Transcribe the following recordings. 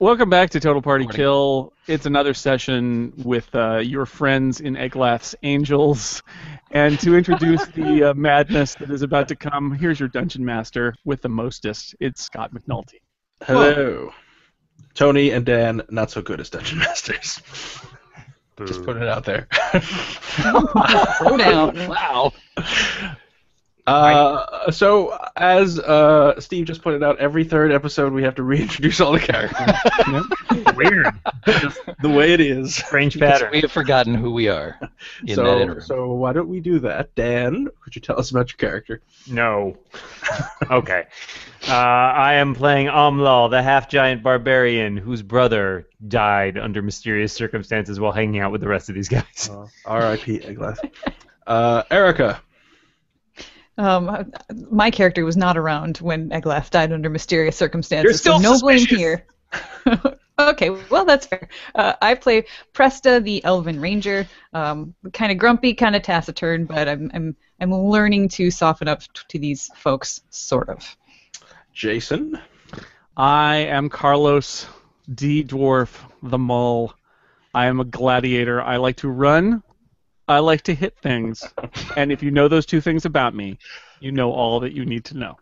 Welcome back to Total Party Kill. It's another session with your friends in Eglath's Angels. And to introduce the madness that is about to come, here's your Dungeon Master with the mostest. It's Scott McNulty. Hello. Tony and Dan, not so good as Dungeon Masters. Just put it out there. Throw down. Wow. So, as Steve just pointed out, every third episode we have to reintroduce all the characters. Weird. Just the way it is. Strange pattern. We have forgotten who we are in that interim. So why don't we do that? Dan, could you tell us about your character? No. Okay. I am playing Amlal, the half-giant barbarian whose brother died under mysterious circumstances while hanging out with the rest of these guys. R.I.P. Eglath. Erica. My character was not around when Eglath died under mysterious circumstances. You're still so no blame suspicious. here. Okay, well that's fair. I play Presta, the Elven Ranger. Kind of grumpy, kind of taciturn, but I'm learning to soften up to these folks, sort of. Jason. I am Carlos D. Dwarf, the Mull. I am a gladiator. I like to run. I like to hit things. And if you know those two things about me, you know all that you need to know.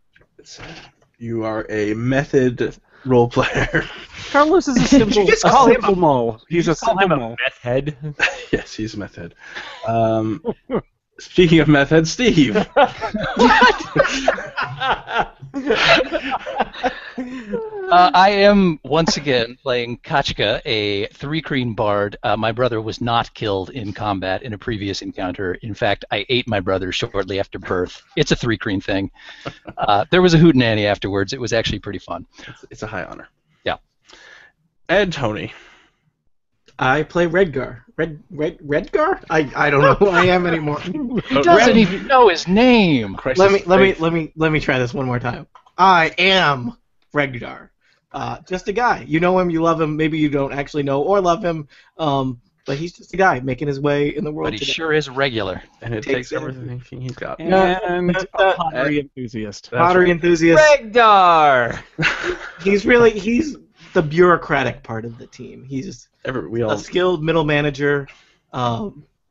You are a method role player. Carlos is a simple, you just call him a Mull. He's a simple Mull. meth head. Yes, he's a meth head. Speaking of meth head, Steve. I am once again playing Kachka, a 3-Kreen bard. My brother was not killed in combat in a previous encounter. In fact, I ate my brother shortly after birth. It's a 3-Kreen thing. There was a hootenanny afterwards. It was actually pretty fun. It's a high honor. Yeah. And Tony. I play Redgar. Redgar? I don't know who I am anymore. He doesn't even know his name. Let me try this one more time. I am Redgar. Just a guy. You know him, you love him. Maybe you don't actually know or love him. But he's just a guy making his way in the world. But he today. sure is regular. And it takes everything he's got. And a pottery enthusiast. Pottery enthusiast. Regdar! He's the bureaucratic part of the team. He's a skilled middle manager.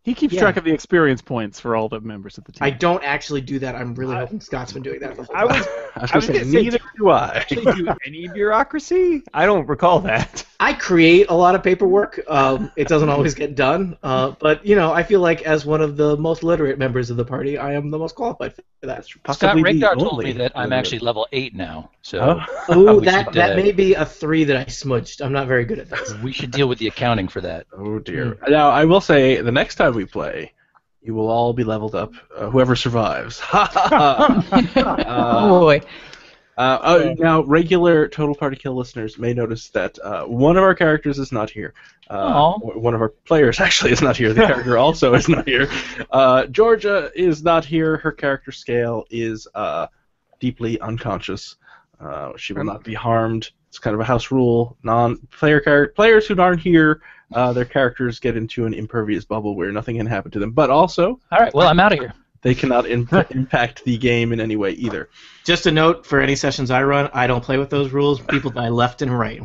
He keeps track of the experience points for all the members of the team. I don't actually do that. I'm really hoping Scott's been doing that the whole time. I was going to say, neither do I. actually do any bureaucracy? I don't recall that. I create a lot of paperwork. It doesn't always get done. But, I feel like as one of the most literate members of the party, I am the most qualified for that. Scott Regdar told me that I'm actually level 8 now. So Ooh, that may be a 3 that I smudged. I'm not very good at this. we should deal with the accounting for that. Oh, dear. Now, I will say, the next time we play, you will all be leveled up. Whoever survives. Oh boy. Now, regular Total Party Kill listeners may notice that one of our characters is not here. One of our players actually is not here. The character also is not here. Georgia is not here. Her character scale is deeply unconscious. She will not be harmed. It's kind of a house rule. Players who aren't here, their characters get into an impervious bubble where nothing can happen to them. But also, All right, well, I'm out of here. they cannot impact the game in any way either. Just a note for any sessions I run, I don't play with those rules. People die left and right.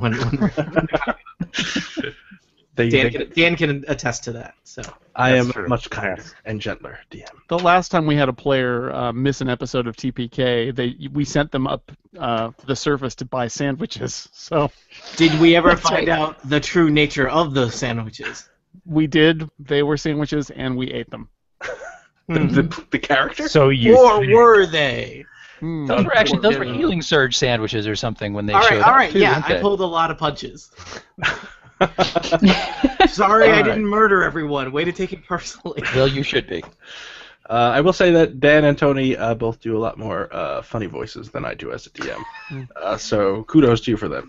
Dan can attest to that. So I am true. much kinder and gentler DM. The last time we had a player miss an episode of TPK, we sent them up to the surface to buy sandwiches. So did we ever find out the true nature of the sandwiches? we did. They were sandwiches, and we ate them. The character? So you. Or were they? Those were healing surge sandwiches or something when they All showed right, up. all right, too, yeah, weren't I they? pulled a lot of punches. Sorry, I didn't murder everyone. Way to take it personally. Well, you should be. I will say that Dan and Tony both do a lot more funny voices than I do as a DM. So kudos to you for that.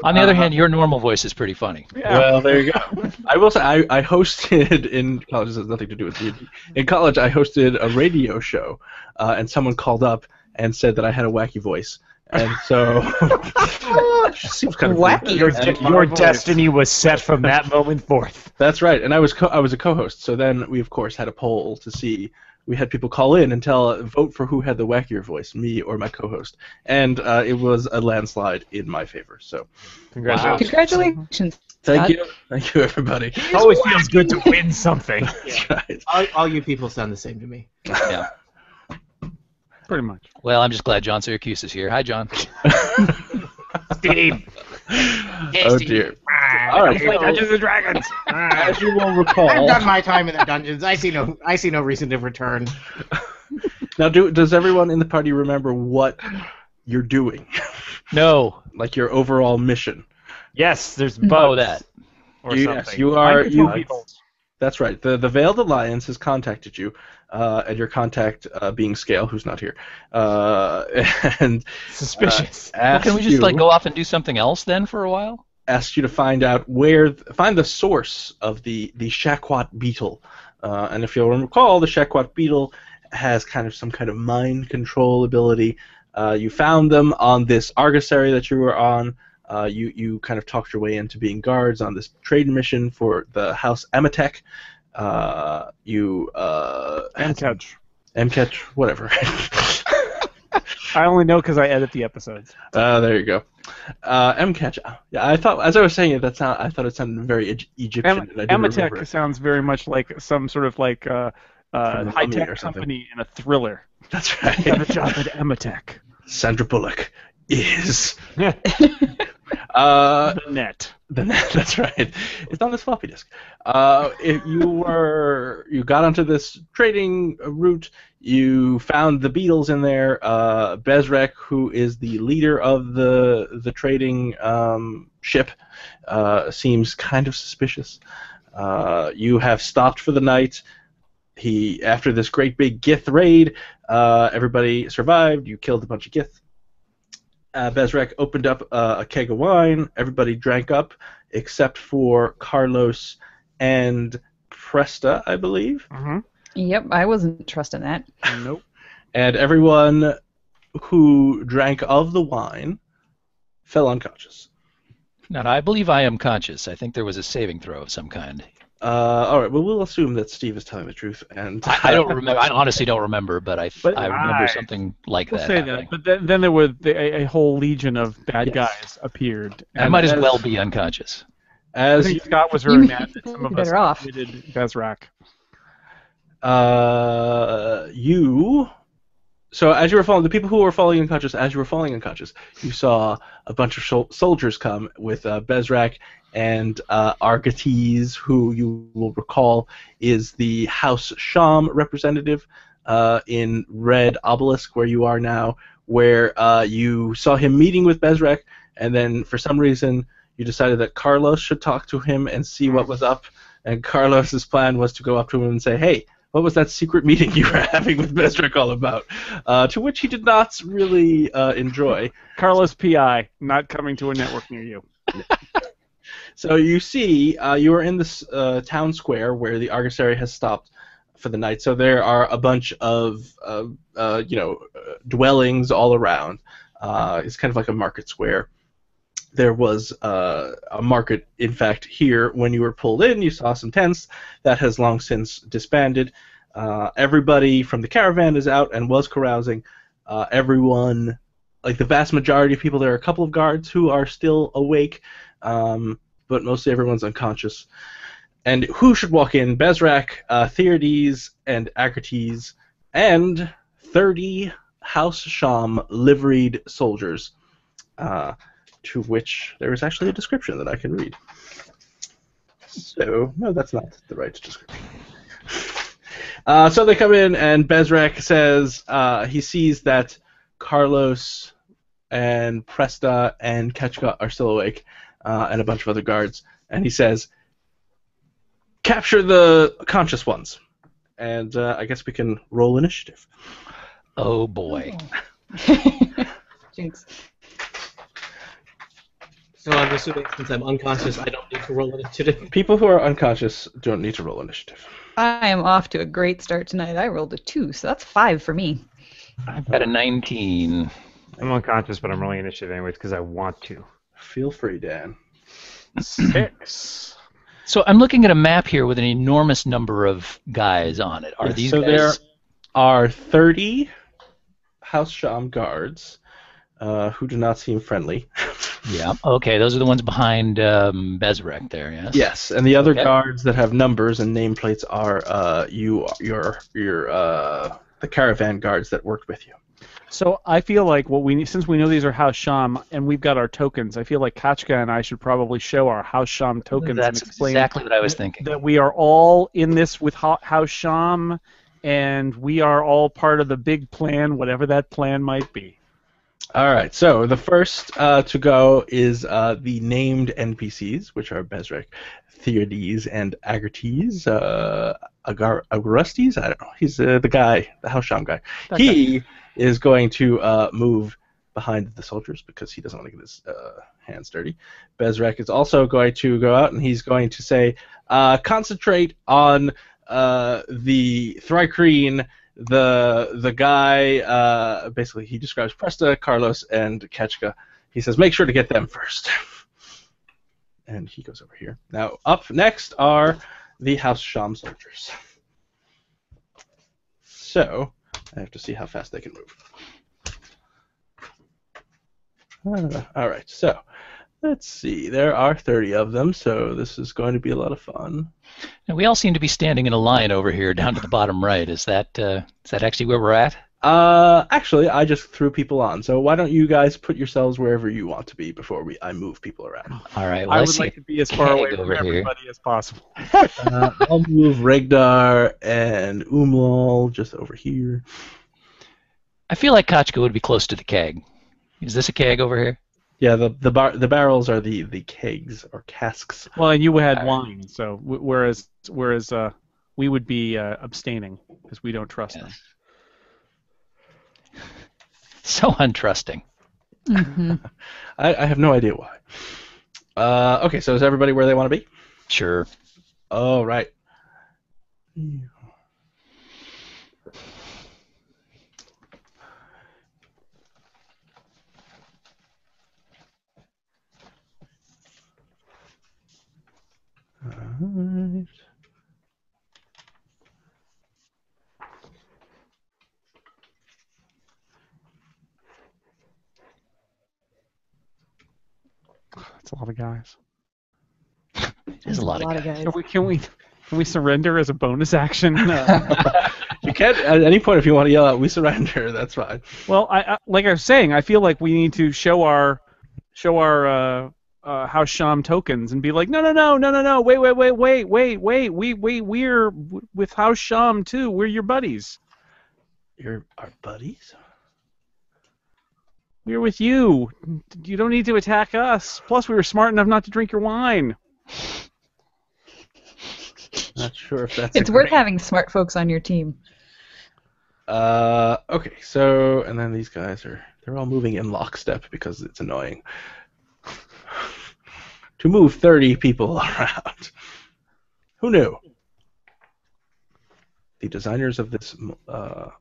On the other hand, your normal voice is pretty funny. Yeah. Well, there you go. I will say I hosted in college. This has nothing to do with D&D. In college, I hosted a radio show, and someone called up and said that I had a wacky voice. And so, it seems kind of Wacky. Your destiny was set from that moment forth. That's right, and I was a co-host. So then we of course had a poll to see we had people call in and vote for who had the wackier voice, me or my co-host, and it was a landslide in my favor. So, Congratulations. Congratulations. thank Scott. you, everybody. It always feels good to win something. That's right. All you people sound the same to me. Yeah. Pretty much. Well, I'm just glad John Syracuse is here. Hi, John. Steve. Oh dear. All right. Play Dungeons and Dragons. As you will recall, I've done my time in the dungeons. I see no reason to return. now does everyone in the party remember what you're doing? No. Like your overall mission? Yes, there's Oh, bugs. that. Or Yes, something. you are. Mind control You. beetles. That's right. The Veiled Alliance has contacted you, and your contact being Scale, who's not here, and Suspicious. Well, can we just go off and do something else then for a while? asked you to find out find the source of the Shaquat Beetle, and if you'll recall, the Shaquat Beetle has some kind of mind control ability. You found them on this Argosary that you were on. You kind of talked your way into being guards on this trade mission for the House Amatek. Mketch, whatever. I only know because I edit the episodes. There you go. Mketch. Yeah, I thought as I was saying it, I thought it sounded very Egyptian. And I didn't remember Amatek it. sounds very much like some sort of like The Mummy high-tech or something. company in a thriller. That's Got a right. job at Amatek. Sandra Bullock is. The net. That's right. It's on this floppy disk. You got onto this trading route. You found the Beetles in there. Bezrek, who is the leader of the trading ship, seems kind of suspicious. You have stopped for the night. After this great big Gith raid, everybody survived. You killed a bunch of Gith. Bezrek opened up a keg of wine. Everybody drank up, except for Carlos and Presta, I believe. Mm-hmm. Yep, I wasn't trusting that. Nope. And everyone who drank of the wine fell unconscious. Now, I believe I am conscious. I think there was a saving throw of some kind. All right. Well, we'll assume that Steve is telling the truth, and I don't remember. I honestly don't remember, but I remember something like We'll that say happening. that. But then there were a whole legion of bad guys appeared. I might as well be unconscious. I as think Scott was very You- mad that some of you're us better off. committed Bezrak. So as you were falling, the people who were falling unconscious, as you were falling unconscious, you saw a bunch of soldiers come with Bezrak and Argates, who you will recall is the House Sham representative in Red Obelisk, where you are now, where you saw him meeting with Bezrak, and then for some reason you decided that Carlos should talk to him and see what was up, and Carlos's plan was to go up to him and say, hey, what was that secret meeting you were having with Bezrak all about? To which he did not really enjoy. Carlos P.I. not coming to a network near you. So you see, you are in this town square where the Argosary has stopped for the night. So there are a bunch of dwellings all around. It's kind of like a market square. There was a market, in fact, here when you were pulled in. You saw some tents that has long since disbanded. Everybody from the caravan is out and was carousing. Everyone, like the vast majority of people, there are a couple of guards who are still awake, but mostly everyone's unconscious. And who should walk in? Bezrak, Theodes, and Akrates, and 30 House Sham liveried soldiers. To which there is actually a description that I can read. So, no, that's not the right description. So they come in, and Bezrak says he sees that Carlos and Presta and Ketchka are still awake, and a bunch of other guards, and he says, capture the conscious ones. And I guess we can roll initiative. Oh boy. Jinx. So I'm assuming since I'm unconscious, I don't need to roll initiative. People who are unconscious don't need to roll initiative. I am off to a great start tonight. I rolled a 2, so that's 5 for me. I've got a 19. I'm unconscious, but I'm rolling initiative anyways because I want to. Feel free, Dan. 6. So I'm looking at a map here with an enormous number of guys on it. Are Yes, these so guys? are 30 House Sham guards who do not seem friendly. Yeah. Okay, those are the ones behind Bezrek there, yes? Yes, and the other Okay. guards that have numbers and nameplates are the caravan guards that worked with you. So I feel like what we need, since we know these are House Sham and we've got our tokens, I feel like Kachka and I should probably show our House Sham tokens and That's explain exactly what I was thinking. that we are all in this with House Sham, and we are all part of the big plan, whatever that plan might be. All right, so the first to go is the named NPCs, which are Bezrek, Theodes, and Agartes. Agurustes? I don't know. He's the guy, the House Sham guy. He is going to move behind the soldiers because he doesn't want to get his hands dirty. Bezrek is also going to go out, and he's going to say, concentrate on the Thrycreen, the guy, basically he describes Presta, Carlos, and Ketchka. He says, make sure to get them first. And he goes over here. Now, up next are the House Sham soldiers. So, I have to see how fast they can move. All right, so let's see. There are 30 of them, so this is going to be a lot of fun. And we all seem to be standing in a line over here down to the bottom right. Is that actually where we're at? Actually, I just threw people on. So why don't you guys put yourselves wherever you want to be before I move people around? All right. Well, I would like to be as far away from everybody as possible. I'll move Regdar and Umlal just over here. I feel like Kachka would be close to the keg. Is this a keg over here? Yeah, the barrels are the kegs or casks. Well, and you had wine, so whereas we would be abstaining because we don't trust them. So untrusting. Mm-hmm. I have no idea why. Okay, so is everybody where they want to be? Sure. All right. Alright. That's a lot of guys. There's a lot of guys. Can we surrender as a bonus action? You can at any point if you want to yell out, "We surrender." That's fine. Well, I like I was saying, I feel like we need to show our House Sham tokens and be like, no, wait, we're with House Sham too. We're your buddies. You're our buddies? We're with you. You don't need to attack us. Plus, we were smart enough not to drink your wine. Not sure if that's. It's worth having smart folks on your team. Okay, so and then these guys they're all moving in lockstep because it's annoying to move 30 people around. Who knew? The designers of this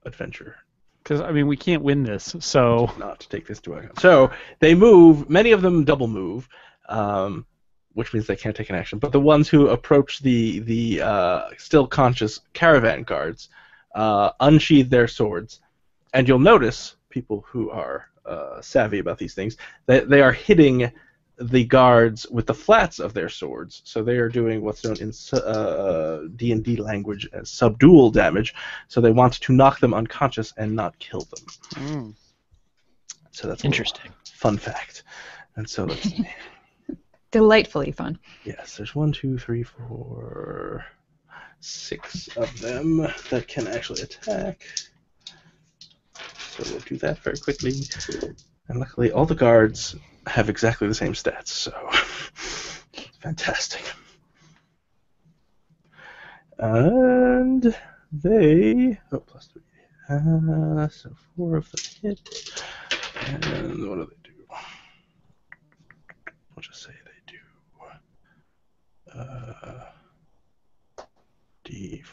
adventure. Because I mean, we can't win this, so not to take this to account. So they move. Many of them double move, which means they can't take an action. But the ones who approach the still conscious caravan guards unsheathe their swords, and you'll notice people who are savvy about these things that they are hitting the guards with the flats of their swords. So they are doing what's known in D&D language as subdual damage. So they want to knock them unconscious and not kill them. Mm. So that's interesting. Fun fact. And so let's see. Delightfully fun. Yes, there's 1, 2, 3, 4, 6 of them that can actually attack. So we'll do that very quickly. And luckily, all the guards have exactly the same stats, so fantastic. And they... Oh, plus 3. So 4 of them hit. And what do they do? I'll just say they do... D4.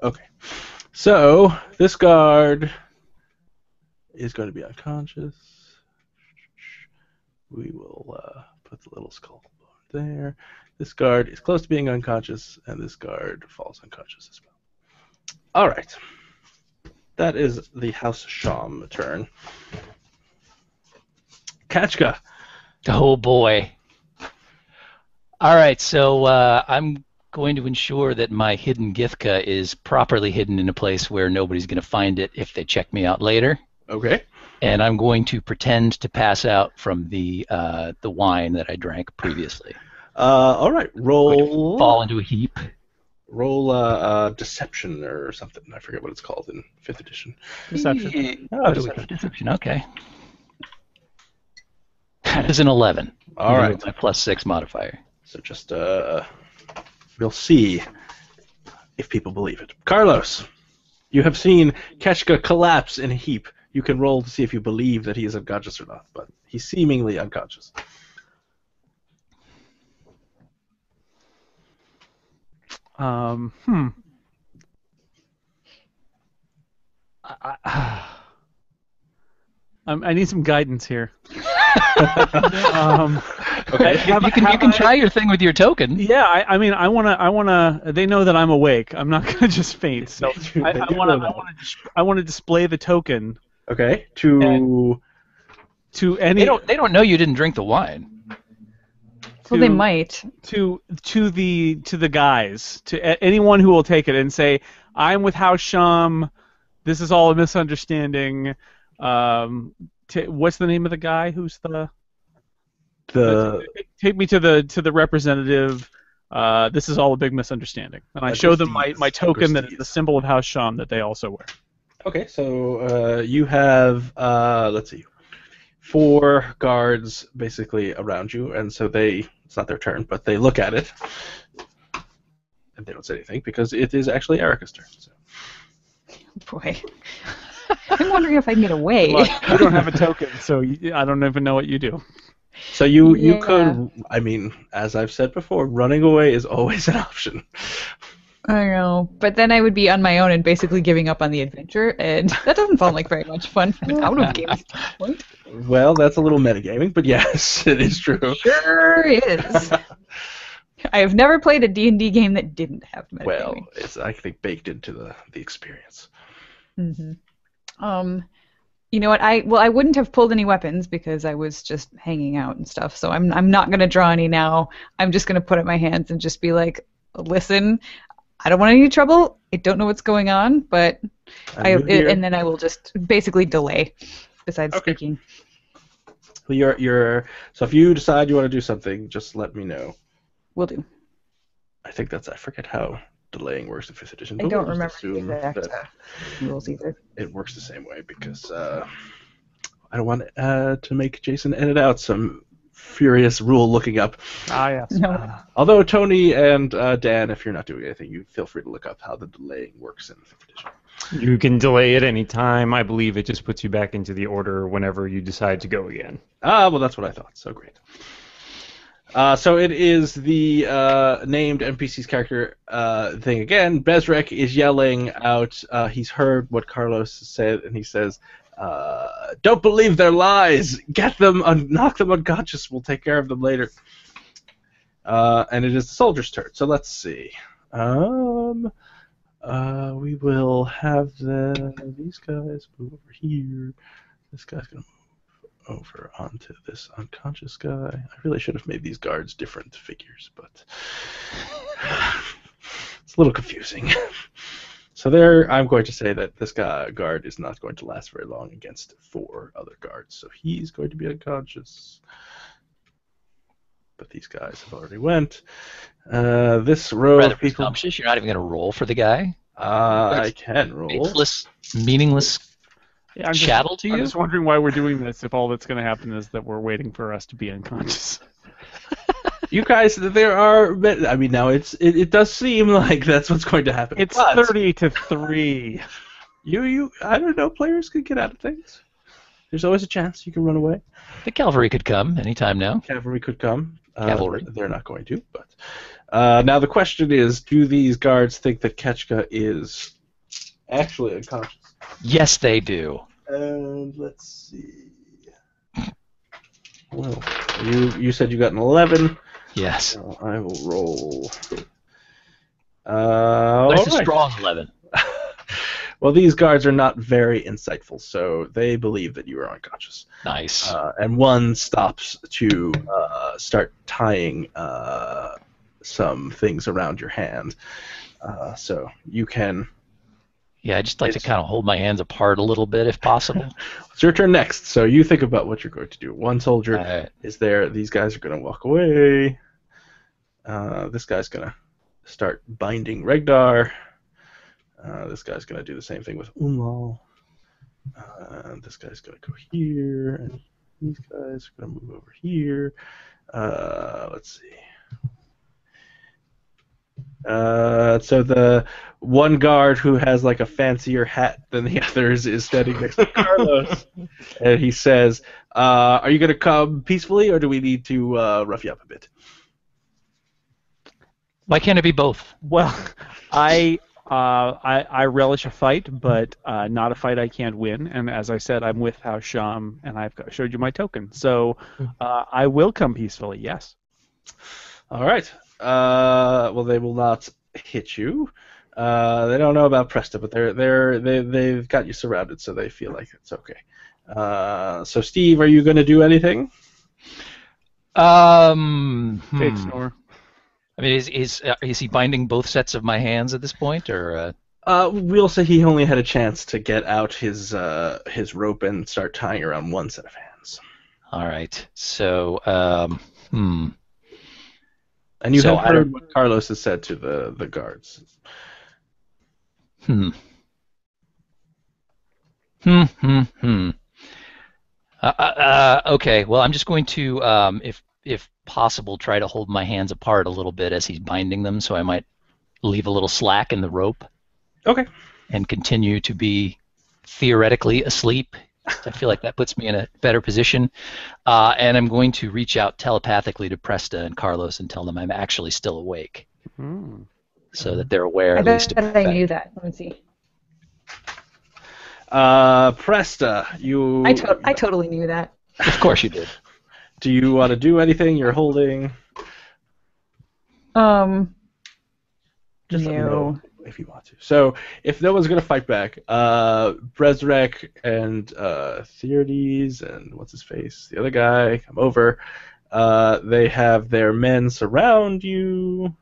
Okay. So, this guard is going to be unconscious. We will put the little skull bone there. This guard is close to being unconscious, and this guard falls unconscious as well. All right. That is the House Sham turn. Kachka. Oh boy. All right, so I'm going to ensure that my hidden Githka is properly hidden in a place where nobody's going to find it if they check me out later. Okay. And I'm going to pretend to pass out from the wine that I drank previously. All right. Roll. Fall into a heap. Roll deception or something. I forget what it's called in 5th edition. Deception. Oh, deception. Okay. That is an 11. All even right. with my +6 modifier. So just we'll see if people believe it. Carlos, you have seen Keshka collapse in a heap. You can roll to see if you believe that he is unconscious or not, but he's seemingly unconscious. I need some guidance here. Okay. You can try your thing with your token. Yeah, I wanna. They know that I'm awake. I'm not gonna just faint. So I wanna display the token. Okay. To any. They don't know you didn't drink the wine. Well, they might. To the guys, to anyone who will take it and say, I'm with House Sham. This is all a misunderstanding. What's the name of the guy? Who's take me to the representative. This is all a big misunderstanding, and I show them my token that is the symbol of House Sham that they also wear. Okay, so you have let's see, 4 guards basically around you, and so it's not their turn, but they look at it, and they don't say anything because it is actually Erica's turn. So. Boy. I'm wondering if I can get away. Look, you don't have a token, so I don't even know what you do. So you could, I mean, as I've said before, running away is always an option. I know, but then I would be on my own and basically giving up on the adventure, and that doesn't sound like very much fun. I'm out of games at this point. Well, that's a little metagaming, but yes, it is true. Sure is. I have never played a D&D game that didn't have metagaming. Well, it's, I think, baked into the experience. Mm-hmm. You know what? I wouldn't have pulled any weapons because I was just hanging out and stuff. So I'm not gonna draw any now. I'm just gonna put up my hands and just be like, listen, I don't want any trouble. I don't know what's going on, but and then I will just basically delay. Besides speaking. Well, so if you decide you want to do something, just let me know. Will do. I think I forget how delaying works in 5th edition. I don't remember the exact rules either. It works the same way because I don't want to make Jason edit out some furious rule looking up. Ah, yes. No. Although Tony and Dan, if you're not doing anything, you feel free to look up how the delaying works in 5th edition. You can delay at any time. I believe it just puts you back into the order whenever you decide to go again. Ah, well, that's what I thought. So great. So it is the named NPC's character thing again. Bezrek is yelling out. He's heard what Carlos said, and he says, "Don't believe their lies. Get them, knock them unconscious. We'll take care of them later." And it is the soldier's turn. So let's see. We will have these guys move over here. This guy's gonna move over onto this unconscious guy. I really should have made these guards different figures, but it's a little confusing. So there, I'm going to say that this guard is not going to last very long against 4 other guards, so he's going to be unconscious. But these guys have already went. This row Rather of people... presumptuous. You're not even going to roll for the guy? I can roll. Faceless, meaningless chattel to you? I'm just wondering why we're doing this if all that's going to happen is that we're waiting for us to be unconscious. You guys, there are... I mean, now it does seem like that's what's going to happen. It's 30-3. I don't know, players could get out of things. There's always a chance you can run away. The cavalry could come anytime now. Cavalry could come. Cavalry. They're not going to, but... now the question is, do these guards think that Ketchka is actually unconscious? Yes, they do. And let's see. Well, you said you got an 11. Yes. So I will roll. That's a strong 11. Well, these guards are not very insightful, so they believe that you are unconscious. Nice. And one stops to start tying some things around your hand. So you can... Yeah, I'd just like to kind of hold my hands apart a little bit if possible. It's your turn next, so you think about what you're going to do. One soldier is there. These guys are going to walk away. This guy's going to start binding Regdar. This guy's going to do the same thing with Umlal. This guy's going to go here, and these guys are going to move over here. Let's see. So the one guard who has like a fancier hat than the others is standing next to Carlos, and he says, "Are you going to come peacefully, or do we need to rough you up a bit?" Why can't it be both? Well, I relish a fight, but not a fight I can't win. And as I said, I'm with House Sham, and I've showed you my token. So I will come peacefully, yes. All right. Well, they will not hit you. They don't know about Presta, but they've got you surrounded, so they feel like it's okay. So, Steve, are you going to do anything? Fake snore. I mean, is he binding both sets of my hands at this point, or? We'll say he only had a chance to get out his rope and start tying around one set of hands. All right. So, And you have heard what Carlos has said to the guards. Okay. Well, I'm just going to, if possible, try to hold my hands apart a little bit as he's binding them. So I might leave a little slack in the rope. Okay. And continue to be theoretically asleep. I feel like that puts me in a better position. And I'm going to reach out telepathically to Presta and Carlos and tell them I'm actually still awake. So that they're aware at least. I knew that. Let me see. Presta, you... I totally knew that. Of course you did. Do you want to do anything? You're holding... Just no. If you want to. So, if no one's going to fight back, Brezrek and Theodes and what's-his-face, the other guy, come over. They have their men surround you.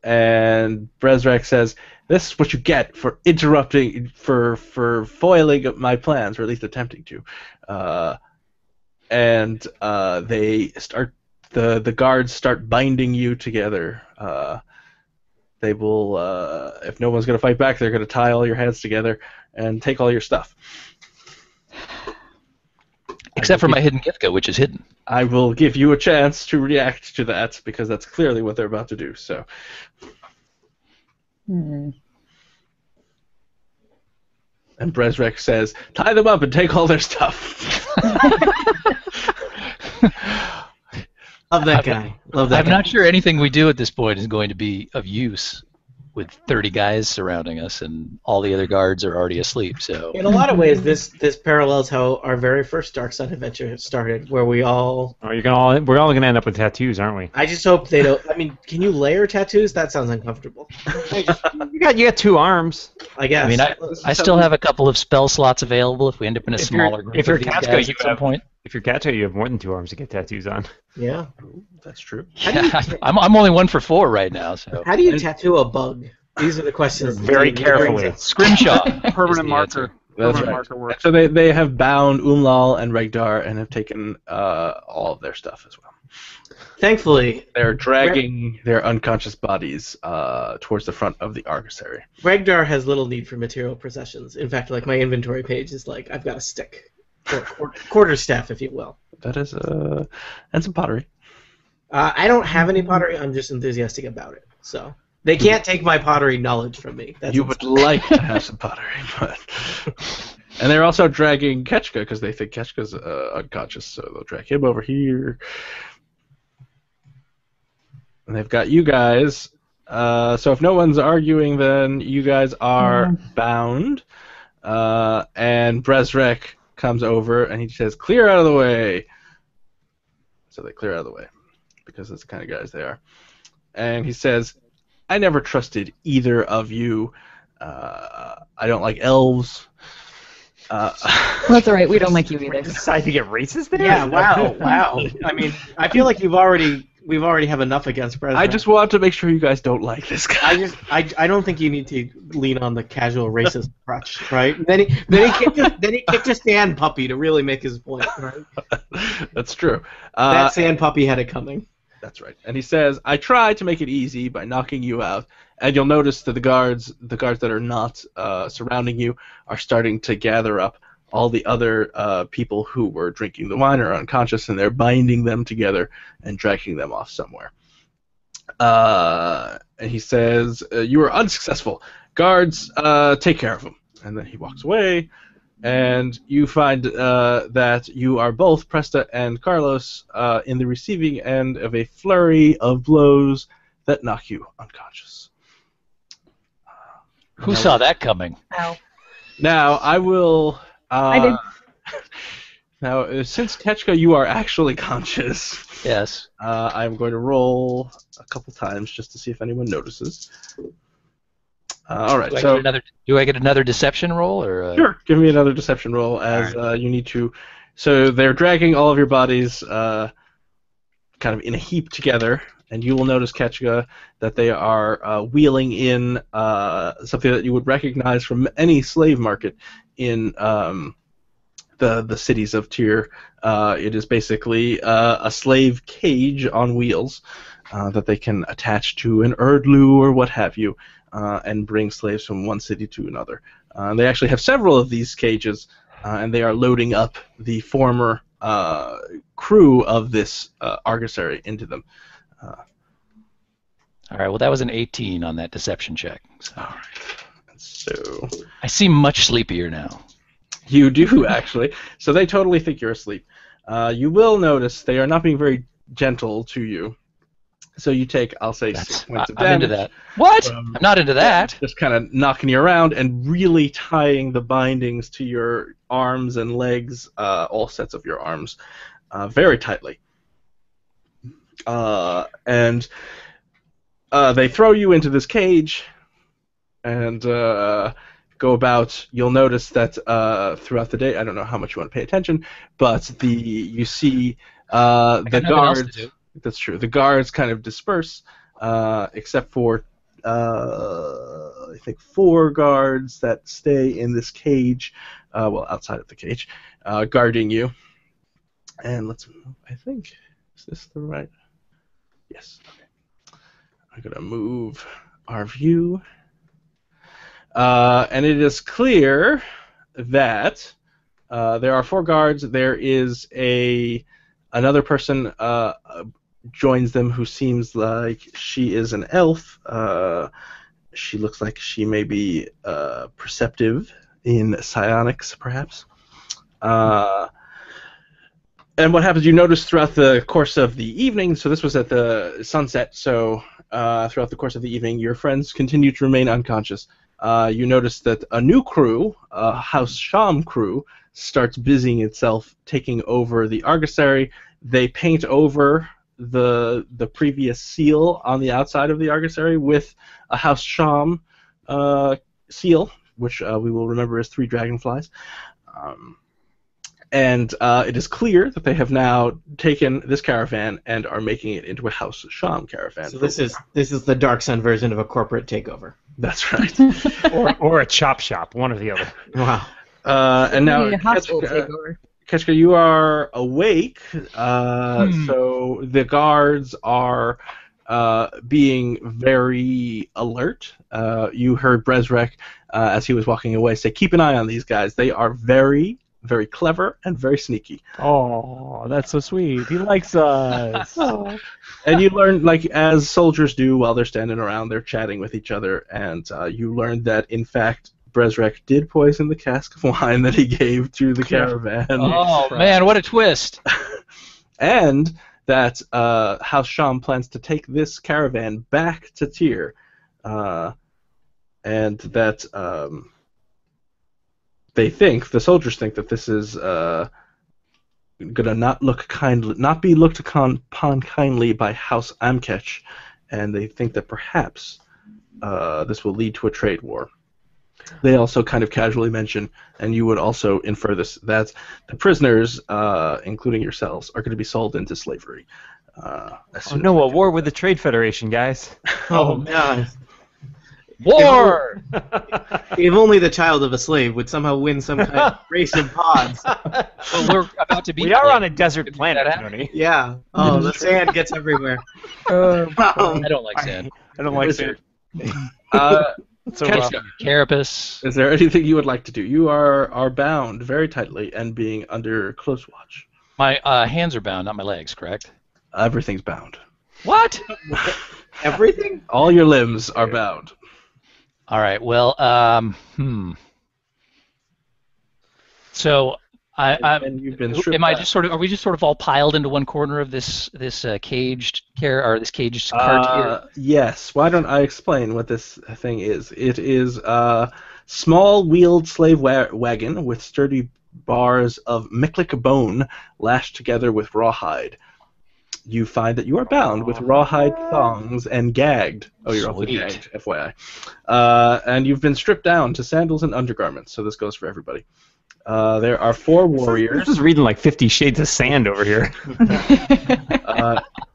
And Brezrek says, "This is what you get for interrupting, for foiling my plans, or at least attempting to." And they start, the guards start binding you together. They will, if no one's going to fight back, they're going to tie all your hands together and take all your stuff. Except for my hidden Gifka, which is hidden. I will give you a chance to react to that, because that's clearly what they're about to do. So. And Brezrek says, "Tie them up and take all their stuff." Love that guy. Love that I'm guy. not sure anything we do at this point is going to be of use with 30 guys surrounding us and all the other guards are already asleep. So in a lot of ways, this parallels how our very first Dark Side adventure started, where we all... we're all going to end up with tattoos, aren't we? I just hope they don't... I mean, can you layer tattoos? That sounds uncomfortable. You got 2 arms. I guess. I mean, I still have a couple of spell slots available if we end up in a smaller group. If you're of these Katka, guys at some point. If you're Katka, you have more than 2 arms to get tattoos on. Yeah. That's true. Yeah, I'm only 1 for 4 right now. So how do you tattoo a bug? These are the questions. Very carefully. Scrimshaw. Permanent marker. That's right. Marker works. So they have bound Umlal and Regdar and have taken all of their stuff as well. Thankfully, they're dragging their unconscious bodies towards the front of the Argosary. Regdar has little need for material possessions. In fact, like my inventory page is like I've got a stick, or quarterstaff, if you will. That is and some pottery. I don't have any pottery. I'm just enthusiastic about it. So they can't take my pottery knowledge from me. That's you would like to have some pottery, but. And they're also dragging Ketchka because they think Ketchka's unconscious, so they'll drag him over here. And they've got you guys. So if no one's arguing, then you guys are bound. And Brezrek comes over and he says, "Clear out of the way." So they clear out of the way because that's the kind of guys they are. And he says, I never trusted either of you. I don't like elves. That's all right. We don't like you either. Decide to get racist there? Yeah, wow. I mean, I feel like we've already have enough against Brezra. I just want to make sure you guys don't like this guy. I don't think you need to lean on the casual racist crutch, right? Then he kicked a sand puppy to really make his point, right? That's true. That sand puppy had it coming. That's right. And he says, I tried to make it easy by knocking you out, and you'll notice that the guards that are not surrounding you are starting to gather up all the other people who were drinking the wine or unconscious, and they're binding them together and dragging them off somewhere. And he says, you are unsuccessful. Guards, take care of them. And then he walks away, and you find that you are both, Presta and Carlos, in the receiving end of a flurry of blows that knock you unconscious. Who saw that coming? Ow. Now, I will... I did. Now, since Ketchka, you are actually conscious. Yes. I'm going to roll a couple times just to see if anyone notices. All right. Do I get another deception roll, or? Sure. Give me another deception roll as you need to. So they're dragging all of your bodies, kind of in a heap together, and you will notice, Ketchka, that they are wheeling in something that you would recognize from any slave market in the cities of Tyr. It is basically a slave cage on wheels that they can attach to an erdlu or what have you, and bring slaves from one city to another. They actually have several of these cages, and they are loading up the former crew of this argosary into them. All right. Well, that was an 18 on that deception check. So. All right. So I seem much sleepier now. You do, actually. So they totally think you're asleep. You will notice they are not being very gentle to you. So you take, I'll say, 6 points of damage. I'm into that. What? I'm not into that. Just kind of knocking you around and really tying the bindings to your arms and legs, all sets of your arms, very tightly. And they throw you into this cage and go about. You'll notice that throughout the day, I don't know how much you want to pay attention, but you see the guards. That's true. The guards kind of disperse, except for I think 4 guards that stay in this cage, outside of the cage, guarding you. And let's move. I think, is this the right? Yes. Okay. I'm gonna move our view, and it is clear that there are 4 guards. There is another person joins them who seems like she is an elf. She looks like she may be perceptive in psionics, perhaps. And what happens, you notice throughout the course of the evening, so this was at the sunset, so throughout the course of the evening, your friends continue to remain unconscious. You notice that a new crew, House Sham crew, starts busying itself taking over the argosary. They paint over the previous seal on the outside of the argosary with a House Sham seal, which we will remember as 3 dragonflies. And it is clear that they have now taken this caravan and are making it into a House Sham caravan. So this is the Dark Sun version of a corporate takeover. That's right. or a chop shop, one or the other. Wow. And now, Ketchka, you are awake, so the guards are being very alert. You heard Brezrek, as he was walking away, say, keep an eye on these guys. They are very, very clever and very sneaky. Oh, that's so sweet. He likes us. And you learn, like as soldiers do while they're standing around, they're chatting with each other, and you learn that, in fact, Brezrek did poison the cask of wine that he gave to the caravan. Oh, man, what a twist. And that House Sham plans to take this caravan back to Tyr, and that the soldiers think that this is gonna not be looked upon kindly by House Amkech, and they think that perhaps this will lead to a trade war. They also kind of casually mention, and you would also infer this, that the prisoners, including yourselves, are going to be sold into slavery. Oh no, a war with the Trade Federation, guys. Oh, God. War! If only the child of a slave would somehow win some kind of race of pods. Well, we're about to be. We are on a desert planet, Tony. Yeah. Oh, the sand gets everywhere. I don't like sand. I don't like sand. So, Carapace. is there anything you would like to do? You are bound very tightly and being under close watch. My hands are bound, not my legs, correct? Everything's bound. What? Everything? All your limbs are bound. All right. Well, So, And you've been stripped am I back. just sort of? Are we just sort of all piled into one corner of this caged cart here? Yes. Why don't I explain what this thing is? It is a small wheeled slave wagon with sturdy bars of Miklik bone lashed together with rawhide. You find that you are bound with rawhide thongs and gagged. Oh, you're also Sweet. gagged, FYI. And you've been stripped down to sandals and undergarments, so this goes for everybody. There are 4 warriors. This is reading like 50 Shades of Sand over here.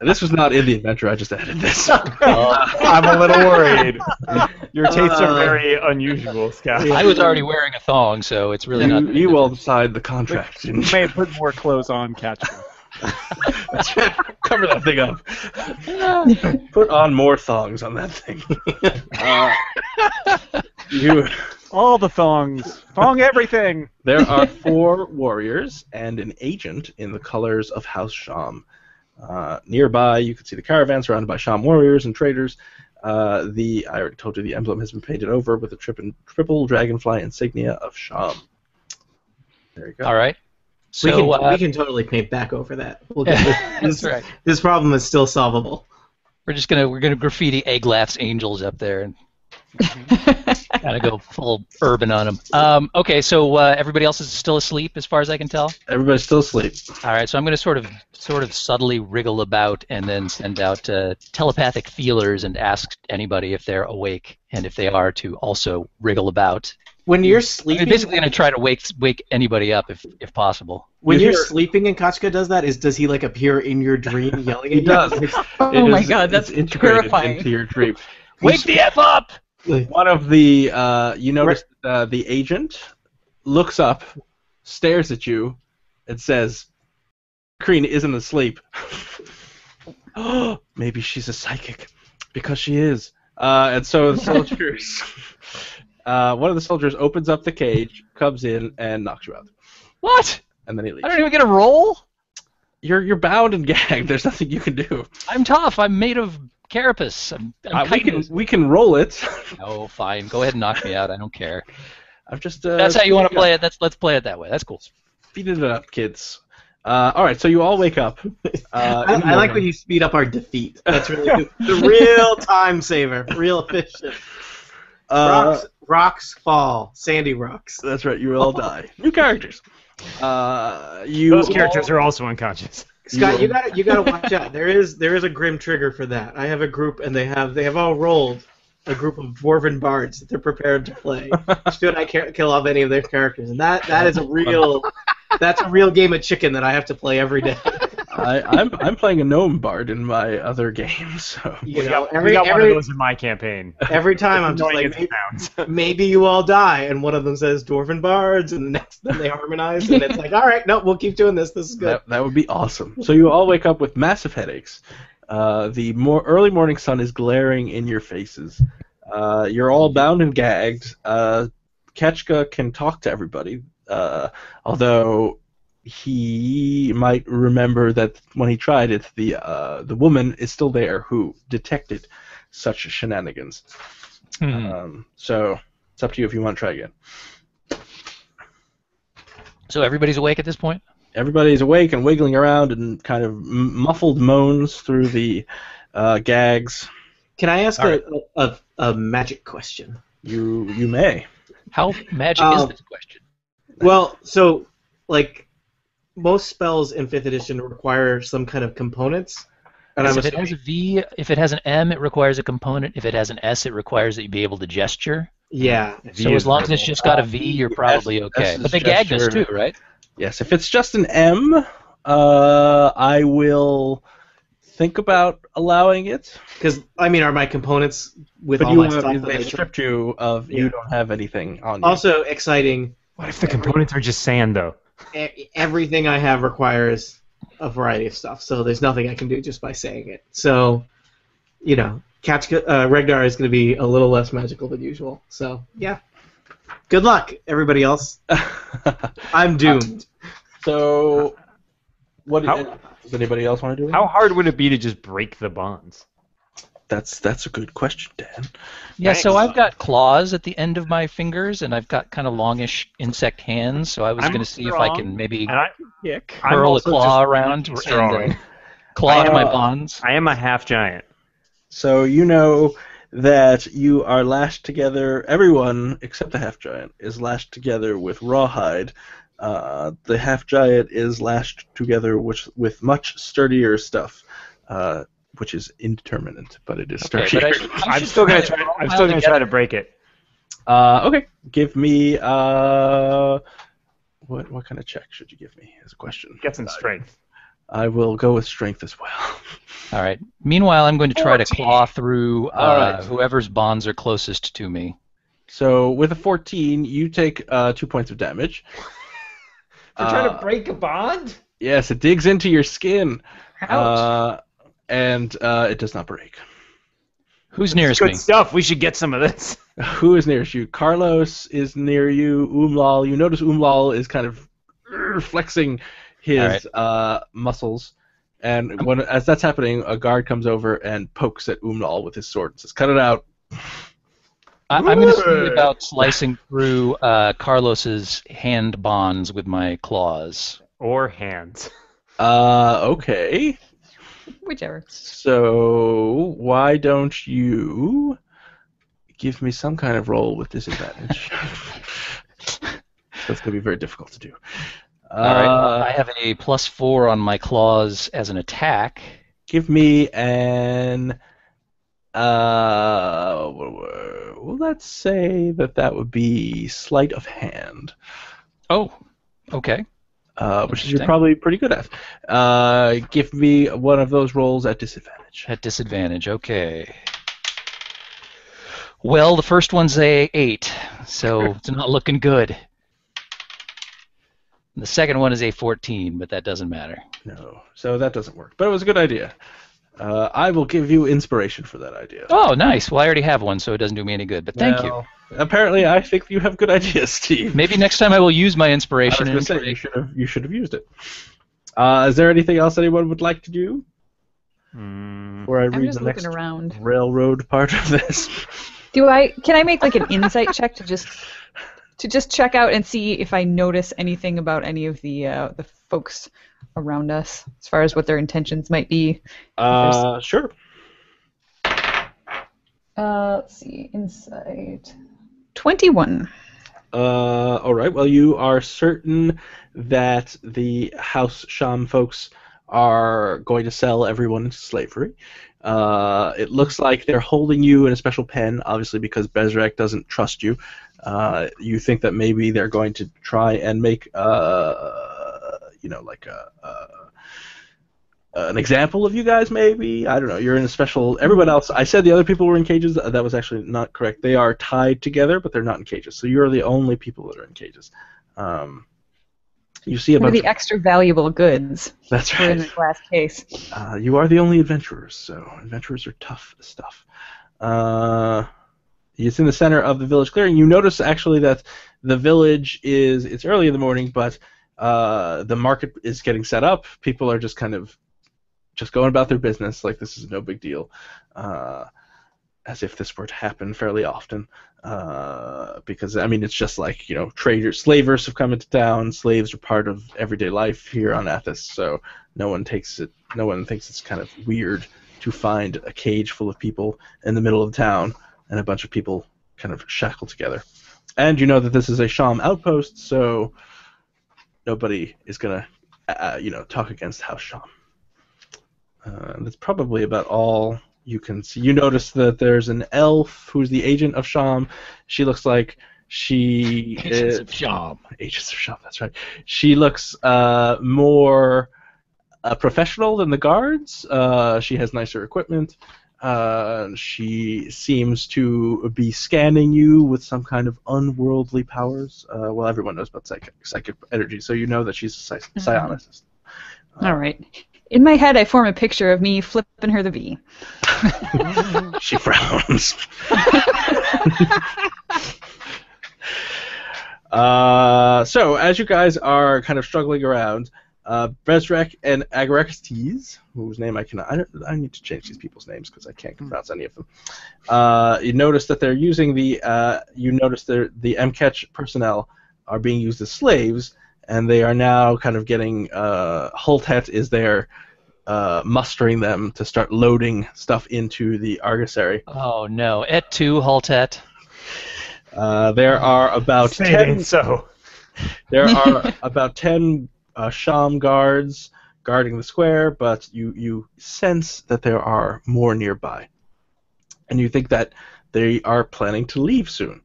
This was not in the adventure, I just added this. I'm a little worried. Your tastes are very unusual, Scott. I was already wearing a thong, so it's really not. You will sign the contract. You may have put more clothes on, Catcher. Cover that thing up. Put on more thongs on that thing. All the thongs. Thong everything. There are 4 warriors and an agent in the colors of House Sham. Nearby, you can see the caravan surrounded by Sham warriors and traders. I already told you the emblem has been painted over with a triple dragonfly insignia of Sham. There you go. All right. So we can totally paint back over that. We'll get that's right. This problem is still solvable. We're gonna graffiti Eglath's angels up there and kind of go full urban on them. Okay, so everybody else is still asleep, as far as I can tell. Everybody's still asleep. All right, so I'm going to sort of subtly wriggle about and then send out telepathic feelers and ask anybody if they're awake, and if they are, to also wriggle about. When you're I'm sleeping, basically going to try to wake anybody up if possible. when you're sleeping and Kachka does that, does he like appear in your dream yelling at you? He does. Oh my God, that's it's integrated terrifying. into your dream. Wake the F up! One of the you notice the agent looks up, stares at you, and says, "Kreen isn't asleep." Maybe she's a psychic, because she is. And so the soldiers, one of the soldiers opens up the cage, comes in, and knocks you out, What? and then he leaves. I don't even get a roll? You're bound and gagged. There's nothing you can do. I'm tough. I'm made of carapace. We can roll it. Oh, fine. Go ahead and knock me out. I don't care. I'm just. That's how you want to play it. Let's play it that way. That's cool. Speeding it up, kids. All right, so you all wake up. I like when you speed up our defeat. That's really good. The real time saver, real efficient. Rocks fall, sandy rocks. That's right. You all die. New characters. Those characters are also unconscious. Scott, you gotta watch out. There is a grim trigger for that. I have a group, and they have all rolled a group of dwarven bards that they're prepared to play. Should I kill off any of their characters? And that is a real game of chicken that I have to play every day. I'm playing a gnome bard in my other game, so We got one of those in my campaign. Every time I'm just like, maybe you all die, and one of them says dwarven bards, and the next then they harmonize, and it's like, all right, no, we'll keep doing this. This is good. that would be awesome. So you all wake up with massive headaches. The early morning sun is glaring in your faces. You're all bound and gagged. Ketchka can talk to everybody, although he might remember that when he tried it, the woman is still there who detected such shenanigans. So it's up to you if you want to try again. So everybody's awake at this point? Everybody's awake and wiggling around and kind of muffled moans through the gags. Can I ask a magic question? You may. How magic is this question? Well, so like most spells in 5th edition require some kind of components. And If it has a V, if it has an M, it requires a component. If it has an S, it requires that you be able to gesture. yeah. So as long as it's just got a V, you're probably okay. But they gagged us too, right? Yes, if it's just an M, I will think about allowing it. Because I mean, are my components with But all my stuff? they stripped you of you don't have anything on you. Also exciting. What if the components are just sand, though? Everything I have requires a variety of stuff, so there's nothing I can do just by saying it. So, Regdar is going to be a little less magical than usual. So, yeah. Good luck, everybody else. I'm doomed. So, does anybody else want to do it? How hard would it be to just break the bonds? That's a good question, Dan. Yeah, so I've got claws at the end of my fingers, and I've got kind of longish insect hands, so I was going to see if I can maybe curl a claw around and claw at my bonds. I am a half giant. So you know that you are lashed together, everyone except the half giant is lashed together with rawhide. The half giant is lashed together with much sturdier stuff. Which is indeterminate, but it is sturdy. I'm still gonna try to break it. Okay. Give me what kind of check should you give me? Is a question. Get some strength. I will go with strength as well. All right. Meanwhile, I'm going to try to claw through whoever's bonds are closest to me. So with a 14, you take 2 points of damage. For trying to break a bond? Yes, it digs into your skin. Ouch. And it does not break. Who's nearest Good me? stuff. We should get some of this. Who is nearest you? Carlos is near you. Umlal. You notice Umlal is kind of flexing his muscles. And as that's happening, a guard comes over and pokes at Umlal with his sword and says, "Cut it out." I'm going to see about slicing through Carlos's hand bonds with my claws. Or hands. Okay. Whichever. So why don't you give me some kind of roll with disadvantage? That's going to be very difficult to do. All right. I have a +4 on my claws as an attack. Give me an. Well, let's say that would be sleight of hand. Oh, okay. Which you're probably pretty good at. Give me one of those rolls at disadvantage. At disadvantage, okay. Well, the first one's a 8, so it's not looking good. The second one is a 14, but that doesn't matter. No, so that doesn't work. But it was a good idea. I will give you inspiration for that idea. Oh, nice. Well, I already have one, so it doesn't do me any good, but thank you. Apparently, I think you have good ideas, Steve. Maybe next time I will use my inspiration. I was going to say, you should have used it. Is there anything else anyone would like to do? Before I read the next railroad part of this. Can I make like an insight check to just check out and see if I notice anything about any of the folks around us as far as what their intentions might be? Sure. Let's see, insight. 21. All right. Well, you are certain that the House Sham folks are going to sell everyone into slavery. It looks like they're holding you in a special pen, obviously because Bezrek doesn't trust you. You think that maybe they're going to try and make, an example of you guys, maybe? I don't know. You're in a special... Everyone else... I said the other people were in cages. That was actually not correct. They are tied together, but they're not in cages. So you're the only people that are in cages. You see a bunch the extra valuable goods. That's right. In the glass case. You are the only adventurers, so adventurers are tough stuff. It's in the center of the village clearing. You notice, actually, that the village is... It's early in the morning, but the market is getting set up. People are just kind of just going about their business like this is no big deal, as if this were to happen fairly often. Because, I mean, it's just like, slavers have come into town. Slaves are part of everyday life here on Athos, so no one thinks it's kind of weird to find a cage full of people in the middle of town and a bunch of people kind of shackled together. And you know that this is a Sham outpost, so nobody is going to, talk against House Sham. That's probably about all you can see. You notice that there's an elf who's the agent of Sham. She looks like she Agents of Sham. Agents of Sham. That's right. She looks more professional than the guards. She has nicer equipment. She seems to be scanning you with some kind of unworldly powers. Well, everyone knows about psychic energy, so you know that she's a psionicist. All right. In my head, I form a picture of me flipping her the V. She frowns. So, as you guys are kind of struggling around, Bezrek and Agarestes, whose name I cannot... I need to change these people's names because I can't pronounce any of them. You notice that they're using the... you notice the MCatch personnel are being used as slaves, and they are now kind of getting... Holtet is there mustering them to start loading stuff into the Argosary. Oh no. Et tu, Haltet. There are about Say it 10... ain't so. There are about 10 Sham guards guarding the square, but you sense that there are more nearby. And you think that they are planning to leave soon.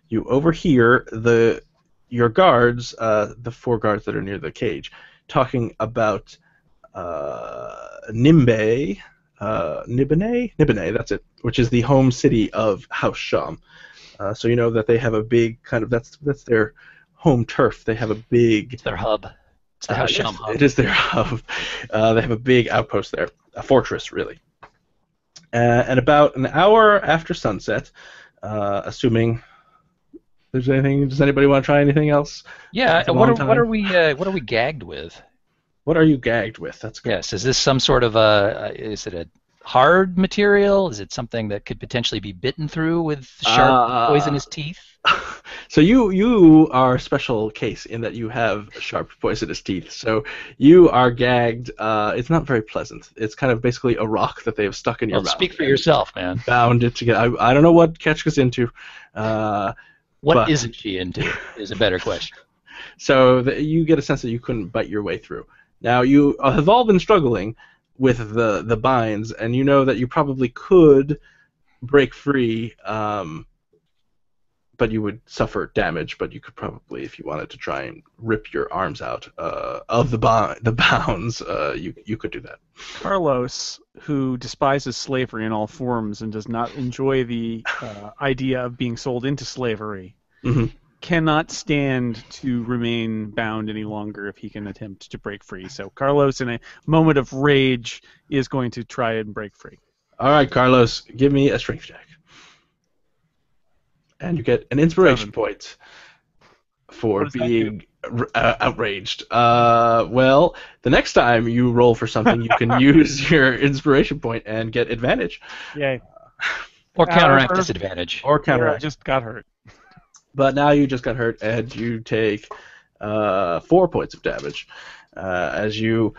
You overhear your guards, the 4 guards that are near the cage, talking about Nibene, that's it, which is the home city of House Sham. So you know that they have a big kind of, that's their home turf. They have a big... It's their hub. It's the House Sham hub. It is their hub. They have a big outpost there, a fortress, really. And about an hour after sunset, assuming there's anything, does anybody want to try anything else? Yeah. What are we gagged with? What are you gagged with? That's good. Yes. Is this some sort of is it a hard material? Is it something that could potentially be bitten through with sharp, poisonous teeth? So you are a special case in that you have sharp, poisonous teeth. So you are gagged. It's not very pleasant. It's kind of basically a rock that they have stuck in your mouth. Speak for yourself, man. Bound it together. I don't know what Ketchka's into. What isn't she into is a better question. So you get a sense that you couldn't bite your way through. Now, you have all been struggling with the binds, and you know that you probably could break free, but you would suffer damage, but you could probably, if you wanted to try and rip your arms out of the bounds, you could do that. Carlos, who despises slavery in all forms and does not enjoy the idea of being sold into slavery, cannot stand to remain bound any longer if he can attempt to break free. So Carlos, in a moment of rage, is going to try and break free. All right, Carlos, give me a strength check. And you get an inspiration point for being outraged. Well, the next time you roll for something, you can use your inspiration point and get advantage. Yay. Or counteract disadvantage. Or counteract. I just got hurt. But now you just got hurt, and you take 4 points of damage as you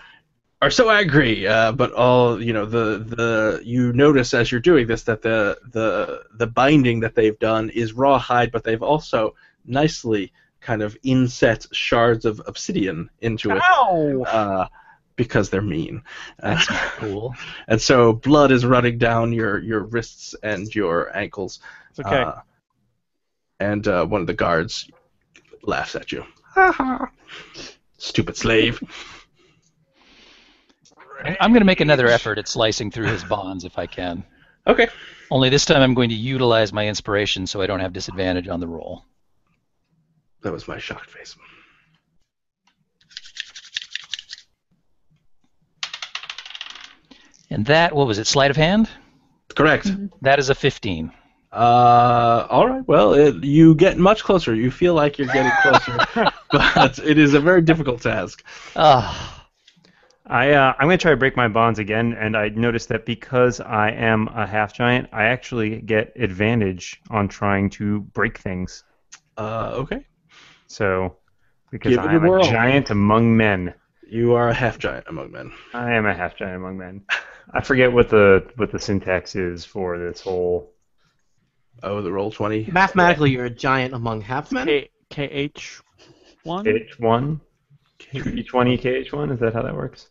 are so angry. But all you notice as you're doing this that the binding that they've done is rawhide, but they've also nicely kind of inset shards of obsidian into it. Because they're mean. That's cool. And so blood is running down your wrists and your ankles. It's okay. And one of the guards laughs at you. Stupid slave. I'm going to make another effort at slicing through his bonds if I can. Okay. Only this time I'm going to utilize my inspiration so I don't have disadvantage on the roll. That was my shocked face. And that, what was it, sleight of hand? Correct. That is a 15. All right. Well, you get much closer. You feel like you're getting closer, but it is a very difficult task. Ah. I'm going to try to break my bonds again, and I noticed that because I am a half giant, I actually get advantage on trying to break things. Okay. So, because I am a giant among men. You are a half giant among men. I am a half giant among men. I forget what the syntax is for this whole. Oh, the roll 20. Mathematically, you're a giant among half men. KH1. KH1. KH1 KH1. Is that how that works?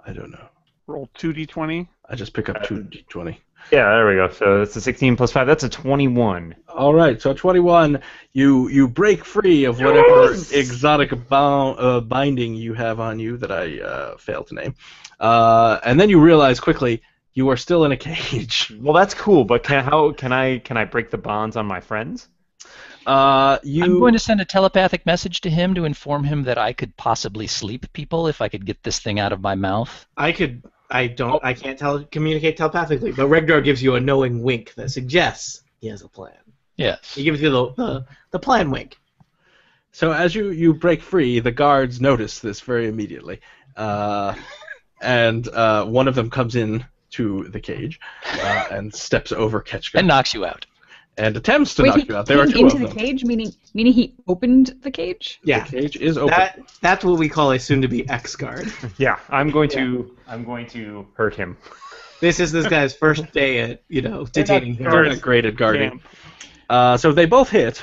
I don't know. Roll 2d20. I just pick up 2d20. Yeah, there we go. So that's a 16 plus 5. That's a 21. All right, so 21, you break free of whatever exotic binding you have on you that I failed to name, and then you realize quickly you are still in a cage. Well, that's cool, but can I break the bonds on my friends? I'm going to send a telepathic message to him to inform him that I could possibly sleep people if I could get this thing out of my mouth. I can't communicate telepathically, but Regdar gives you a knowing wink that suggests he has a plan. Yes. He gives you the plan wink. So as you break free, the guards notice this very immediately, and one of them comes in to the cage and steps over Ketchka. And knocks you out. And attempts to knock you out. There are two into of the them. cage, meaning he opened the cage? Yeah, the cage is open. That's what we call a soon-to-be ex-guard. Yeah, I'm going to hurt him. This is this guy's first day at detaining him. They're not great at guarding. So they both hit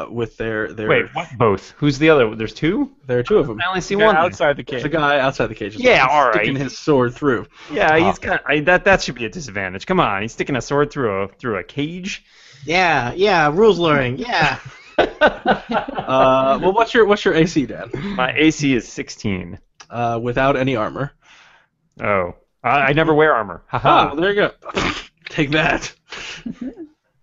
with their. Wait, what? Both? Who's the other? There's two? There are two of them. I only see one outside the cage. The guy outside the cage. Yeah, all right. Sticking his sword through. Yeah, he's got that should be a disadvantage. Come on, he's sticking a sword through a cage. Yeah, rules learning. Yeah. Well, what's your AC, Dan? My AC is 16. Without any armor. Oh, I never wear armor. Haha. Well, there you go. Take that.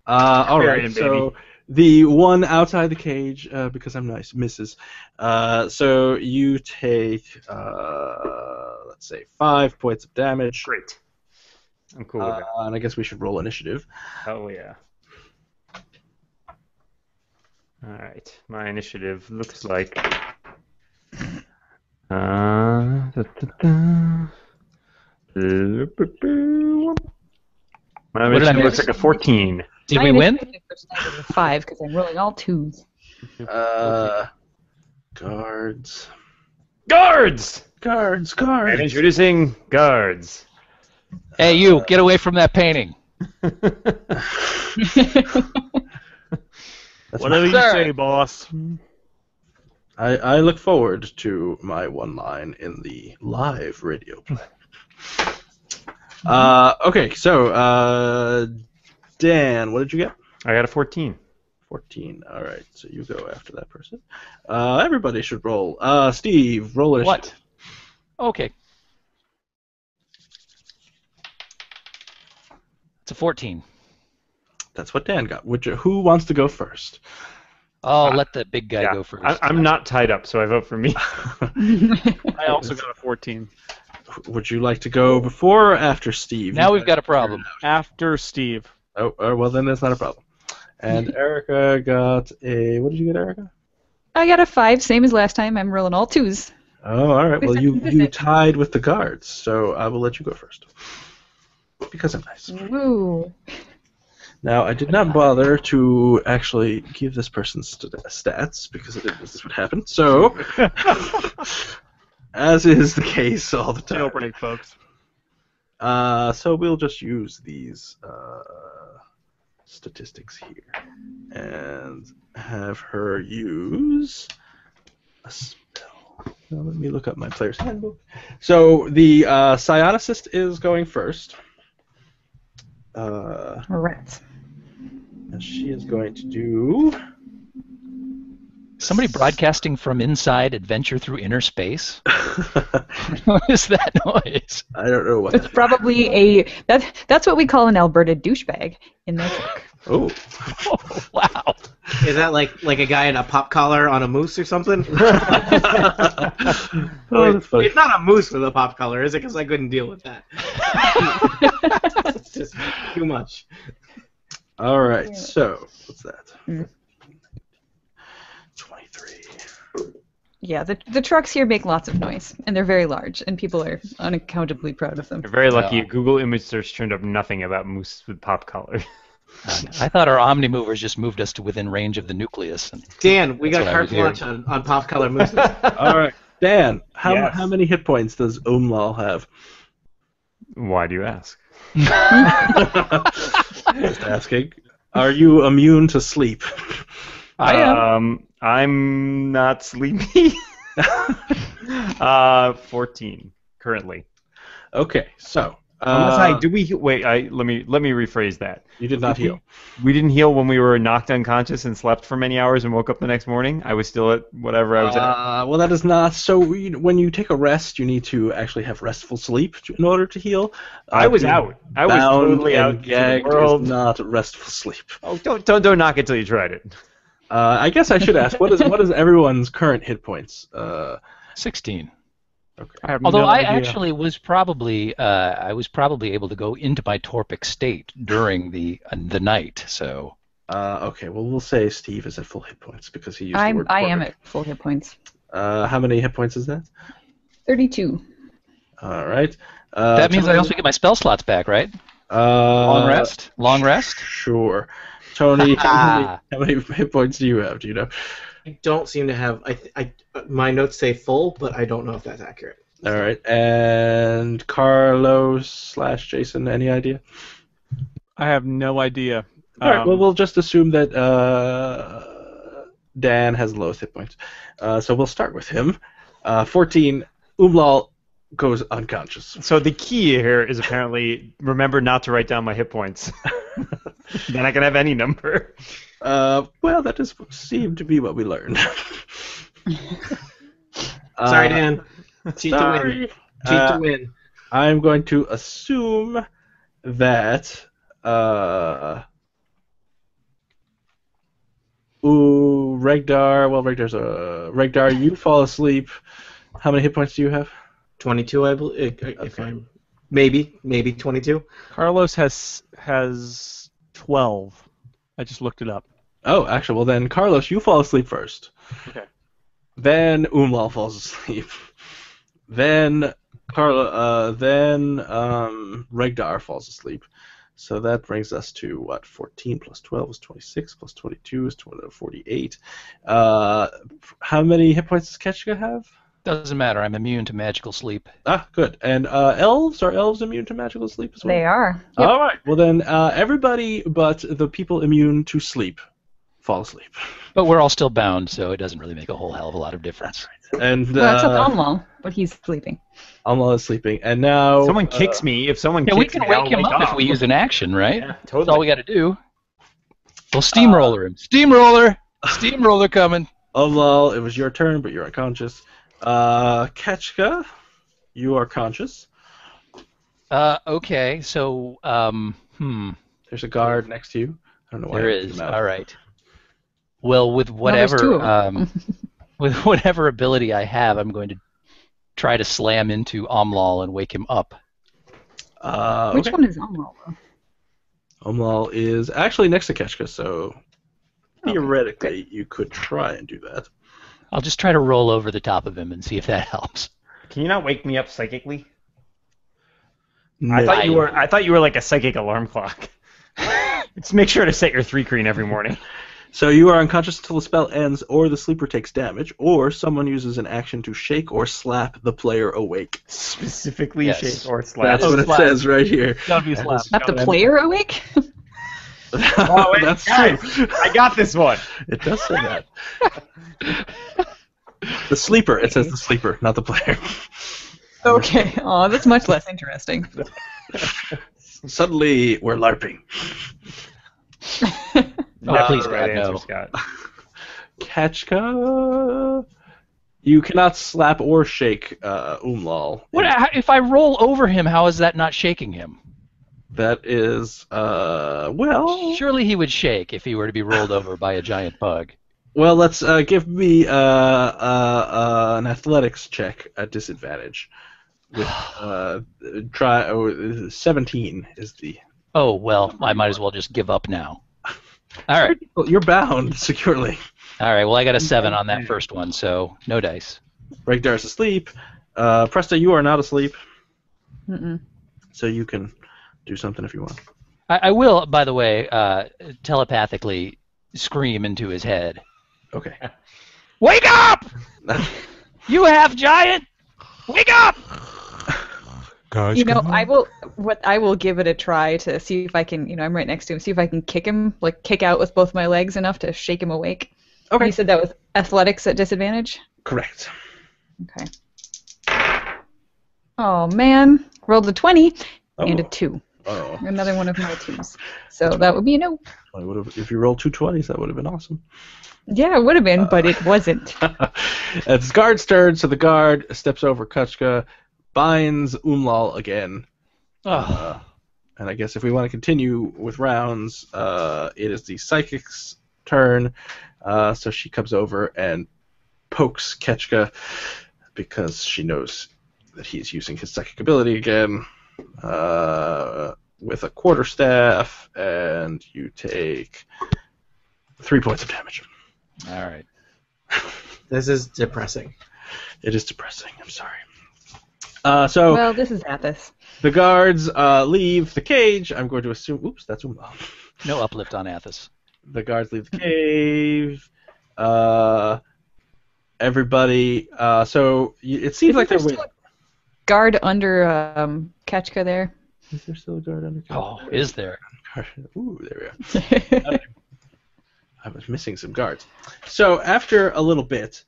All right. Baby. So the one outside the cage, because I'm nice, misses. So you take, let's say, 5 points of damage. Great. I'm cool with that. And I guess we should roll initiative. Oh yeah. All right, my initiative looks like. My initiative looks like a 14. Did we win? 5 because I'm rolling all 2s. Guards. Guards! Guards. And introducing guards. Hey, you, get away from that painting. Whatever you say, boss. I look forward to my one line in the live radio play. Okay, so Dan, what did you get? I got a 14. 14. All right, so you go after that person. Everybody should roll. Steve, roll initiative. What? Okay. It's a 14. That's what Dan got. Who wants to go first? Oh, let the big guy go first. I'm not tied up, so I vote for me. I also got a 14. Would you like to go before or after Steve? Now we've got a problem. After Steve. Oh, well then that's not a problem. And Erica got a... What did you get, Erica? I got a 5, same as last time. I'm rolling all 2s. Oh, all right. Well, you tied with the guards, so I will let you go first. Because I'm nice. Woo. Now, I did not bother to actually give this person stats, because I didn't know this would happen. So, as is the case all the time. Jailbreak, folks. So we'll just use these statistics here. And have her use a spell. Now, let me look up my player's handbook. So, the psionicist is going first. Right. And she is going to do... Somebody broadcasting from inside Adventure Through Inner Space? What is that noise? I don't know what. It's probably that's what we call an Alberta douchebag in their truck. Oh. Oh, wow. Is that like a guy in a pop collar on a moose or something? Oh, that's funny. It's not a moose with a pop collar, is it? Because I couldn't deal with that. It's just too much. All right, so what's that? 23. Yeah, the trucks here make lots of noise, and they're very large, and people are unaccountably proud of them. You're very lucky. Google image search turned up nothing about moose with pop collar. I thought our Omni-Movers just moved us to within range of the nucleus. And Dan, we got what I carte was blanche on pop color mooses. All right, Dan, how Yes. many hit points does Umlal have? Why do you ask? Just asking. Are you immune to sleep? I am. I'm not sleepy. 14 currently. Okay, so Unless do we wait? Let me rephrase that. You did not heal. We didn't heal when we were knocked unconscious and slept for many hours and woke up the next morning. I was still at whatever I was at. Well, that is not. So when you take a rest, you need to actually have restful sleep in order to heal. I was out. I was totally out. Gagged is not restful sleep. Oh, don't knock it till you tried it. I guess I should ask, what is everyone's current hit points? 16. Okay. Although I actually was probably able to go into my torpic state during the night. So. Okay. Well, we'll say Steve is at full hit points because he used the word torpic. I am at full hit points. How many hit points is that? 32. All right. That means I also get my spell slots back, right? Long rest. Long rest. Sure. Tony, how many hit points do you have? Do you know? I don't seem to have. My notes say full, but I don't know if that's accurate. All right. And Carlos / Jason, any idea? I have no idea. All right. Well, we'll just assume that Dan has the lowest hit points. So we'll start with him. 14. Umlal goes unconscious. So the key here is apparently remember not to write down my hit points. Then I can have any number. Well, that does seem to be what we learned. Sorry, Dan. Cheat to win. Cheat to win. I'm going to assume that Regdar. Well, Regdar, you fall asleep. How many hit points do you have? 22, I believe. If I'm maybe 22. Carlos has 12. I just looked it up. Oh, actually, well then, Carlos, you fall asleep first. Okay. Then Umlal falls asleep. Then Regdar falls asleep. So that brings us to what? 14 plus 12 is 26 plus 22 is 48. How many hit points does Ketchka have? Doesn't matter. I'm immune to magical sleep. Ah, good. And elves? Are elves immune to magical sleep as well? They are. Yep. All right. Well then, everybody but the people immune to sleep fall asleep. But we're all still bound, so it doesn't really make a whole hell of a lot of difference. And Well, except Amlal, but he's sleeping. Amlal is sleeping, and now Someone kicks me. If someone kicks we can me, wake I'll him up up. if we use an action, right? Yeah, That's totally. all we got to do. We'll steamroller him. Steamroller coming. Amlal, it was your turn, but you're unconscious. Ketchka, you are conscious. Okay, so There's a guard next to you. I don't know why. there I picked is. him out. All right. Well, with there's two whatever of them. with whatever ability I have, I'm going to try to slam into Amlal and wake him up. Which Okay. one is Amlal, though? Amlal is actually next to Ketchka, so theoretically you could try and do that. I'll just try to roll over the top of him and see if that helps. Can you not wake me up psychically? No. I thought you were like a psychic alarm clock. Just make sure to set your 3-creen every morning. So you are unconscious until the spell ends, or the sleeper takes damage, or someone uses an action to shake or slap the player awake. Specifically Yes. shake or slap. That's what it slap. says right here. Gotta be a slap. Not the player awake? Oh, wait, That's guys, true. I got this one. It does say that. The sleeper. It says the sleeper, not the player. Okay. Oh, that's much less interesting. Suddenly, we're LARPing. Oh, please, Right God, answer, no. Scott. Ketchka, you cannot slap or shake Umlal. If I roll over him, how is that not shaking him? That is, well... Surely he would shake if he were to be rolled over by a giant bug. Well, let's give me an athletics check at disadvantage. With, 17 is the... Oh, well, I might as well just give up now. All right. Well, you're bound securely. All right, well, I got a 7 on that first one, so no dice. Regdar's asleep. Presta, you are not asleep, Mm-mm. so you can do something if you want. I will, by the way, telepathically scream into his head. Okay. Wake up! You half giant! Wake up! You know, I will give it a try to see if I can, I'm right next to him, see if I can kick him, like kick out with both my legs enough to shake him awake. Okay. You said that was athletics at disadvantage? Correct. Okay. Oh man, rolled a 20 and a Oh. 2. Oh. Another one of my 2s. So that would be a no. If you rolled 2 20s, that would have been awesome. Yeah, it would have been, but it wasn't. It's guard's turn, so the guard steps over Kachka, binds Umlal again. Oh. And I guess if we want to continue with rounds, it is the psychic's turn. So she comes over and pokes Ketchka because she knows that he's using his psychic ability again with a quarterstaff, and you take 3 points of damage. All right. This is depressing. It is depressing. I'm sorry. Well, this is Athos. The guards leave the cage. I'm going to assume. Oops, that's Umlal. No uplift on Athos. The guards leave the cave. Everybody. So it seems like they're waiting. Guard under Ketchka there. Is there still a guard under? Oh, is there? Ooh, there we are. I was missing some guards. So after a little bit,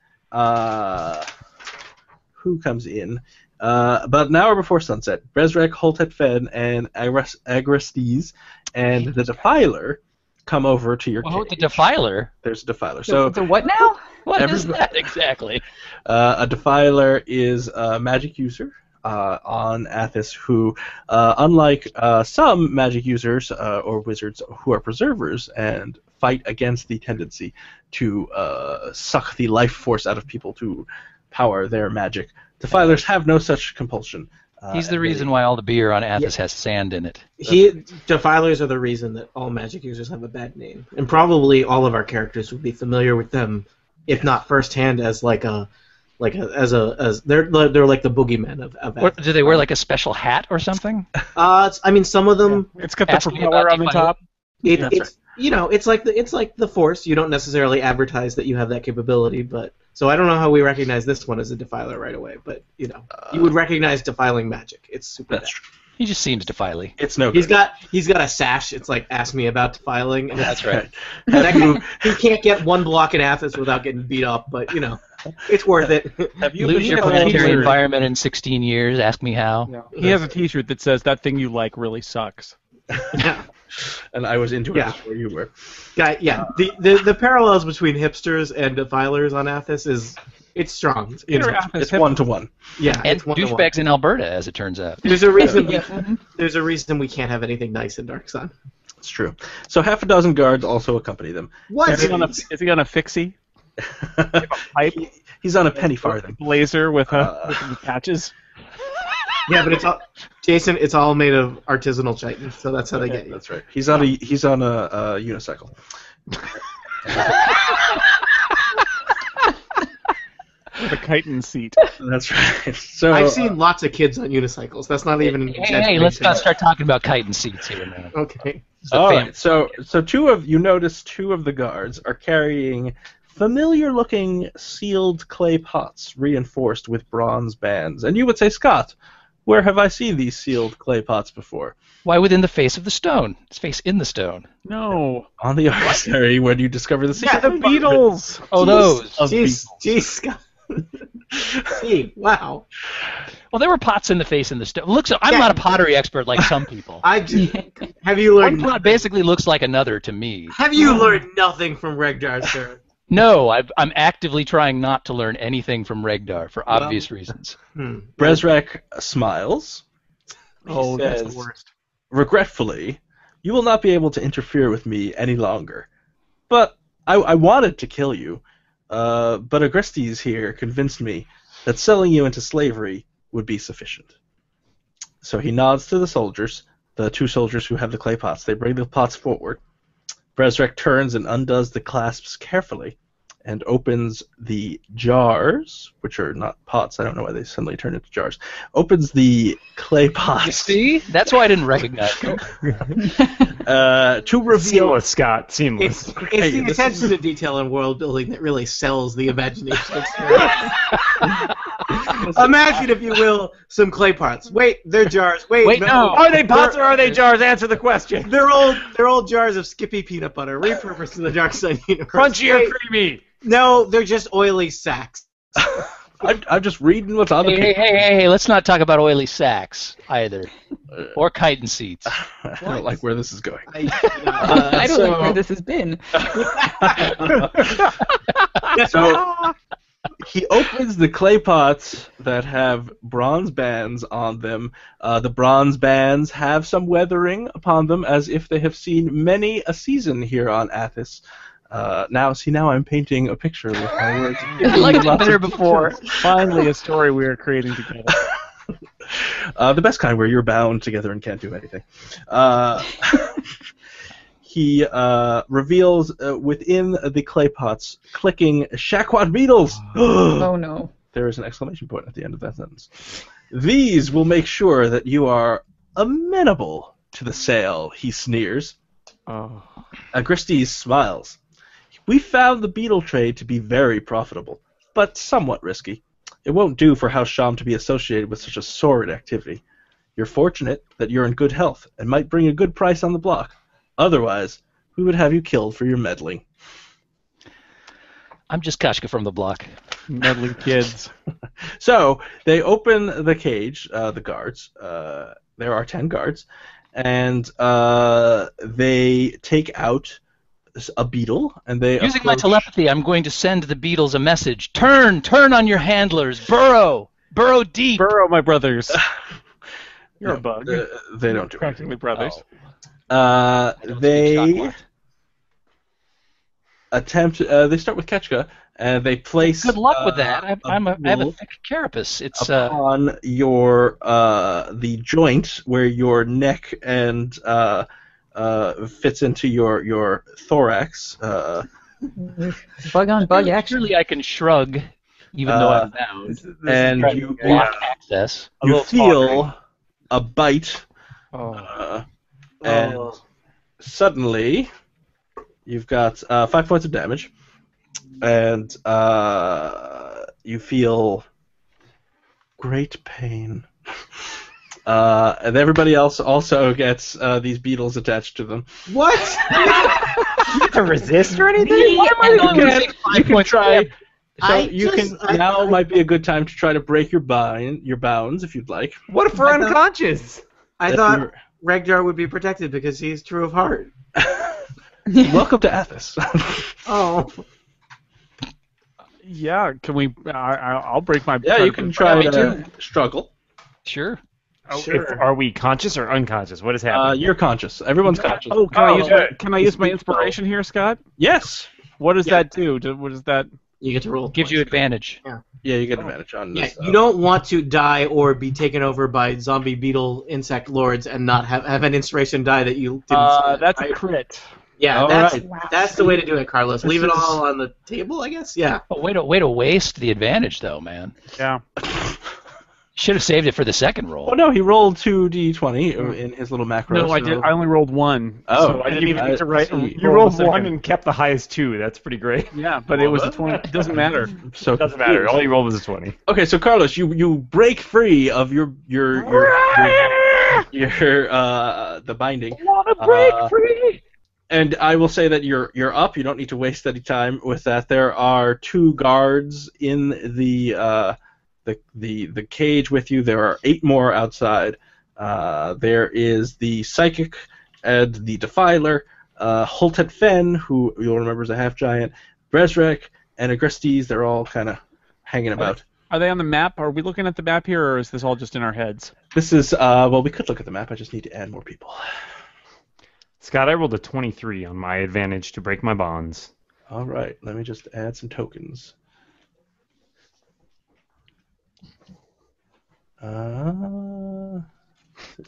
who comes in? About an hour before sunset, Brezrek, Holtet Fen, and Agrestes and the Defiler come over to your Oh, cage. the Defiler? There's a Defiler. So The what now? What is that exactly? a Defiler is a magic user on Athos who, unlike some magic users or wizards who are preservers and fight against the tendency to suck the life force out of people to power their magic, Defilers have no such compulsion. He's the reason why all the beer on Athos has sand in it. Defilers are the reason that all magic users have a bad name, and probably all of our characters would be familiar with them, if not firsthand, as they're like the boogeymen of What, do they wear like a special hat or something? I mean, some of them. It's got the Ask me propeller about on the Defiler. top. It's it's like the Force. You don't necessarily advertise that you have that capability, but so I don't know how we recognize this one as a Defiler right away, but you would recognize defiling magic. It's super. That's true. He just seems defily. It's no He's good. got a sash. It's like ask me about defiling. And That's right. he can't get one block in Athos without getting beat up, but it's worth it. Have you Lose your been planetary environment in 16 years. Ask me how. Yeah. He has a T-shirt that says "That thing you like really sucks." Yeah. And I was into it Yeah. before you were. Yeah. The parallels between hipsters and defilers on Athos it's strong. It's 1-to-1. Yeah, And it's 1-to-1. douchebags in Alberta, as it turns out. There's a reason. There's a reason we can't have anything nice in Dark Sun. It's true. So half a dozen guards also accompany them. What? Is he on a fixie? Pipe? He's on a penny farthing. Blazer with patches? Yeah, but it's all Jason. It's all made of artisanal chitin, so that's how they get you. That's right. He's on a unicycle. With a chitin seat. That's right. So I've seen lots of kids on unicycles. That's not even. Hey, let's not start talking about chitin seats here, man. Okay. all right. So two of the guards are carrying familiar-looking sealed clay pots reinforced with bronze bands, and you would say, Scott, where have I seen these sealed clay pots before? Why within the face of the stone? It's face in the stone. No. On the Arcistary, where you discover the secret. The Beatles! Oh, those. Jeez, Scott. See, wow. Well, there were pots in the face in the stone. I'm not a pottery expert like some people. Have you One learned? pot basically looks like another to me. Have you learned nothing from Regdar, sir? No, I'm actively trying not to learn anything from Regdar for obvious reasons. Brezrek smiles. Oh, that's says, the worst. Regretfully, you will not be able to interfere with me any longer. But I wanted to kill you. But Agrestes here convinced me that selling you into slavery would be sufficient. So he nods to the soldiers, the two soldiers who have the clay pots. They bring the pots forward. Brezrek turns and undoes the clasps carefully and opens the jars, which are not pots. I don't know why they suddenly turned into jars. Opens the clay pots. You see? That's why I didn't recognize them. To reveal... Seamless, Scott. Seamless. It's the attention to detail in world building that really sells the imagination experience. Imagine, if you will, some clay pots. Wait, they're jars. Wait, no. Are they pots or are they jars? Answer the question. They're old jars of Skippy peanut butter, repurposed in the Dark Side universe. Crunchy or Wait, creamy? no, they're just oily sacks. I'm just reading what's on the Hey, page. hey, let's not talk about oily sacks either. Or chitin seats. I don't like where this is going. I don't like where this has been. So he opens the clay pots that have bronze bands on them. The bronze bands have some weathering upon them, as if they have seen many a season here on Athos. Now I'm painting a picture with my words. I liked it better before. Finally, a story we are creating together. The best kind where you're bound together and can't do anything. He reveals within the clay pots clicking Shaquat beetles. Oh no. There is an exclamation point at the end of that sentence. These will make sure that you are amenable to the sale, he sneers. Agristes smiles. We found the beetle trade to be very profitable, but somewhat risky. It won't do for House Sham to be associated with such a sordid activity. You're fortunate that you're in good health and might bring a good price on the block. Otherwise, we would have you killed for your meddling. I'm just Kashka from the block. Meddling kids. So they open the cage, the guards. There are 10 guards, and they take out a beetle, and they Using my telepathy, I'm going to send the beetles a message. Turn on your handlers. Burrow deep. Burrow, my brothers. You're a bug. They don't do Practically anything. brothers. They attempt. They start with Ketchka, and they place. Good luck with that. I have a beetle thick carapace. It's upon your the joint where your neck and fits into your thorax. Bug on bug action. Surely I can shrug, even though I'm bound. And Try to you block access. you feel a bite. And suddenly, you've got 5 points of damage, and you feel great pain. And everybody else also gets these beetles attached to them. What? To resist or anything? You can try. So now I- might be a good time to try to break your bounds if you'd like. What if we're I thought- unconscious? I thought Regdar would be protected because he's true of heart. Welcome to Athos. Oh. Yeah, can we? I'll break my. Yeah, you can try to struggle. Sure. Are we conscious or unconscious? What is happening? You're conscious. Everyone's conscious. Oh, can I use my inspiration here, Scott? Yes. What does that do? What does that? You get to roll. Gives you advantage. Yeah, you get advantage on Yeah, this. you don't want to die or be taken over by zombie beetle insect lords and not have an inspiration die that you didn't. That's right? a crit. Yeah, All that's right. that's the way to do it, Carlos. Leave it is- all on the table, I guess. Yeah. Oh, way to waste the advantage, though, man. Yeah. Should have saved it for the second roll. Oh no, he rolled 2d20 in his little macro. No, I did. I only rolled one. Oh, so I didn't even get to write. see. You rolled one and kept the highest two. That's pretty great. Yeah, but it was a 20. It doesn't matter. So Doesn't matter. All you rolled was a 20. Okay, so Carlos, you break free of your the binding. I want to break free. And I will say that you're up. You don't need to waste any time with that. There are 2 guards in the cage with you. There are 8 more outside. There is the psychic and the defiler, Holtet Fen, who you'll remember is a half giant, Brezrek, and Agristes. They're all kind of hanging about. Are they on the map? Are we looking at the map here, or is this all just in our heads? This is well, we could look at the map. I just need to add more people. Scott, I rolled a 23 on my advantage to break my bonds. All right, let me just add some tokens. I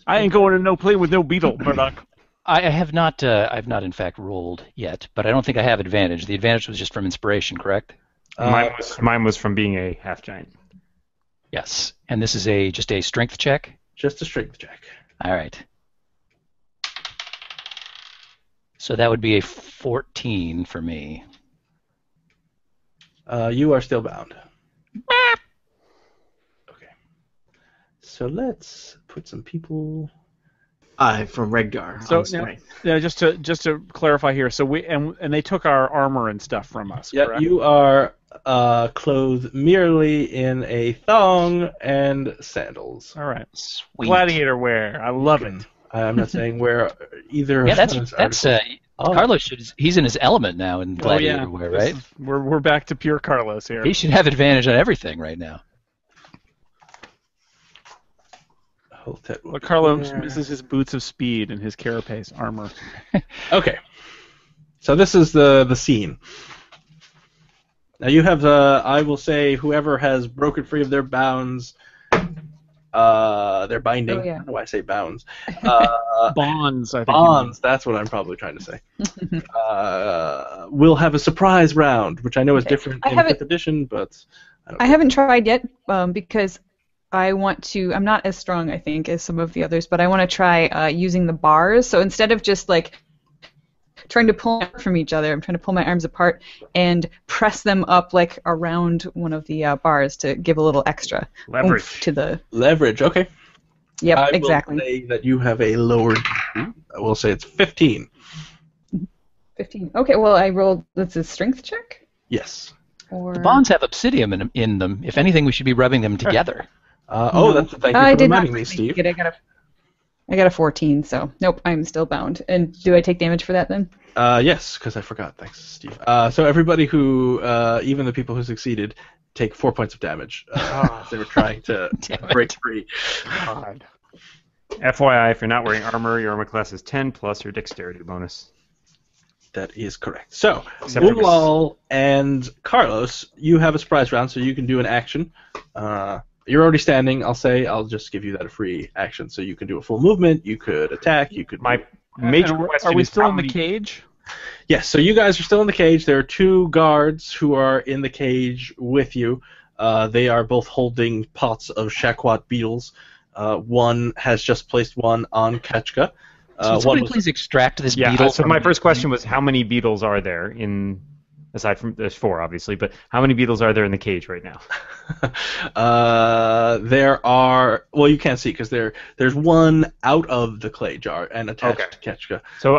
ain't going to no play with no beetle, Murdoch. I have not. I've not, in fact, rolled yet, but I don't think I have advantage. The advantage was just from inspiration, correct? Mine was from being a half giant. Yes. And this is just a strength check. Just a strength check. All right. So that would be a 14 for me. You are still bound. Okay. So let's put some people. From Regdar. So now, just to clarify here, so and they took our armor and stuff from us. Yeah, correct? you are clothed merely in a thong and sandals. All right. Sweet. Gladiator wear. I love it. I'm not saying where either Yeah, of those that's articles. Carlos he's in his element now in gladiator yeah. wear, right? We're back to pure Carlos here. He should have advantage on everything right now. But Carlos misses his boots of speed and his carapace armor. Okay. So this is the scene. Now you have I will say whoever has broken free of their bounds, their binding. Oh, yeah. I don't know why I say bounds. Bonds, I think. Bonds. That's what I'm probably trying to say. We'll have a surprise round, which I know is different in 5th edition, but I haven't tried yet because I want to. I'm not as strong, I think, as some of the others, but I want to try using the bars. So instead of just like trying to pull from each other, I'm trying to pull my arms apart and press them up like around one of the bars to give a little extra leverage oomph to the leverage. Okay. Yep, exactly. I will say that you have a lower. I will say it's 15. 15. Okay. Well, I rolled. That's a strength check. Yes. Or... The bonds have obsidian in them. If anything, we should be rubbing them together. That's thank you for reminding me, Steve. I got a 14, so nope, I'm still bound. And do I take damage for that then? Yes, because I forgot. Thanks, Steve. So everybody who, even the people who succeeded, take 4 points of damage. They were trying to break free. God. FYI, if you're not wearing armor, your armor class is 10 plus your dexterity bonus. That is correct. So, Ulal and Carlos, you have a surprise round, so you can do an action. You're already standing, I'll just give you that a free action. So you can do a full movement, you could attack, you could... My major question are we is still in the cage? Yes, so you guys are still in the cage. There are 2 guards who are in the cage with you. They are both holding pots of shakwat beetles. One has just placed one on Ketchka. So somebody please extract this beetle. So my first question was, how many beetles are there in... Aside from, there's 4, obviously, but how many beetles are there in the cage right now? There are... Well, you can't see, because there's one out of the clay jar and attached to Ketchka. So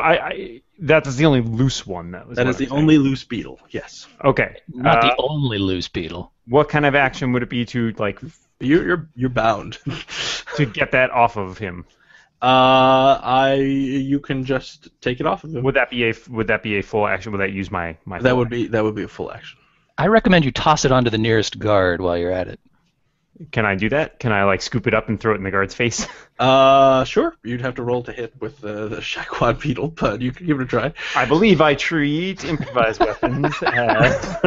that's the only loose one, though. That is the only loose beetle, yes. Okay. Not the only loose beetle. What kind of action would it be to, like... You're bound. to get that off of him? You can just take it off of him. Would that be a full action? Would that use my that would be a full action. I recommend you toss it onto the nearest guard while you're at it. Can I do that? Can I like scoop it up and throw it in the guard's face? Sure. You'd have to roll to hit with the shakwat beetle, but you can give it a try. I believe I treat improvised weapons as...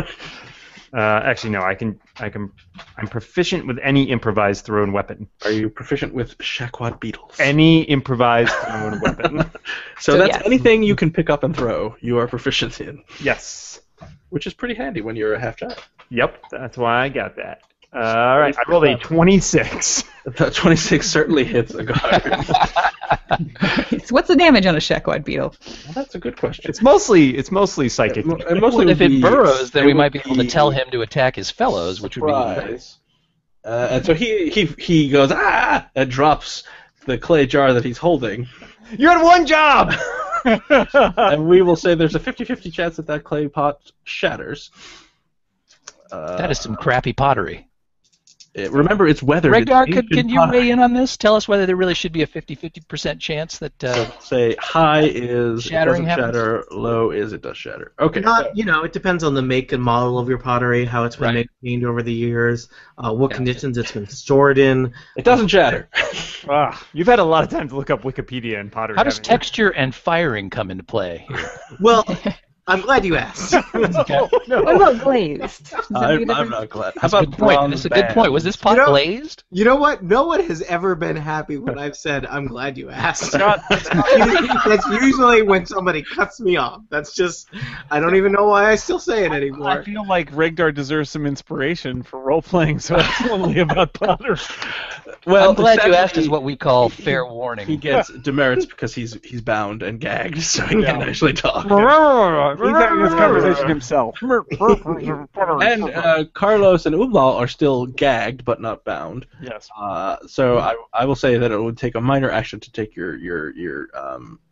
actually, no. I'm proficient with any improvised thrown weapon. Are you proficient with shakwat beetles? Any improvised thrown weapon. So that's anything you can pick up and throw. You are proficient in. Yes. Which is pretty handy when you're a half giant. Yep, that's why I got that. All right, I rolled a 26. That 26 certainly hits a guard. So what's the damage on a shakwat beetle? Well, that's a good question. It's mostly psychic. If it burrows, then we might be able to tell him to attack his fellows, which would be nice. And so he goes and drops the clay jar that he's holding. You had one job. And we will say there's a 50-50 chance that clay pot shatters. That is some crappy pottery. Remember, it's weathered. Regdar, can you weigh in on this? Tell us whether there really should be a 50% chance that... say high is shattering it doesn't shatter, low is it does shatter. Okay. It depends on the make and model of your pottery, how it's been maintained over the years, what conditions it's been stored in. It doesn't shatter. You've had a lot of time to look up Wikipedia and pottery. How does texture and firing come into play here? Well... I'm glad you asked. What about glazed? I'm not glad. How about bronze? That's a good point. Was this pot glazed? You know what? No one has ever been happy when I've said, I'm glad you asked. That's usually when somebody cuts me off. That's just, I don't even know why I still say it anymore. I feel like Regdar deserves some inspiration for role-playing so excellently about pottery. Well, I'm glad you asked is what we call fair warning. He gets demerits because he's bound and gagged, so he can't actually talk. He's having this conversation himself. And Carlos and Ublal are still gagged, but not bound. Yes. So I will say that it would take a minor action to take your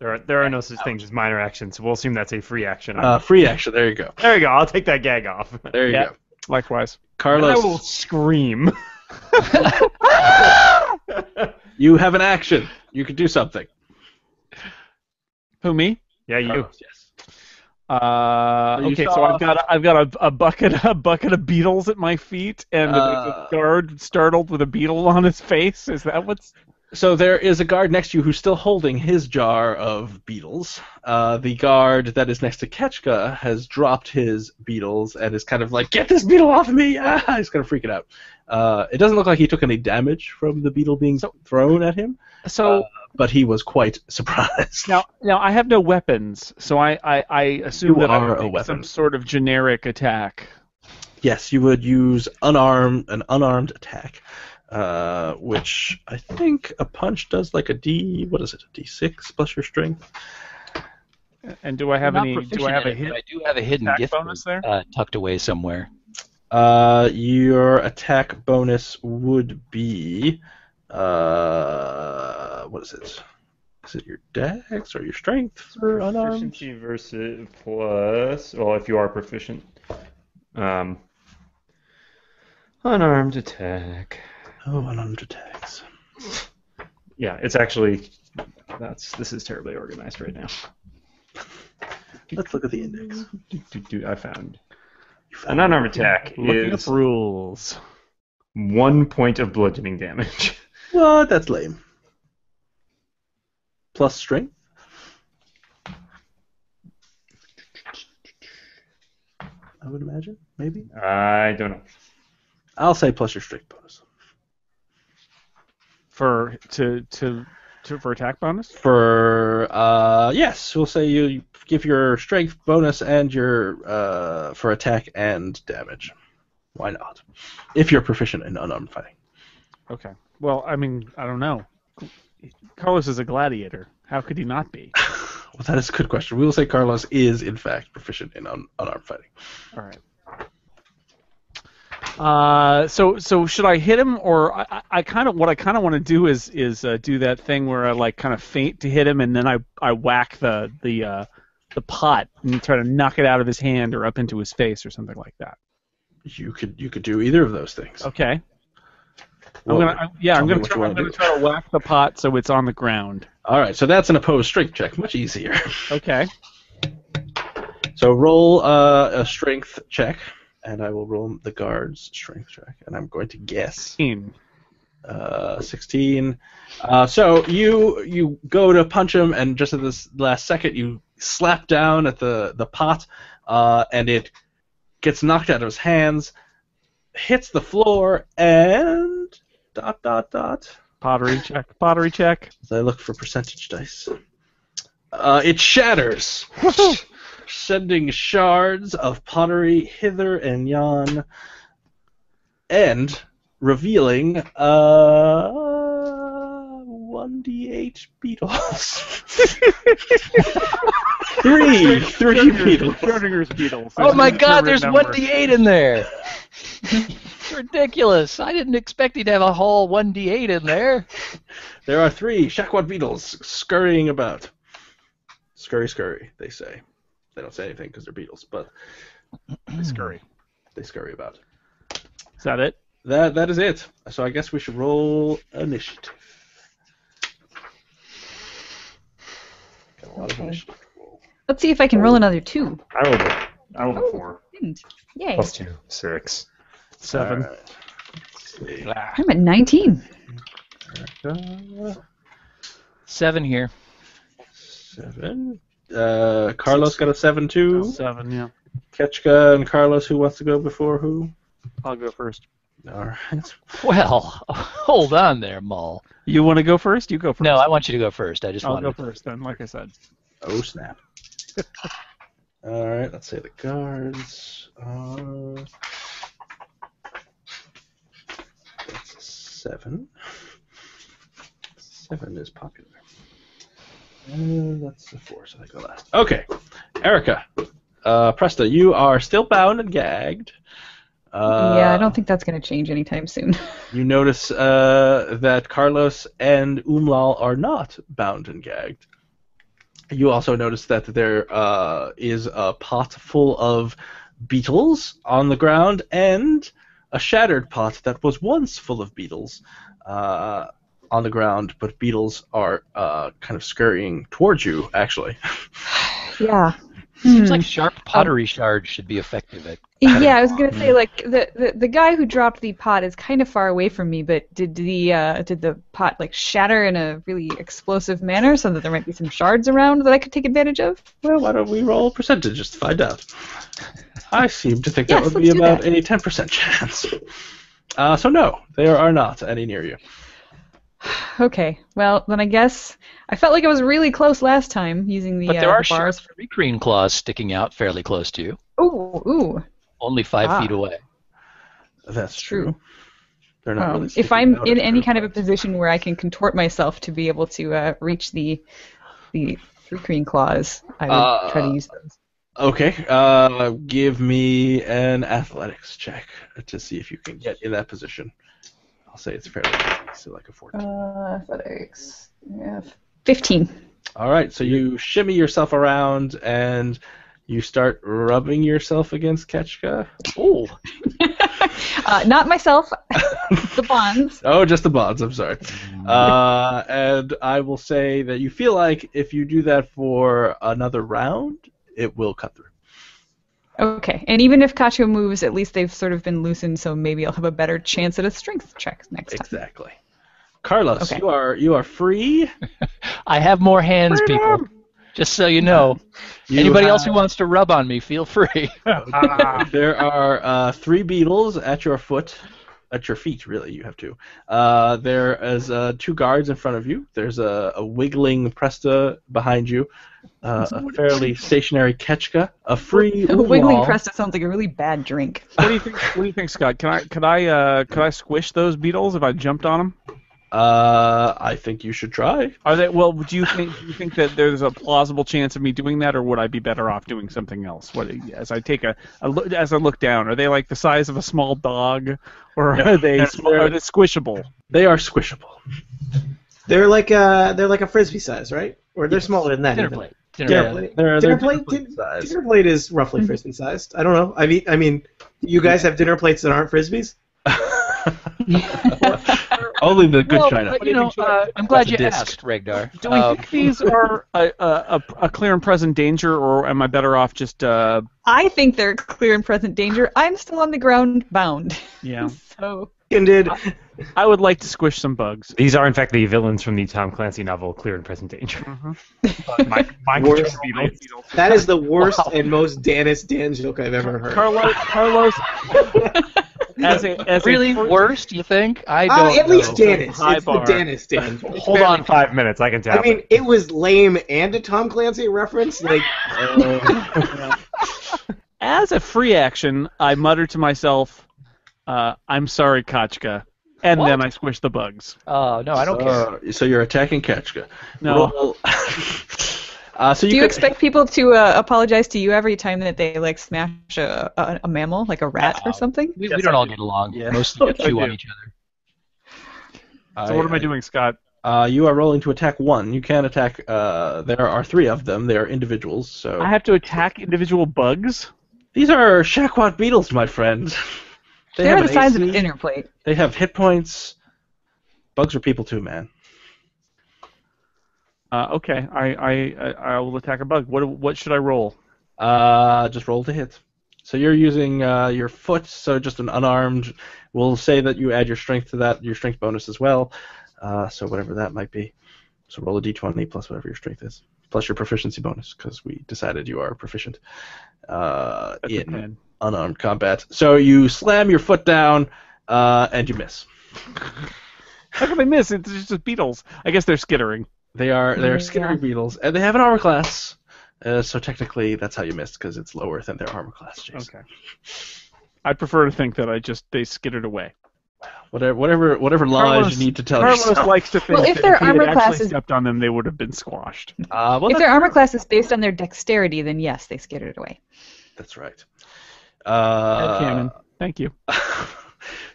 There are no such things as minor actions, so we'll assume that's a free action. Free action. There you go. There you go. I'll take that gag off. There you go. Likewise. And I will Carlos, scream. you have an action. You can do something. Who, me? Yeah, you. Carlos, yes. Okay, so I've got a bucket of beetles at my feet, and there's a guard startled with a beetle on his face. Is that what's? So there is a guard next to you who's still holding his jar of beetles. The guard that is next to Ketchka has dropped his beetles and is kind of like, "Get this beetle off of me!" Ah! He's kind of freaking out. It doesn't look like he took any damage from the beetle being thrown at him. But he was quite surprised. Now I have no weapons, so I assume You that are I a make weapon. some sort of generic attack. Yes, you would use an unarmed attack, which I think a punch does like a D6 plus your strength. And do I have Not any? Do proficient I have in a it, hit but I do have a hidden attack gift bonus there? tucked away somewhere. Your attack bonus would be what is it? Is it your dex or your strength for unarmed? Proficiency versus plus. Well, if you are proficient. Unarmed attack. Oh, unarmed attacks. Yeah, it's actually. This is terribly organized right now. Let's look at the index. I found. An unarmed attack Looking is up rules. 1 point of bludgeoning damage. What? That's lame. Plus strength? I would imagine, maybe. I don't know. I'll say plus your strength bonus. For attack bonus? For yes, we'll say you give your strength bonus and your for attack and damage. Why not? If you're proficient in unarmed fighting. Okay. Well, I mean, I don't know. Carlos is a gladiator. How could he not be? Well, that is a good question. We will say Carlos is in fact proficient in unarmed fighting. All right. So should I hit him, or I kind of want to do is do that thing where I like kind of feint to hit him, and then I whack the pot and try to knock it out of his hand or up into his face or something like that. You could do either of those things. Okay. Well, I'm gonna try to whack the pot so it's on the ground. All right, so that's an opposed strength check, much easier. Okay. So roll a strength check, and I will roll the guard's strength check, and I'm going to guess 16. So you go to punch him, and just at this last second, you slap down at the pot, and it gets knocked out of his hands, hits the floor, and ... Pottery check. As I look for percentage dice. It shatters, sending shards of pottery hither and yon, and revealing 1d8 beetles. three beetles. Schrodinger's beetles. Oh my God! There's number. 1d8 in there. It's ridiculous. I didn't expect he'd have a whole 1d8 in there. There are 3 Shakwat beetles scurrying about. Scurry, they say. They don't say anything because they're beetles, but They scurry. they scurry about. Is that it? That is it. So I guess we should roll initiative. Got a lot of initiative to roll. Let's see if I can roll another 2. I rolled a 4. Didn't. Yay. Plus 2. 6. 7. All right. Let's see. I'm at 19. 7 here. 7. Carlos got a 7 too. 7, yeah. Ketchka and Carlos, who wants to go before who? I'll go first. All right. Well, hold on there, Mull. You want to go first? You go first. No, I want you to go first. I just I'll want go first then, like I said. Oh, snap. All right, let's say the guards. That's a 7. 7 is popular. That's a 4, so they go last. Okay, Erica. Presta, you are still bound and gagged. Yeah, I don't think that's going to change anytime soon. You notice that Carlos and Umlal are not bound and gagged. You also notice that there is a pot full of beetles on the ground and a shattered pot that was once full of beetles on the ground, but beetles are kind of scurrying towards you, actually. Yeah. Seems like sharp pottery shards should be effective at. Yeah, I was gonna say like the guy who dropped the pot is kind of far away from me, but did the pot like shatter in a really explosive manner so that there might be some shards around that I could take advantage of? Well, why don't we roll a percentage just to find out? I seem to think that Yes, would be let's do about that. a 10% chance. So no, there are not any near you. Okay, well then I guess I felt like I was really close last time using the But there are the bars. sharp recrean claws sticking out fairly close to you, Ooh. only 5 feet away. That's True. true. They're not really If sticking I'm out in at any first kind of a glance. position where I can contort myself to be able to reach the recrean claws, I would try to use those. Okay, give me an athletics check to see if you can get in that position. I'll say it's fairly easy, so like a 14. Athletics. Yeah. 15. All right, so you shimmy yourself around and you start rubbing yourself against Ketchka. Oh, Not myself. The bonds. Oh, just the bonds, I'm sorry. And I will say that you feel like if you do that for another round, it will cut through. Okay, and even if Kacho moves, at least they've sort of been loosened, so maybe I'll have a better chance at a strength check next time. Exactly. Carlos, Okay. you are free. I have more hands, people. Just so you know. Anybody else who wants to rub on me, feel free. There are 3 beetles at your feet, really. You have 2. There is 2 guards in front of you. There's a wiggling Presta behind you. A fairly stationary Ketchka. A free Wiggling Oolong. Presta sounds like a really bad drink. What do you think? What do you think, Scott? Could I squish those beetles if I jumped on them? I think you should try. Are they? Well, do you think that there's a plausible chance of me doing that, or would I be better off doing something else? As I take a look, as I look down, are they like the size of a small dog, or are they squishable? They are squishable. They're like a frisbee size, right? Or they're smaller than that. Dinner even. plate. Dinner plate. They're Dinner dinner plate. plate size. Dinner plate is roughly frisbee sized. I don't know. I mean, you guys have dinner plates that aren't frisbees? Only the good china. But, I'm glad you asked, Regdar. Do we think these are a clear and present danger, or am I better off just? I think they're clear and present danger. I'm still on the ground bound. Yeah. So. Did. I would like to squish some bugs. These are, in fact, the villains from the Tom Clancy novel Clear and Present Danger. My Worst. beetles. That is the worst and most Danis Dan joke I've ever heard. Carlos, as a Really worst, you think? I don't at least know. Danis. High It's bar. the Danis Dan joke. It's Hold better. on 5 minutes, I can tell. I mean, it was lame and a Tom Clancy reference. Like, as a free action, I mutter to myself, "I'm sorry, Kachka," and What? then I squish the bugs. Oh, no, I don't care. So you're attacking Ketchka. No. Roll. So Do you expect people to apologize to you every time that they like smash a mammal, like a rat or something? We don't all get along. Yeah. Mostly get I chew on do. each other. So what am I doing, Scott? You are rolling to attack 1. You can attack. There are 3 of them. They are individuals. So I have to attack individual bugs? these are Shaquat beetles, my friend. They're have the an size of a AC. dinner plate. They have hit points. Bugs are people too, man. Okay, I will attack a bug. What should I roll? Just roll to hit. So you're using your foot, so just an unarmed. We'll say that you add your strength to that, your strength bonus as well. So whatever that might be. So roll a d20 plus whatever your strength is, plus your proficiency bonus, because we decided you are proficient in unarmed combat. So you slam your foot down, and you miss. How can I miss? It's just beetles. I guess they're skittering. They're skittering beetles, and they have an armor class. So technically, that's how you missed, because it's lower than their armor class. Jason. Okay. I prefer to think that they skittered away. Whatever lies you need to tell Carlos yourself. likes to think Well, if that their if he had armor actually class is- stepped on them, they would have been squashed. If their armor class is based on their dexterity, then yes, they skittered away. That's right. Cannon. Thank you.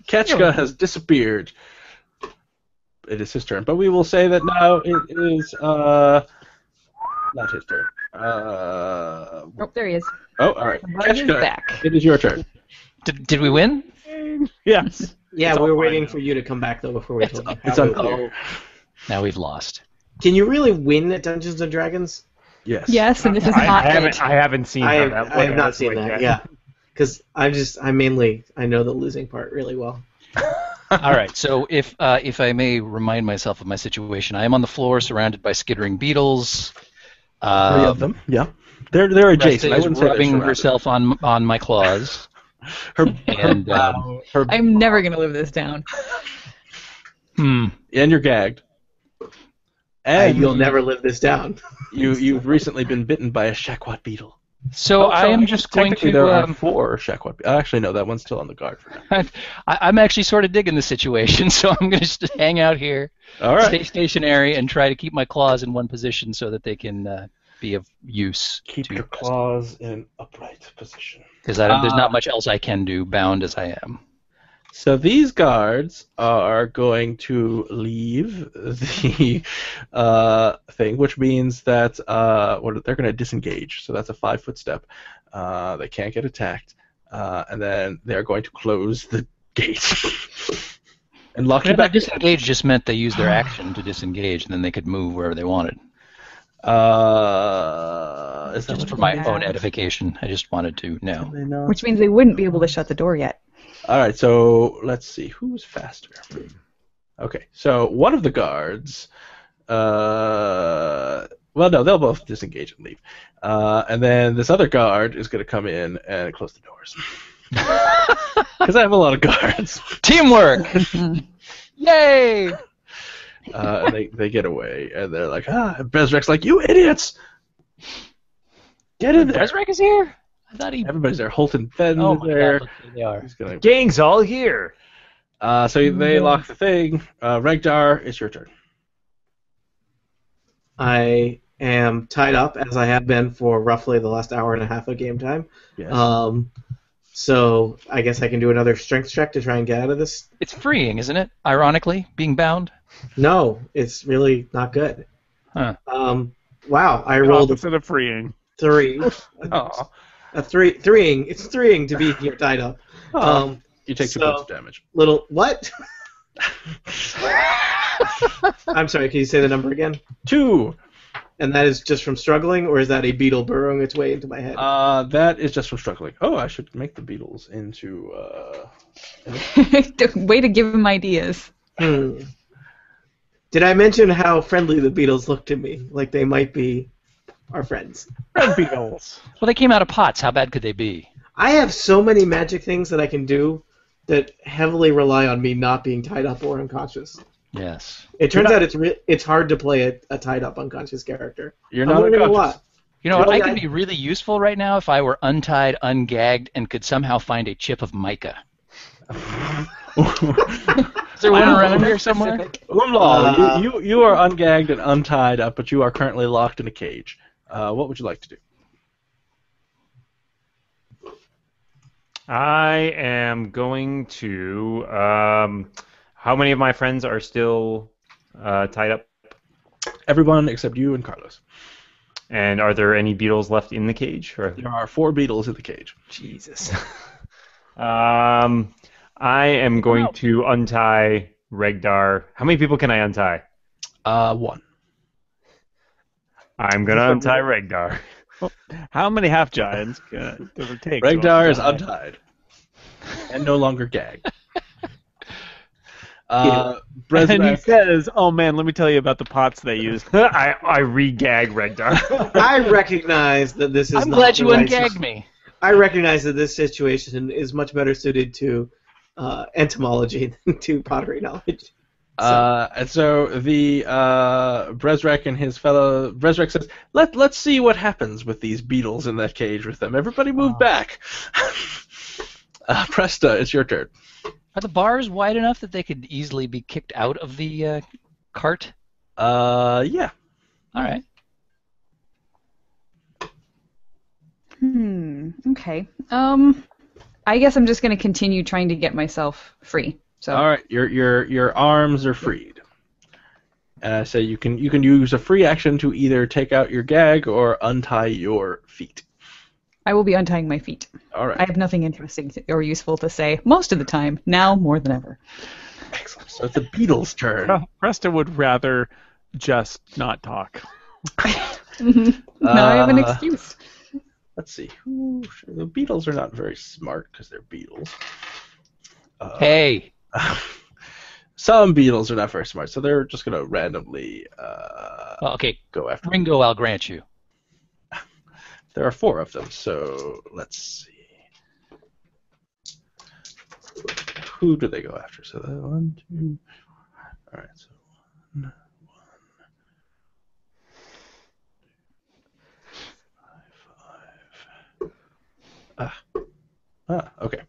Ketchka has disappeared. It is his turn, but we will say that now it is not his turn. Oh, there he is. Oh, all right. Bug is back. It is your turn. Did we win? Yes. Yeah, It's we all were fine waiting now. for you to come back though before we told you. It's how we unclear. win. Now we've lost. Can you really win at Dungeons and Dragons? Yes. Yes, and this is I not haven't. good. I haven't seen I how have, that I have what not that's seen like that. yet. Yeah, because I know the losing part really well. All right. So if I may remind myself of my situation, I am on the floor, surrounded by skittering beetles. 3 of them. Yeah. They're adjacent. I Resta is wouldn't say they're rubbing surrounded. herself on my claws. And I'm never gonna live this down. and you're gagged. And You'll never live this down. you've recently been bitten by a Shaquat beetle. So I am just going Technically, to. there are 4 Shaquat beetles. Actually, no, that one's still on the guard for now. I'm actually sort of digging the situation, so I'm going to just hang out here, All right. stay stationary, and try to keep my claws in one position so that they can be of use. Keep your claws in an upright position. Because there's not much else I can do, bound as I am. So these guards are going to leave the thing, which means that they're going to disengage. So that's a 5-foot step. They can't get attacked, and then they're going to close the gate and lock you back. Disengage just meant they used their action to disengage, and then they could move wherever they wanted. Is that Just what for it my means? own edification, I just wanted to know. Can they not? Which means they wouldn't be able to shut the door yet. All right, so let's see who's faster. Okay, so one of the guards. Well, no, they'll both disengage and leave, and then this other guard is going to come in and close the doors because I have a lot of guards. Teamwork! Yay! And they get away, and they're like, and Bezrek's like, you idiots! Get in there! Bezrek is here? I thought he... Everybody's there. Holton Fenn Oh is my there. God, look, they are. He's gonna... Gang's all here. So they lock the thing. Regdar, it's your turn. I am tied up as I have been for roughly the last hour and a half of game time. Yes. So I guess I can do another strength check to try and get out of this. It's freeing, isn't it? Ironically, being bound. No, it's really not good. Huh. Wow, I rolled a Opposite of freeing. 3. Aw. It's threeing to be here tied up. You take 2 so- points of damage. Little what? I'm sorry. Can you say the number again? 2. And that is just from struggling, or is that a beetle burrowing its way into my head? That is just from struggling. Oh, I should make the beetles into. Way to give him ideas. Did I mention how friendly the beetles look to me? Like they might be our friends. Red beetles. Well, they came out of pots. How bad could they be? I have so many magic things that I can do that heavily rely on me not being tied up or unconscious. Yes. It turns out it's hard to play a tied up unconscious character. You're I'm not learning a unconscious. lot. You know what? Really, I could be really useful right now if I were untied, ungagged, and could somehow find a chip of mica. Is there one around here somewhere? Umlaw, you are ungagged and untied up, but you are currently locked in a cage. What would you like to do? I am going to. How many of my friends are still tied up? Everyone except you and Carlos. And are there any beetles left in the cage? Or... There are 4 beetles in the cage. Jesus. I am going to untie Regdar. How many people can I untie? 1. I'm going to untie Regdar. How many half giants does it take? to Regdar is untie? untied and no longer gagged. And he Brezrak, says, "Oh man, let me tell you about the pots they used." I re-gag Regdar. I recognize that this is. I'm not glad the you right ungagged me. I recognize that this situation is much better suited to entomology than to pottery knowledge. and so the Brezrak and his fellow Brezrak says, "Let's see what happens with these beetles in that cage with them. Everybody move back." Presta, it's your turn. Are the bars wide enough that they could easily be kicked out of the cart? Yeah. All right. Okay. I guess I'm just going to continue trying to get myself free. So. All right. Your arms are freed. So you can use a free action to either take out your gag or untie your feet. I will be untying my feet. All right. I have nothing interesting or useful to say most of the time. Now more than ever. Excellent. So it's the Beetle's turn. Well, Presta would rather just not talk. Now I have an excuse. Let's see. The Beetles are not very smart because they're beetles. Hey. Some beetles are not very smart, so they're just going to randomly Okay. go after Ringo, I'll grant you. There are 4 of them, so let's see. Who do they go after? So that 1, 2. All right, so 1, 5. Okay.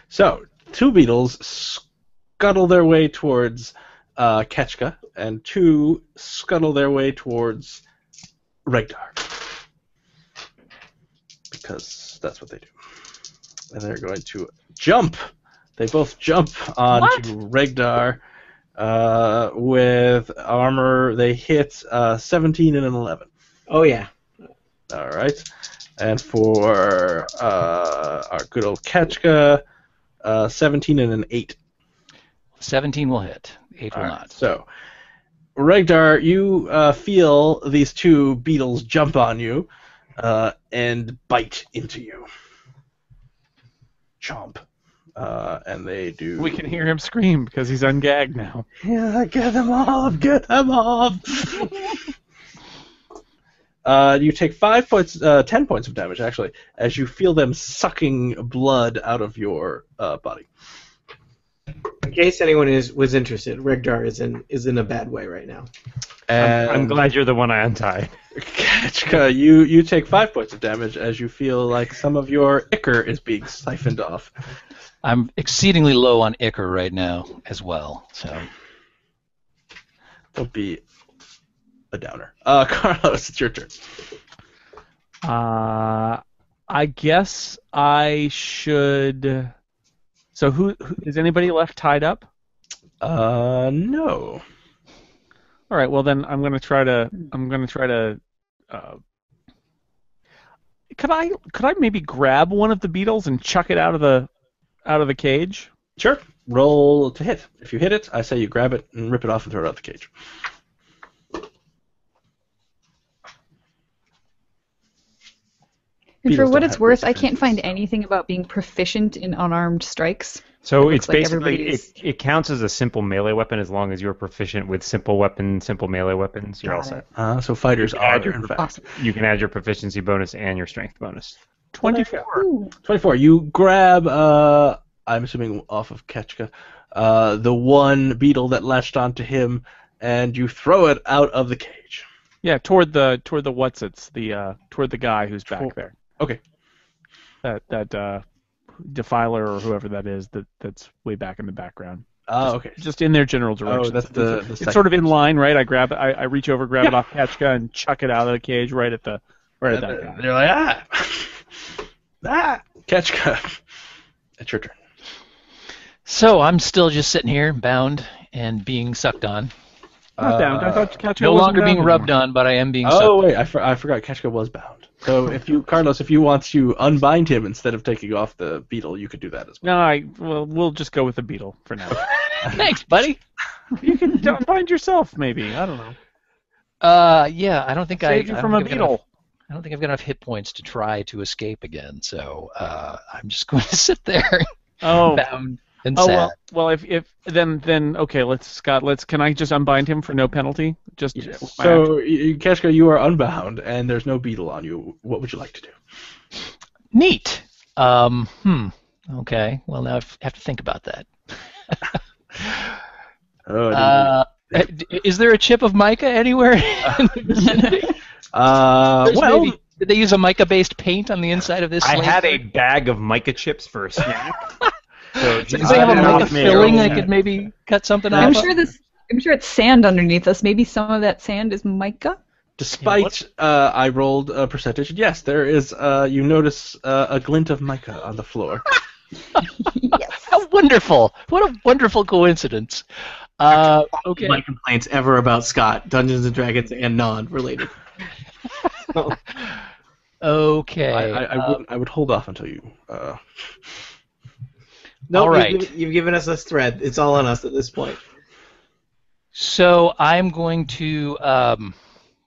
So 2 beetles scuttle their way towards Ketchka, and 2 scuttle their way towards Regdar. Because that's what they do. And they're going to jump. They both jump onto Regdar with armor. They hit 17 and an 11. Oh, yeah. All right. And for our good old Ketchka, 17 and an 8. 17 will hit. 8 will not. So, Regdar, you feel these 2 beetles jump on you and bite into you. Chomp. And they do... We can hear him scream because he's ungagged now. Yeah, get them off! Get them off! You take 10 points of damage, actually, as you feel them sucking blood out of your body. In case anyone was interested, Regdar is in a bad way right now. And I'm glad you're the one I untied. Ketchka, you take 5 points of damage as you feel like some of your ichor is being siphoned off. I'm exceedingly low on ichor right now as well. So Don't be a downer. Carlos, it's your turn. I guess I should. So who is anybody left tied up? No. All right. Well, then I'm gonna try to. Could I maybe grab one of the beetles and chuck it out of the cage? Sure. Roll to hit. If you hit it, I say you grab it and rip it off and throw it out the cage. And for Beetles what don't it's have worth, great I can't defenses, find so. anything about being proficient in unarmed strikes. So It it's looks like basically everybody's- it counts as a simple melee weapon as long as you're proficient with simple melee weapons. You're all set. So fighters You are, add your- in fact. Awesome. You can add your proficiency bonus and your strength bonus. 24. Ooh. 24. You grab, I'm assuming off of Ketchka, the one beetle that latched onto him, and you throw it out of the cage. Yeah, toward the what's-its, toward the guy who's back there. Okay. That defiler or whoever that is that's way back in the background. Okay. Just in their general direction. Oh, that's the It's second. sort of in line, right? I reach over, grab it off Ketchka, and chuck it out of the cage right at that guy. They're like, Ketchka. It's your turn. So I'm still just sitting here, bound and being sucked on. Not bound. I thought Ketchka No wasn't longer being bound rubbed anymore. on, but I am being sucked. Oh wait, I forgot Ketchka was bound. So Carlos, if you want to unbind him instead of taking off the beetle, you could do that as well. No, we'll just go with the beetle for now. Thanks, buddy. You can unbind yourself, maybe. I don't know. Yeah, I don't think Save you from a beetle. I don't think I've got enough hit points to try to escape again, so I'm just going to sit there, Oh. bound and Oh sad. well. If then okay. Scott. Can I just unbind him for no penalty? Just Yes. with my So Ketchka, you are unbound, and there's no beetle on you. What would you like to do? Neat. Okay. Well, now I have to think about that. Is there a chip of mica anywhere in the vicinity? Did they use a mica-based paint on the inside of this? I slate? had a bag of mica chips for a snack. So Does they have a mica filling I could maybe cut something off? I'm of? sure it's sand underneath us. Maybe some of that sand is mica. Despite I rolled a percentage, yes, there is. You notice a glint of mica on the floor. Yes. How wonderful! What a wonderful coincidence. Okay. My complaints ever about Scott, Dungeons and Dragons and non-related. Okay. I would hold off until you. No, all right. you've given us this thread. It's all on us at this point. So I'm going to,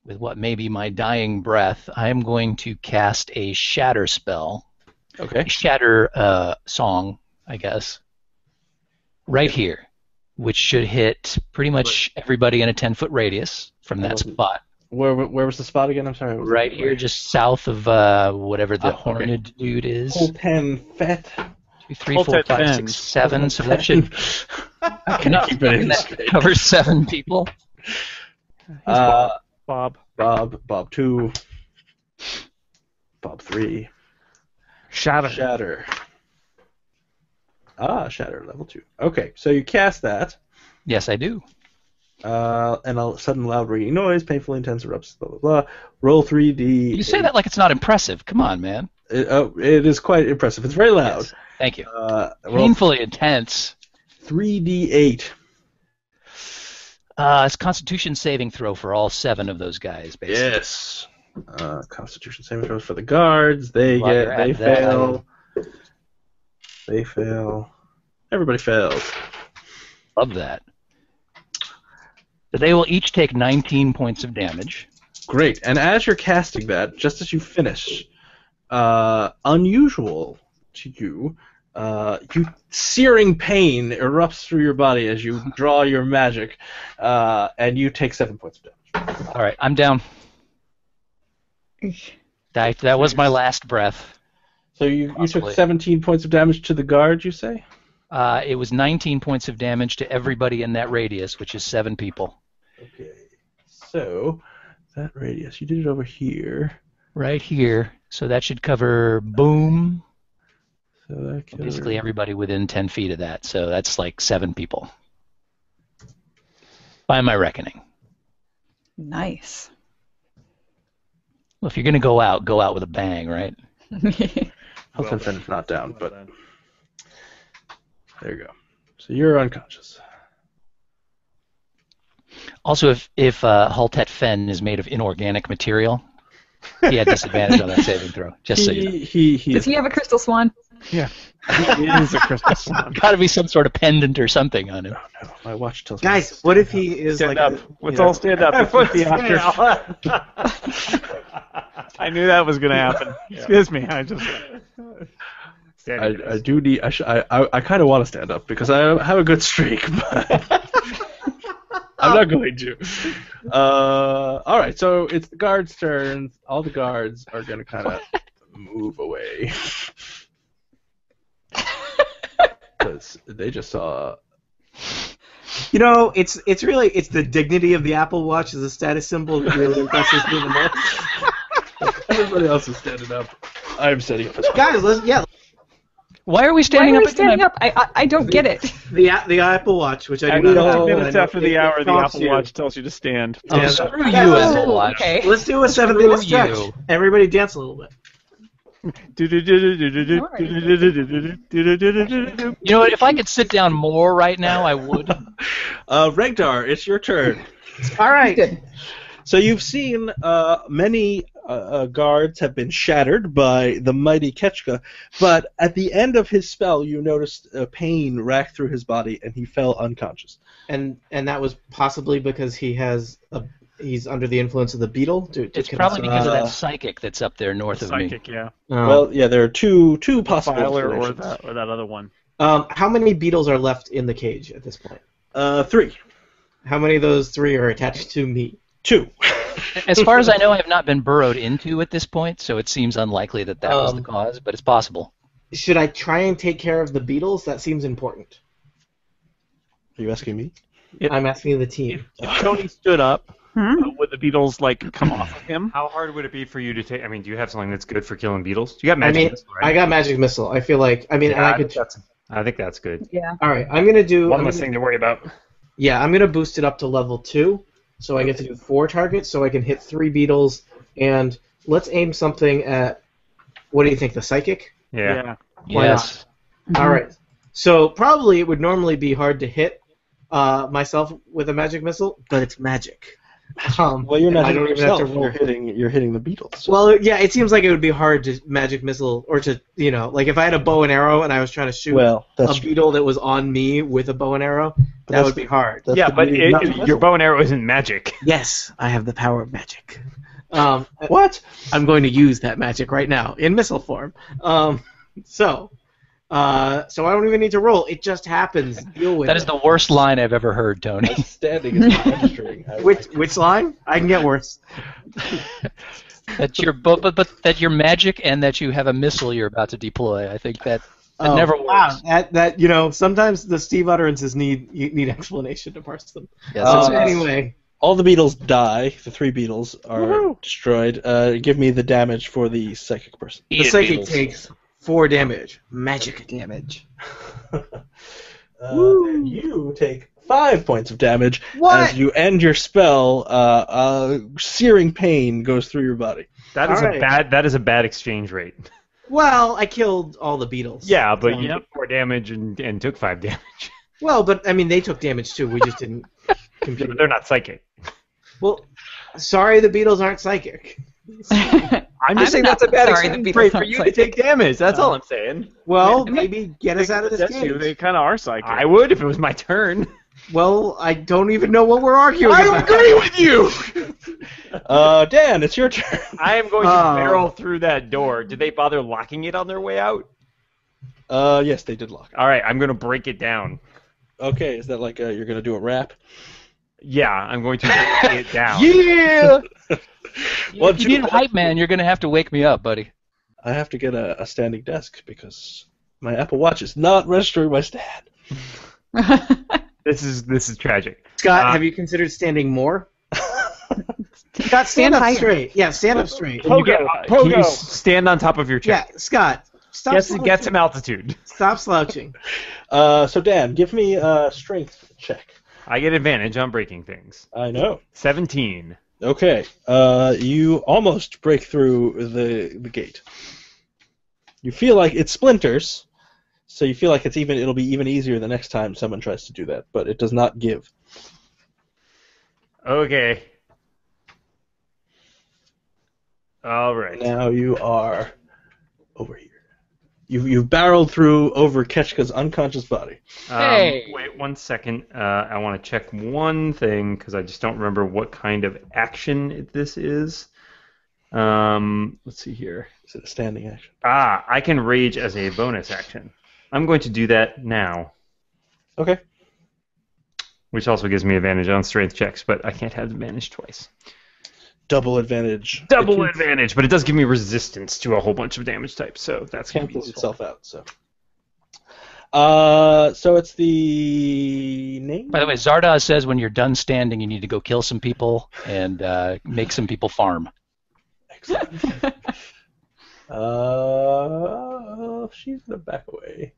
with what may be my dying breath, I'm going to cast a shatter spell. Okay. Shatter song, I guess. Right here, which should hit pretty much everybody in a 10-foot radius from that spot. Where was the spot again? I'm sorry. Right here, just south of whatever the horned dude is. Whole 10 fet. 2, 3, 4, 5, 6, 7. So that should Keep it in straight. cover 7 people. Bob. Bob 2. Bob 3. Shatter. Shatter. Shatter level 2. Okay, so you cast that. Yes, I do. And a sudden loud ringing noise, painfully intense erupts, blah, blah, blah. Roll 3d. You say that like it's not impressive. Come on, man. It is quite impressive. It's very loud. Yes. Thank you. Roll Painfully intense. 3d8. It's Constitution saving throw for all 7 of those guys, basically. Yes. Constitution saving throws for the guards. They While fail. They fail. Everybody fails. Love that. So they will each take 19 points of damage. Great. And as you're casting that, just as you finish, unusual to you, searing pain erupts through your body as you draw your magic, and you take 7 points of damage. All right, I'm down. That was my last breath. So you took Possibly. 17 points of damage to the guard, you say? It was 19 points of damage to everybody in that radius, which is 7 people. Okay. So, that radius, you did it over here. Right here. So that should cover boom. So that Basically everybody within 10 feet of that. So that's like 7 people. By my reckoning. Nice. Well, if you're going to go out with a bang, right? Health and Fenn's not down, but there you go. So you're unconscious. Also, if Haltet Fen is made of inorganic material, he had disadvantage on that saving throw. Just so you know. Does he have a crystal swan? Yeah. He is a crystal swan. Got to be some sort of pendant or something on him. Oh, no. My watch tells me. Guys, what if he is Stand like up. Let's all stand up. The actor. I knew that was going to happen. Excuse me. I do need. I kind of want to stand up because I have a good streak, but I'm not going to. All right, so it's the guards' turn. All the guards are going to kind of move away because they just saw. You know, it's the dignity of the Apple Watch as a status symbol that really impresses me the most. Everybody else is standing up. I'm standing up as well. Guys, Why are we Why standing are up we standing up? I don't get it. the Apple Watch, which I do And not 2 have. minutes after the hour, the prompts Apple you. Watch tells you to stand. Yeah. Screw you, Yeah. Apple Watch. Okay. Let's do a 7-minute Screw stretch. you. Everybody dance a little bit. You know what? If I could sit down more right now, I would. Regdar, it's your turn. All right. Good. So you've seen many guards have been shattered by the mighty Ketchka, but at the end of his spell, you noticed pain rack through his body, and he fell unconscious. And that was possibly because he's under the influence of the Beetle. It's probably because of that psychic that's up there north of me. Psychic, yeah. Well, yeah, there are two possible Defiler explanations. or that other one. How many beetles are left in the cage at this point? 3. How many of those 3 are attached to me? 2. As far as I know, I have not been burrowed into at this point, so it seems unlikely that was the cause, but it's possible. Should I try and take care of the beetles? That seems important. Are you asking me? I'm asking the team. If Tony stood up, would the beetles come off of him? How hard would it be for you to take? I mean, do you have something that's good for killing beetles? You got magic missile, right? I got magic missile. I feel like and I could. I think that's good. Yeah. All right, I'm gonna do One less thing to worry about. Yeah, I'm gonna boost it up to level 2, so I get to do 4 targets, so I can hit 3 beetles, and let's aim something at. What do you think? The psychic? Yeah. Why Yes. All right. So probably it would normally be hard to hit myself with a magic missile, but it's magic. Well, you're and not I hitting don't even have yourself. to roll. You're hitting the Beatles. So. Well, yeah, it seems like it would be hard to magic missile, or to, like if I had a bow and arrow and I was trying to shoot that's a beetle that was on me with a bow and arrow, that would be hard. Yeah, but your bow and arrow isn't magic. Yes, I have the power of magic. What? I'm going to use that magic right now in missile form. So I don't even need to roll. It just happens. Deal with That is the worst line I've ever heard, Tony. Standing is not registering. Which line? I can get worse. That your magic and that you have a missile you're about to deploy. I think that never works. Wow. That sometimes the Steve utterances need explanation to parse them. Yes, Anyway. All the beetles die. The 3 beetles are destroyed. Give me the damage for the psychic person. The psychic takes 4 damage. Magic damage. And you take 5 points of damage as you end your spell. Searing pain goes through your body. That is a bad exchange rate. Well, I killed all the beetles. Yeah, but you took 4 damage and took 5 damage. Well, but I mean, they took damage too. We just didn't compute. But they're not psychic. Well, sorry, the beetles aren't psychic. I'm just saying that's a bad exchange rate for you to take damage. That's all I'm saying. Well, maybe get us out of this game. They kind of are psychic. I would if it was my turn. Well, I don't even know what we're arguing about. I agree with you! Dan, it's your turn. I am going to barrel through that door. Did they bother locking it on their way out? Yes, they did lock it. All right, I'm going to break it down. Okay, is that like you're going to do a rap? Yeah, I'm going to break it down. Yeah! Well, if you need a hype man, you're going to have to wake me up, buddy. I have to get a standing desk because my Apple Watch is not registering my stat. This is tragic. Scott, have you considered standing more? Scott, stand up straight. Yeah, stand up straight. Can you stand on top of your chair? Yeah, Scott, stop slouching. Get some altitude. Stop slouching. So Dan, give me a strength check. I get advantage on breaking things. I know. 17. Okay. You almost break through the gate. You feel like it splinters, so you feel like it'll be even easier the next time someone tries to do that, but it does not give. Okay. All right. Now you are over here. You've barreled through over Ketchka's unconscious body. Hey! Wait 1 second. I want to check one thing because I just don't remember what kind of action this is. Let's see here. Is it a standing action? I can rage as a bonus action. I'm going to do that now. Okay. Which also gives me advantage on strength checks, but I can't have advantage twice. Double advantage. Double advantage, but it does give me resistance to a whole bunch of damage types, so that's cancels itself out. So it's the name. By the way, Zardoz says when you're done standing, you need to go kill some people and make some people farm. Excellent. She's gonna back away.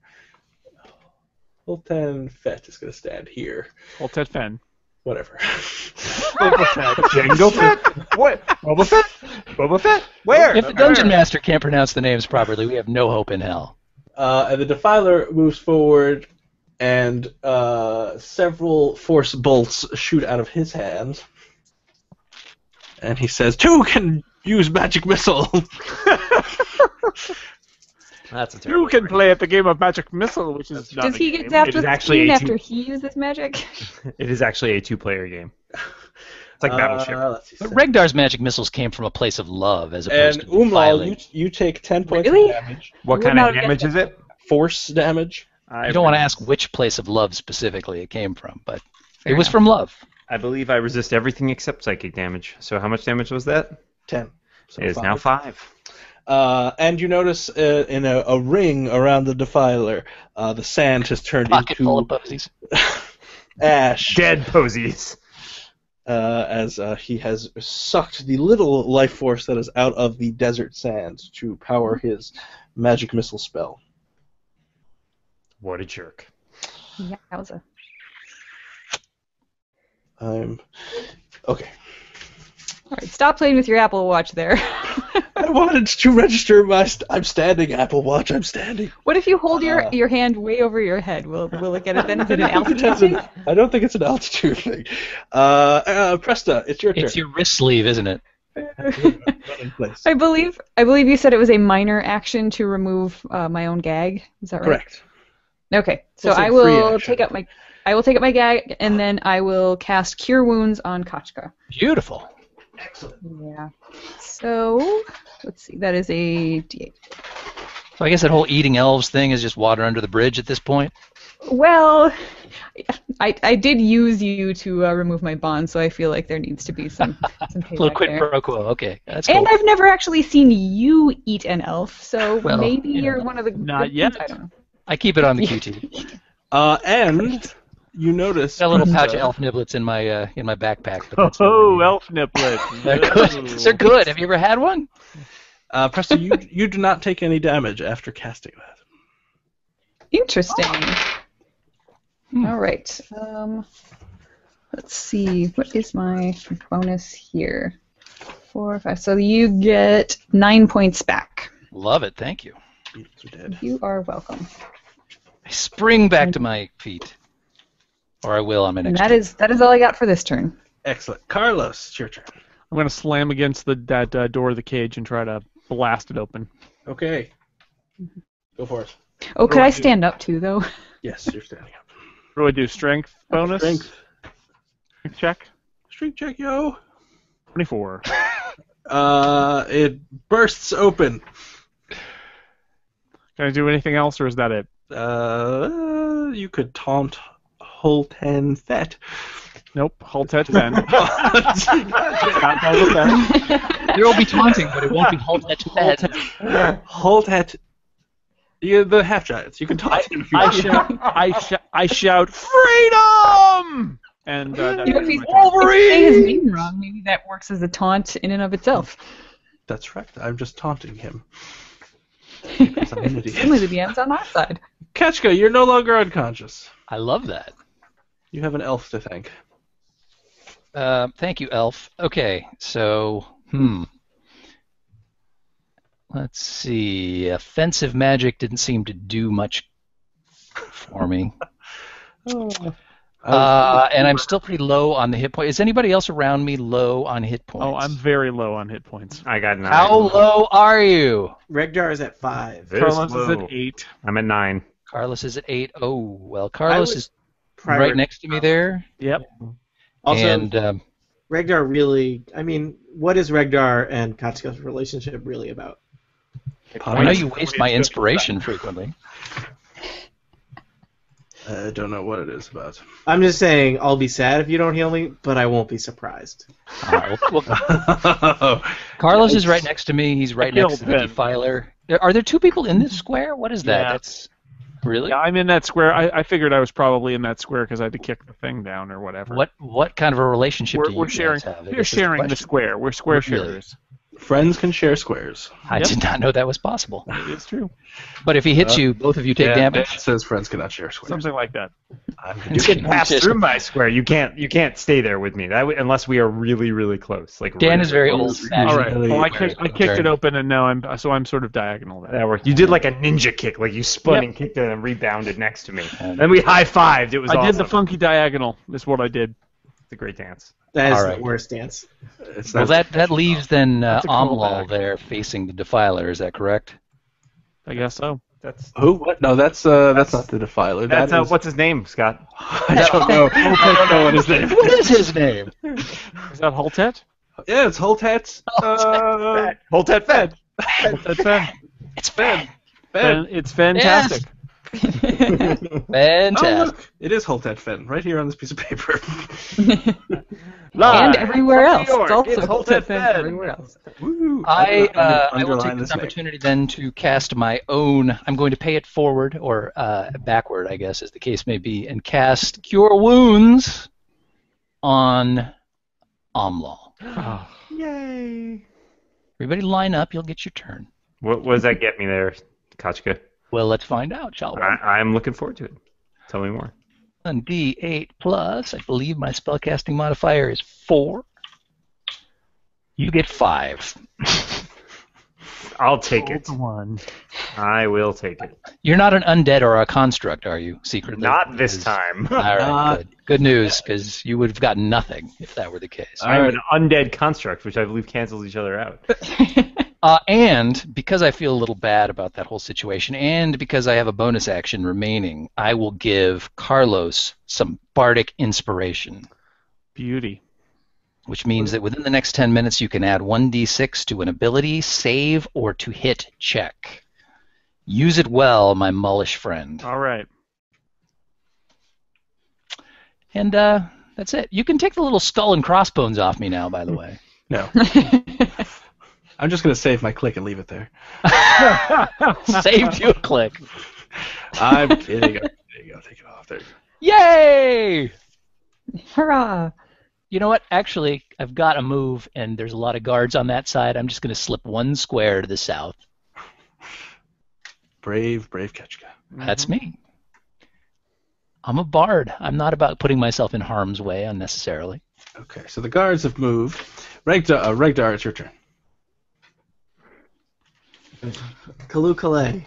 Holten Fett is gonna stand here. Holten Fen. Whatever. Boba Fett. Jango Fett. What? Boba Fett? Boba Fett? Where? If the Dungeon Master can't pronounce the names properly, we have no hope in hell. And the Defiler moves forward, and several force bolts shoot out of his hands. And he says, 2 can use magic missile. That's a terrible You can play at the game of Magic Missile, which is not Does he get game. zapped It is with actually steam 18. after he uses magic? It is actually a 2-player game. It's like Battleship. Let's see, But Regdar's magic missiles came from a place of love as opposed and to Umlal, defiling. you take 10 points Really? of damage. What kind of damage is it? Force damage. You don't want to ask which place of love specifically it came from, but it was from love. I believe I resist everything except psychic damage. So how much damage was that? 10. So It is now 5. And you notice in a ring around the Defiler, the sand has turned Pocket full of into posies. ash. Dead posies. As he has sucked the little life force that is out of the desert sand to power his magic missile spell. What a jerk. Yeah, that was a... Okay. All right, stop playing with your Apple Watch there. I wanted to register my. I'm standing, Apple Watch. I'm standing. What if you hold your hand way over your head? Will it get it then? Is it an altitude thing? I don't think it's an altitude thing. Presta, it's your turn. It's your wrist sleeve, isn't it? I believe you said it was a minor action to remove my own gag. Is that right? Correct. Okay, so It's a I free will action. take up my gag, and then I will cast Cure Wounds on Kachka. Beautiful. Excellent. Yeah. So let's see. That is a D8. So I guess that whole eating elves thing is just water under the bridge at this point. Well, I did use you to remove my bond, so I feel like there needs to be some A payback little quid there. pro quo. Okay, that's cool. And I've never actually seen you eat an elf, so Well, maybe you you're know, one of the not good yet. ones, I don't know. I keep it on the QT. And you notice Got a little pouch Presta- of elf niblets in my backpack. But that's Oh, elf niblets. They're good. They're good. Have you ever had one? Presta, you do not take any damage after casting that. Interesting. All right. Let's see. What is my bonus here? 4, 5. So you get 9 points back. Love it. Thank you. Beetles are dead. You are welcome. I spring back to my feet, or I will on my And next. that is all I got for this turn. Excellent. Carlos, it's your turn. I'm going to slam against that door of the cage and try to blast it open. Okay. Go for it. Oh, could I stand up too, though? Yes, you're standing up. What do I do? Strength bonus? Strength. Check? Strength check, yo. 24. It bursts open. Can I do anything else, or is that it? You could taunt Holten Fet. Nope. Haltet then. Not double then. There will be taunting, but it won't be halt at fed. Holtet. The half giants. You can taunt him if you want. I shout, freedom! And that's You know, if my you turn. say his name wrong, maybe that works as a taunt in and of itself. That's right. I'm just taunting him. Because I'm an idiot. Only the DM's on our side. Ketchka, you're no longer unconscious. I love that. You have an elf to thank. Thank you, Elf. Okay, so, let's see. Offensive magic didn't seem to do much for me. And I'm still pretty low on the hit point. Is anybody else around me low on hit points? Oh, I'm very low on hit points. I got 9. How low are you? Regdar is at 5. This Carlos is low. at 8. I'm at 9. Carlos is at 8. Oh, well, Carlos would is right next to me there. Yep. Also, And Regdar really, I mean, what is Regdar and Kachka's relationship really about? I know you waste my inspiration frequently. I don't know what it is about. I'm just saying, I'll be sad if you don't heal me, but I won't be surprised. Carlos is right next to me. He's right next to the killed him. defiler. Are there two people in this square? What is that? Yeah. That's really Yeah, I'm in that square. I figured I was probably in that square because I had to kick the thing down or whatever. what kind of a relationship do you We're guys sharing. have? I We're guess is the sharing the question. square. We're square Really? sharers. Friends can share squares. I did not know that was possible. It's true. But if he hits you, both of you take damage. It says friends cannot share squares. Something like that. I'm You doing can it. Pass just- through my square. You can't stay there with me. Unless we are really, really close. Like Dan really is very close. old-fashioned. All right. Really Well, I very kicked it open, and now I'm sort of diagonal there. That worked. You did like a ninja kick, like you spun Yep. and kicked it and rebounded next to me. Then we high-fived. It was I awesome. did the funky diagonal. Is what I did. It's a great dance. That is All right. the worst dance. It's Well, not- that leaves then That's a Amlal callback. there facing the defiler. Is that correct? I guess so. That's Who? What? No, that's not the defiler. that's That is- what's his name, Scott? I don't know. I don't know what his name. What is his name? Is that Haltet? Yeah, it's Holtet's. Hold that fed. Haltet Fen. It's Fed. It's fantastic. Oh, Fantastic. look, it is Holtet Fen right here on this piece of paper. And everywhere else. York, It's also it's Holtet Fed. everywhere else. Woo! I will underline take this name. opportunity then to cast my own. I'm going to pay it forward or backward, I guess, as the case may be, and cast Cure Wounds on Amlal. Yay! Everybody line up. You'll get your turn. What does that get me there, Kachka? Well, let's find out, shall we? I'm looking forward to it. Tell me more. On D8 plus, I believe my spellcasting modifier is 4. You get 5. I'll take Roll it. the 1. I will take it. You're not an undead or a construct, are you, secretly? Not this Because- time. All right, Not- good. Good news, because you would have gotten nothing if that were the case. I'm an undead construct, which I believe cancels each other out. And because I feel a little bad about that whole situation, and because I have a bonus action remaining, I will give Carlos some bardic inspiration, Beauty. which means that within the next 10 minutes you can add 1d6 to an ability, save, or to hit check. Use it well, my mullish friend. All right. And that's it. You can take the little skull and crossbones off me now, by the way. No. I'm just going to save my click and leave it there. Saved you a click. I'm kidding. There you go. Take it off. There you go. Yay! Hurrah! You know what? Actually, I've got a move, and there's a lot of guards on that side. I'm just going to slip 1 square to the south. Brave Ketchka. That's me. I'm a bard. I'm not about putting myself in harm's way unnecessarily. Okay, so the guards have moved. Regdar, it's your turn. Kalu Kalay.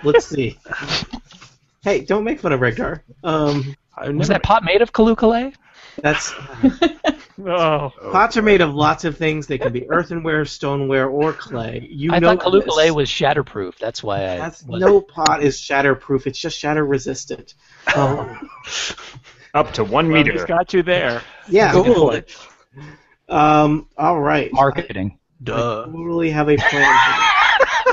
Let's see. Hey, don't make fun of Regdar. Was that pot made of Kalukale? That's Oh. pots are made of lots of things. They can be earthenware, stoneware, or clay. I know thought Kalukale this. was shatterproof. That's why I. That's no pot is shatterproof. It's just shatter resistant. Up to 1 Well, meter. he's got you there. Yeah. Cool. All right. Marketing. Duh. I totally have a plan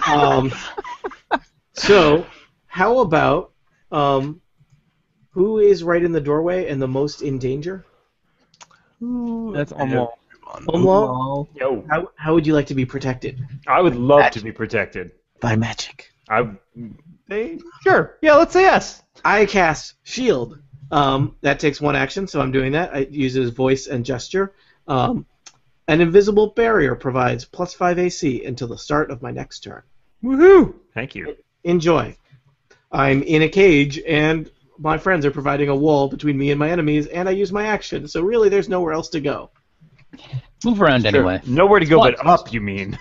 for this. So, how about who is right in the doorway and the most in danger? That's almost. Umlo? Yo, How would you like to be protected? I would love to be protected. By magic. Sure. Yeah, let's say yes. I cast Shield. That takes 1 action, so I'm doing that. It uses voice and gesture. An invisible barrier provides +5 AC until the start of my next turn. Woohoo! Thank you. Enjoy. I'm in a cage, and my friends are providing a wall between me and my enemies, and I use my action, so really there's nowhere else to go. Move around anyway. Nowhere to go What? but up, you mean?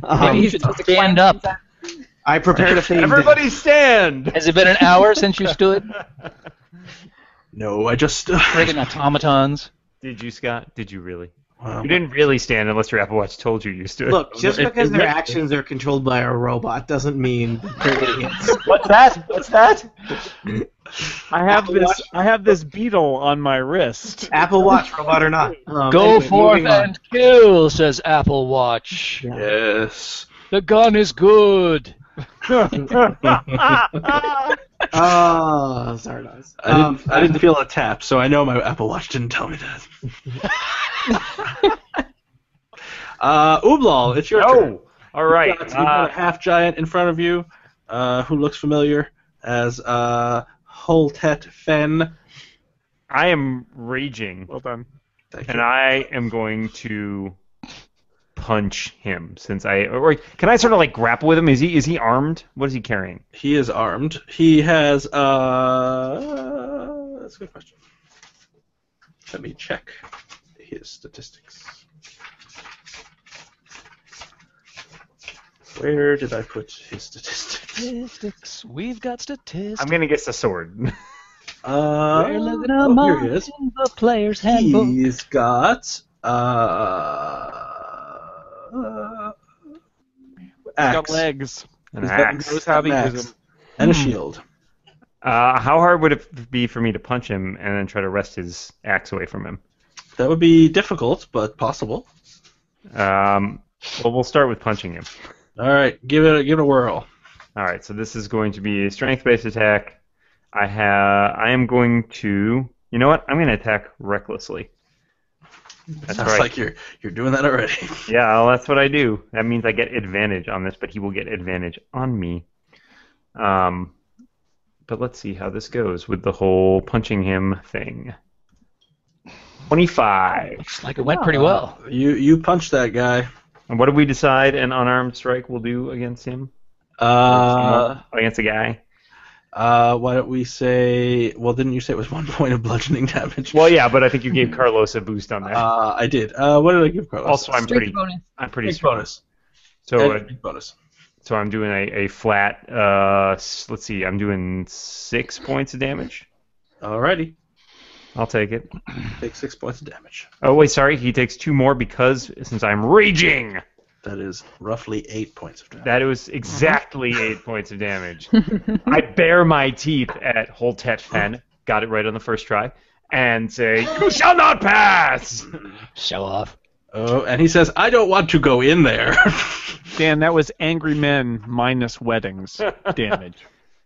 Maybe you should stand up. I prepared a fame Everybody stand! Has it been an hour since you stood? No, I just... Friggin' automatons. Did you, Scott? Did you really? Wow. You didn't really stand unless your Apple Watch told you you stood. Look, just because their actions are controlled by a robot doesn't mean they're idiots. What's that? What's that? I have this beetle on my wrist. Apple Watch, robot or not. Go Anyway, forth moving on. and kill, says Apple Watch. Yes. The gun is good. Oh, sorry, guys. I didn't feel a tap, so I know my Apple Watch didn't tell me that. Ublal, it's your turn. Oh, all right. You've got a half giant in front of you, who looks familiar as Holtet Fen. I am raging, Well done. Thank and you. I am going to punch him or can I sort of like grapple with him? Is he armed? What is he carrying? He is armed. He has that's a good question. Let me check his statistics. Where did I put his statistics? Statistics. We've got statistics. I'm gonna guess a sword. We're living Oh, among here he is. the player's handbook. He's got He's axe. got legs. An He's got- axe. Knows how to Axe. use them. And a shield. How hard would it be for me to punch him and then try to wrest his axe away from him? That would be difficult, but possible. Well, we'll start with punching him. All right, give it a whirl. All right, so this is going to be a strength-based attack. I am going to. You know what? I'm going to attack recklessly. That's Sounds right. like you're doing that already. Yeah, well, that's what I do. That means I get advantage on this, but he will get advantage on me. But let's see how this goes with the whole punching him thing. 25. Looks like it went pretty well. You punched that guy. And what did we decide an unarmed strike will do against him? Uh, Against a guy? Why don't we say? Well, didn't you say it was 1 point of bludgeoning damage? Well, yeah, but I think you gave Carlos a boost on that. I did. What did I give Carlos? Also, I'm Strength pretty bonus. strong. bonus. So, Bonus. so I'm doing a flat. Let's see. I'm doing 6 points of damage. Alrighty. I'll take it. Take 6 points of damage. Oh wait, sorry. He takes 2 more because since I'm raging. That is roughly 8 points of damage. That was exactly 8 points of damage. I bare my teeth at Holtet Fen, got it right on the first try, and say, "You shall not pass!" Show off. Oh, and he says, "I don't want to go in there." Dan, that was angry men minus weddings damage.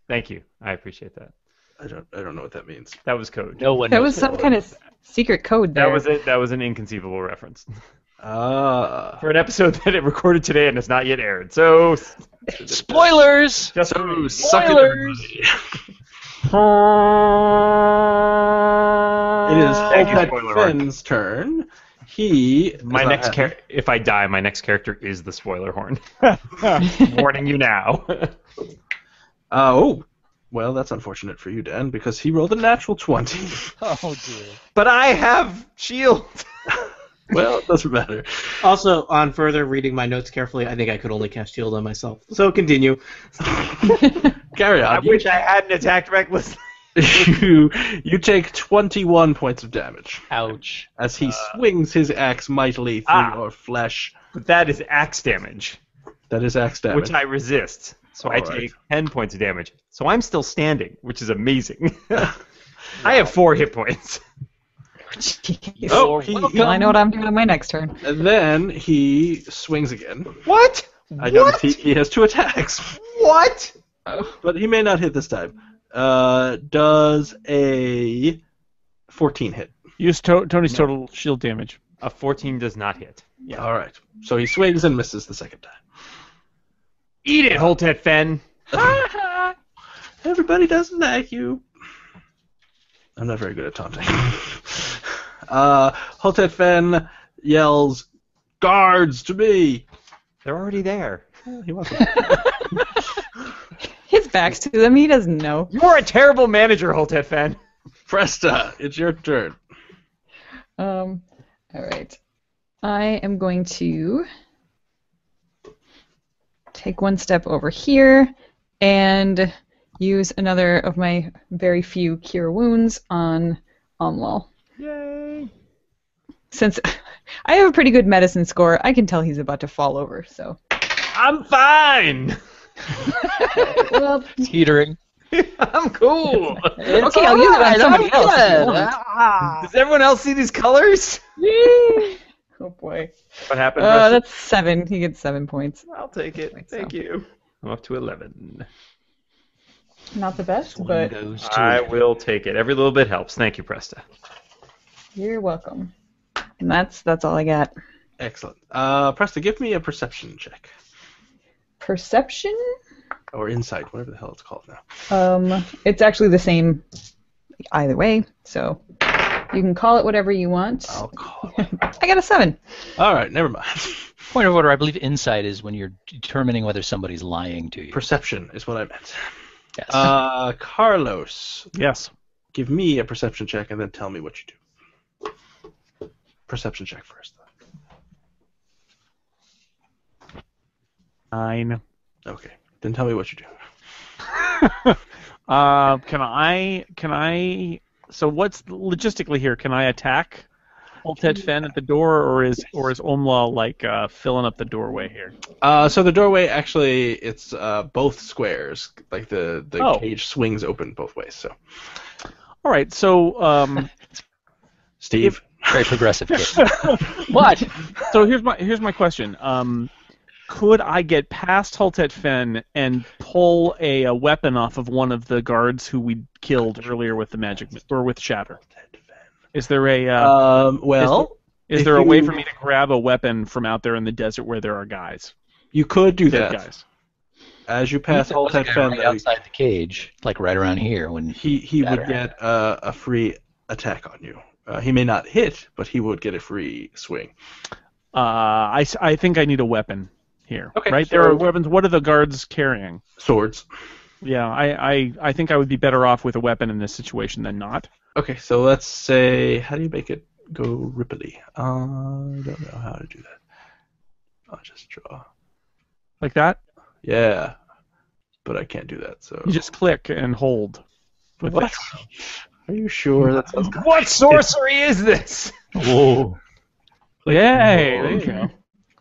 Thank you. I appreciate that. I don't know what that means. That was code. No one That knows was some what kind of secret code there. That was it. That was an inconceivable reference For an episode that it recorded today and has not yet aired. So, Spoilers! just So suck it, Spoilers! everybody. It is Thank you, Holtet spoiler horn. Fenn's turn. He My is not next happy. if I die, my next character is the spoiler horn. Warning you now. Oh, well, that's unfortunate for you, Dan, because he rolled a natural 20. Oh, dear. But I have shield. Well, it doesn't matter. Also, on further reading my notes carefully, I think I could only cast shield on myself. So continue. Carry I on. wish I hadn't attacked recklessly. You take 21 points of damage Ouch. as he swings his axe mightily through your flesh. But that is axe damage, That is axe damage. which I resist. So I All right. take 10 points of damage. So I'm still standing, which is amazing. I have 4 hit points. Jeez. Oh, Well, I know what I'm doing on my next turn. And then he swings again. What? I notice he has 2 attacks, What? but he may not hit this time. Does a 14 hit? Use Tony's total shield damage. A 14 does not hit. Yeah. All right. So he swings and misses the second time. Eat it, Holtet Fen. Everybody doesn't like you. I'm not very good at taunting. Holtet Fen yells, "Guards to me!" They're already there. He wasn't. His back's to them. He doesn't know. You're a terrible manager, Holtet Fen. Presta, it's your turn. All right. I am going to take one step over here and use another of my very few cure wounds on Omlal. Yay. Since I have a pretty good medicine score, I can tell he's about to fall over. So, I'm fine. well, Teetering. I'm cool. okay, I'll use it on somebody else. if you want. Does everyone else see these colors? Oh boy. What happened? Preston? That's 7. He gets 7 points. I'll take it. Like Thank so. you. I'm up to 11. Not the best, but Goes to I will take it. Every little bit helps. Thank you, Presta. you're welcome. And that's all I got. Excellent. Presta, give me a perception check. Perception? Or insight, whatever the hell it's called now. It's actually the same either way, so you can call it whatever you want. I'll call it. I got a 7. All right, never mind. Point of order, I believe insight is when you're determining whether somebody's lying to you. Perception is what I meant. Yes. Carlos, Yes. give me a perception check and then tell me what you do. Perception check first. 9. Okay, then tell me what you do. Can I? So what's logistically here? Can I attack Holtet Fen at the door, or is Omla like filling up the doorway here? So the doorway actually, it's both squares. Like the Oh. cage swings open both ways. So All right. So Steve, Very progressive kid. What? so here's my question. Could I get past Holtet Fen and pull a weapon off of one of the guards who we killed earlier with the magic or with Shatter? Is there a well, is if there a way you- for me to grab a weapon from out there in the desert where there are guys? you could do Dead that. guys. As you pass There was a Holtet guy Fen, right outside the cage, like right around here. When he would Shatter. get a free attack on you. He may not hit, but he would get a free swing. I think I need a weapon here. Okay, right? so- There are weapons. What are the guards carrying? Swords. Yeah, I think I would be better off with a weapon in this situation than not. Okay, so let's say, how do you make it go ripply? I don't know how to do that. I'll just draw. Like that? Yeah, but I can't do that. So You just click and hold. With what? Are you sure that sounds good? What sorcery is this? Whoa. Yay! There you go.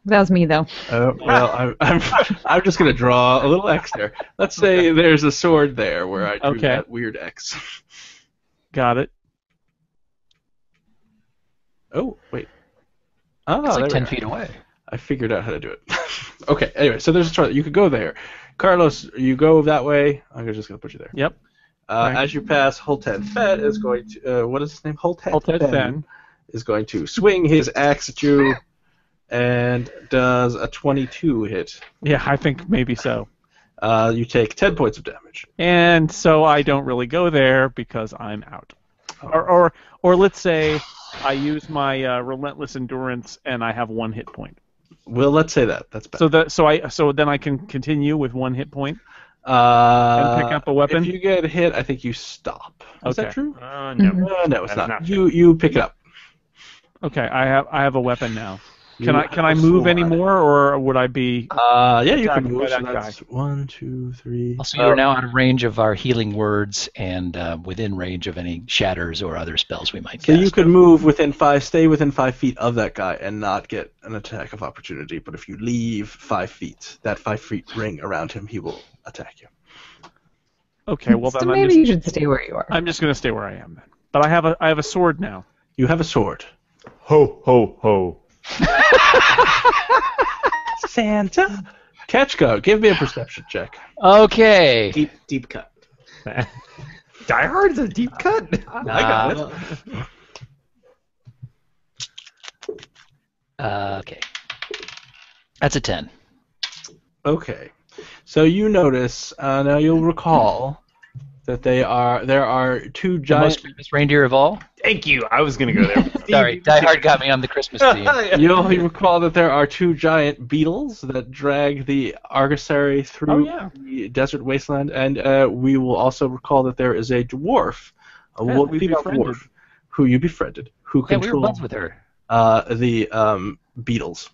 That was me, though. Well, I'm just gonna draw a little X there. Let's say there's a sword there where I drew that weird X. Got it. Oh wait. It's like 10 we are. feet away. I figured out how to do it. Okay. Anyway, so there's a chart. You could go there. Carlos, you go that way. I'm just gonna put you there. Yep. As you pass, Holted Fett is going to. What is his name? Holted Fett is going to swing his axe at you, and does a 22 hit. Yeah, I think maybe so. You take 10 points of damage. And so I don't really go there because I'm out. Or let's say I use my relentless endurance and I have 1 hit point. Well, let's say that. That's better. So then I can continue with 1 hit point and pick up a weapon. If you get hit, I think you stop. Is that true? No. No, it's not. You pick it up. Okay, I have a weapon now. Can I move anymore, or would I be? Yeah, you can attacked move. by So that that's 1, 2, 3. Also, you are now out of range of our healing words and within range of any shatters or other spells we might So cast. you could move stay within 5 feet of that guy and not get an attack of opportunity. But if you leave 5 feet, that 5 feet ring around him, he will attack you. Okay, well So then maybe you should stay where you are. I'm just gonna stay where I am then. But I have a sword now. You have a sword. Ho, ho, ho. Santa. Ketchka, give me a perception check. Okay. Deep cut. Die Hard is a deep cut? I got it. Okay. That's a 10. Okay. So you notice, now you'll recall that there are 2 The giant... most famous reindeer of all? Thank you. I was going to go there. Sorry, Die Hard got me on the Christmas theme. You'll recall that there are 2 giant beetles that drag the Argosary through the desert wasteland, and we will also recall that there is a dwarf, female dwarf, who you befriended, who Yeah, we were controls buds with her. the beetles.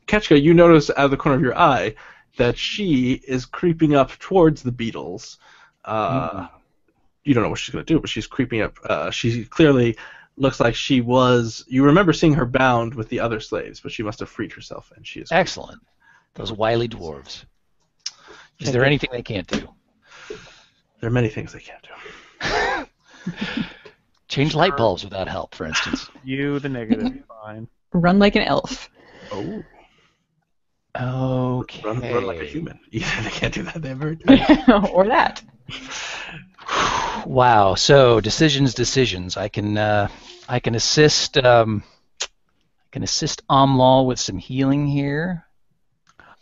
Ketchka, you notice out of the corner of your eye that she is creeping up towards the beetles. You don't know what she's going to do, but she's creeping up. She clearly looks like she was... You remember seeing her bound with the other slaves, but she must have freed herself, and she is... Excellent. Those wily dwarves. Is there anything they can't do? There are many things they can't do. Change light bulbs without help, for instance. You, the negative, fine. Run like an elf. Oh. Okay. Run like a human. Either they can't do that, they ever... Or that. Wow. So decisions. I can assist. I can assist Amlal with some healing here.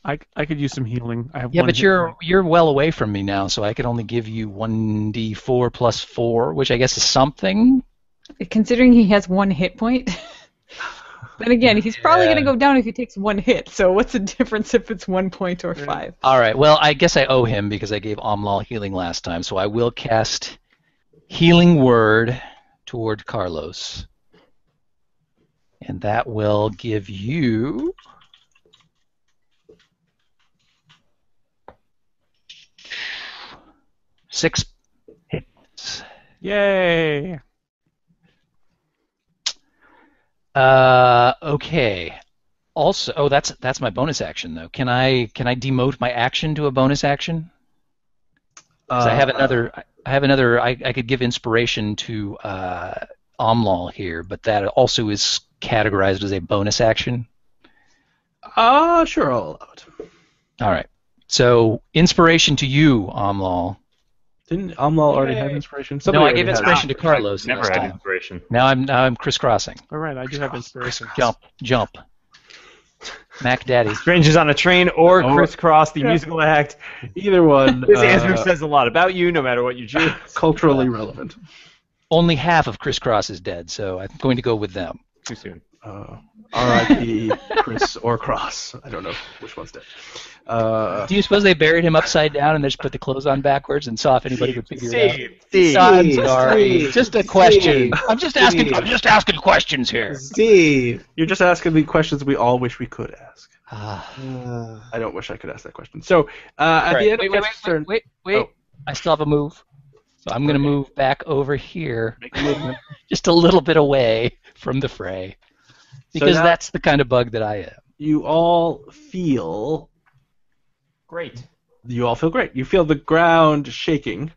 I could use some healing. I have Yeah, one but hit you're point. well away from me now, so I could only give you 1d4 plus 4, which I guess is something. Considering he has 1 hit point. Then again, he's probably going to go down if he takes 1 hit, so what's the difference if it's 1 point or 5? All right. Well, I guess I owe him because I gave Amlal healing last time, so I will cast Healing Word toward Carlos. And that will give you... six hits. Yay! Okay. Also, that's my bonus action though. Can I demote my action to a bonus action? 'Cause I have another. I could give inspiration to Amlal here, but that also is categorized as a bonus action. Sure, I'll allow it. All right. So inspiration to you, Amlal. Didn't Amlal already have inspiration? No, I already gave had inspiration to Carlos. Never last had time. inspiration. Now I'm crisscrossing. All right, I do have inspiration. Jump. Mac Daddy. Strangers on a Train or Crisscross, the musical act. Either one. This answer says a lot about you, no matter what you choose. Culturally relevant. Only half of Crisscross is dead, so I'm going to go with them. Too soon. R.I.P. Chris or Cross. I don't know which one's dead. Do you suppose they buried him upside down and they just put the clothes on backwards and saw if anybody would figure it out? Steve, I'm sorry. Just a question. Steve, I'm just asking questions here. Steve. You're just asking the questions we all wish we could ask. Uh, I don't wish I could ask that question. So, at the end of Kess's turn... Wait. Oh. I still have a move. So I'm going to move back over here. Make a movement. Just a little bit away from the fray. Because now- that's the kind of bug that I am. You all feel... Great. You all feel great. You feel the ground shaking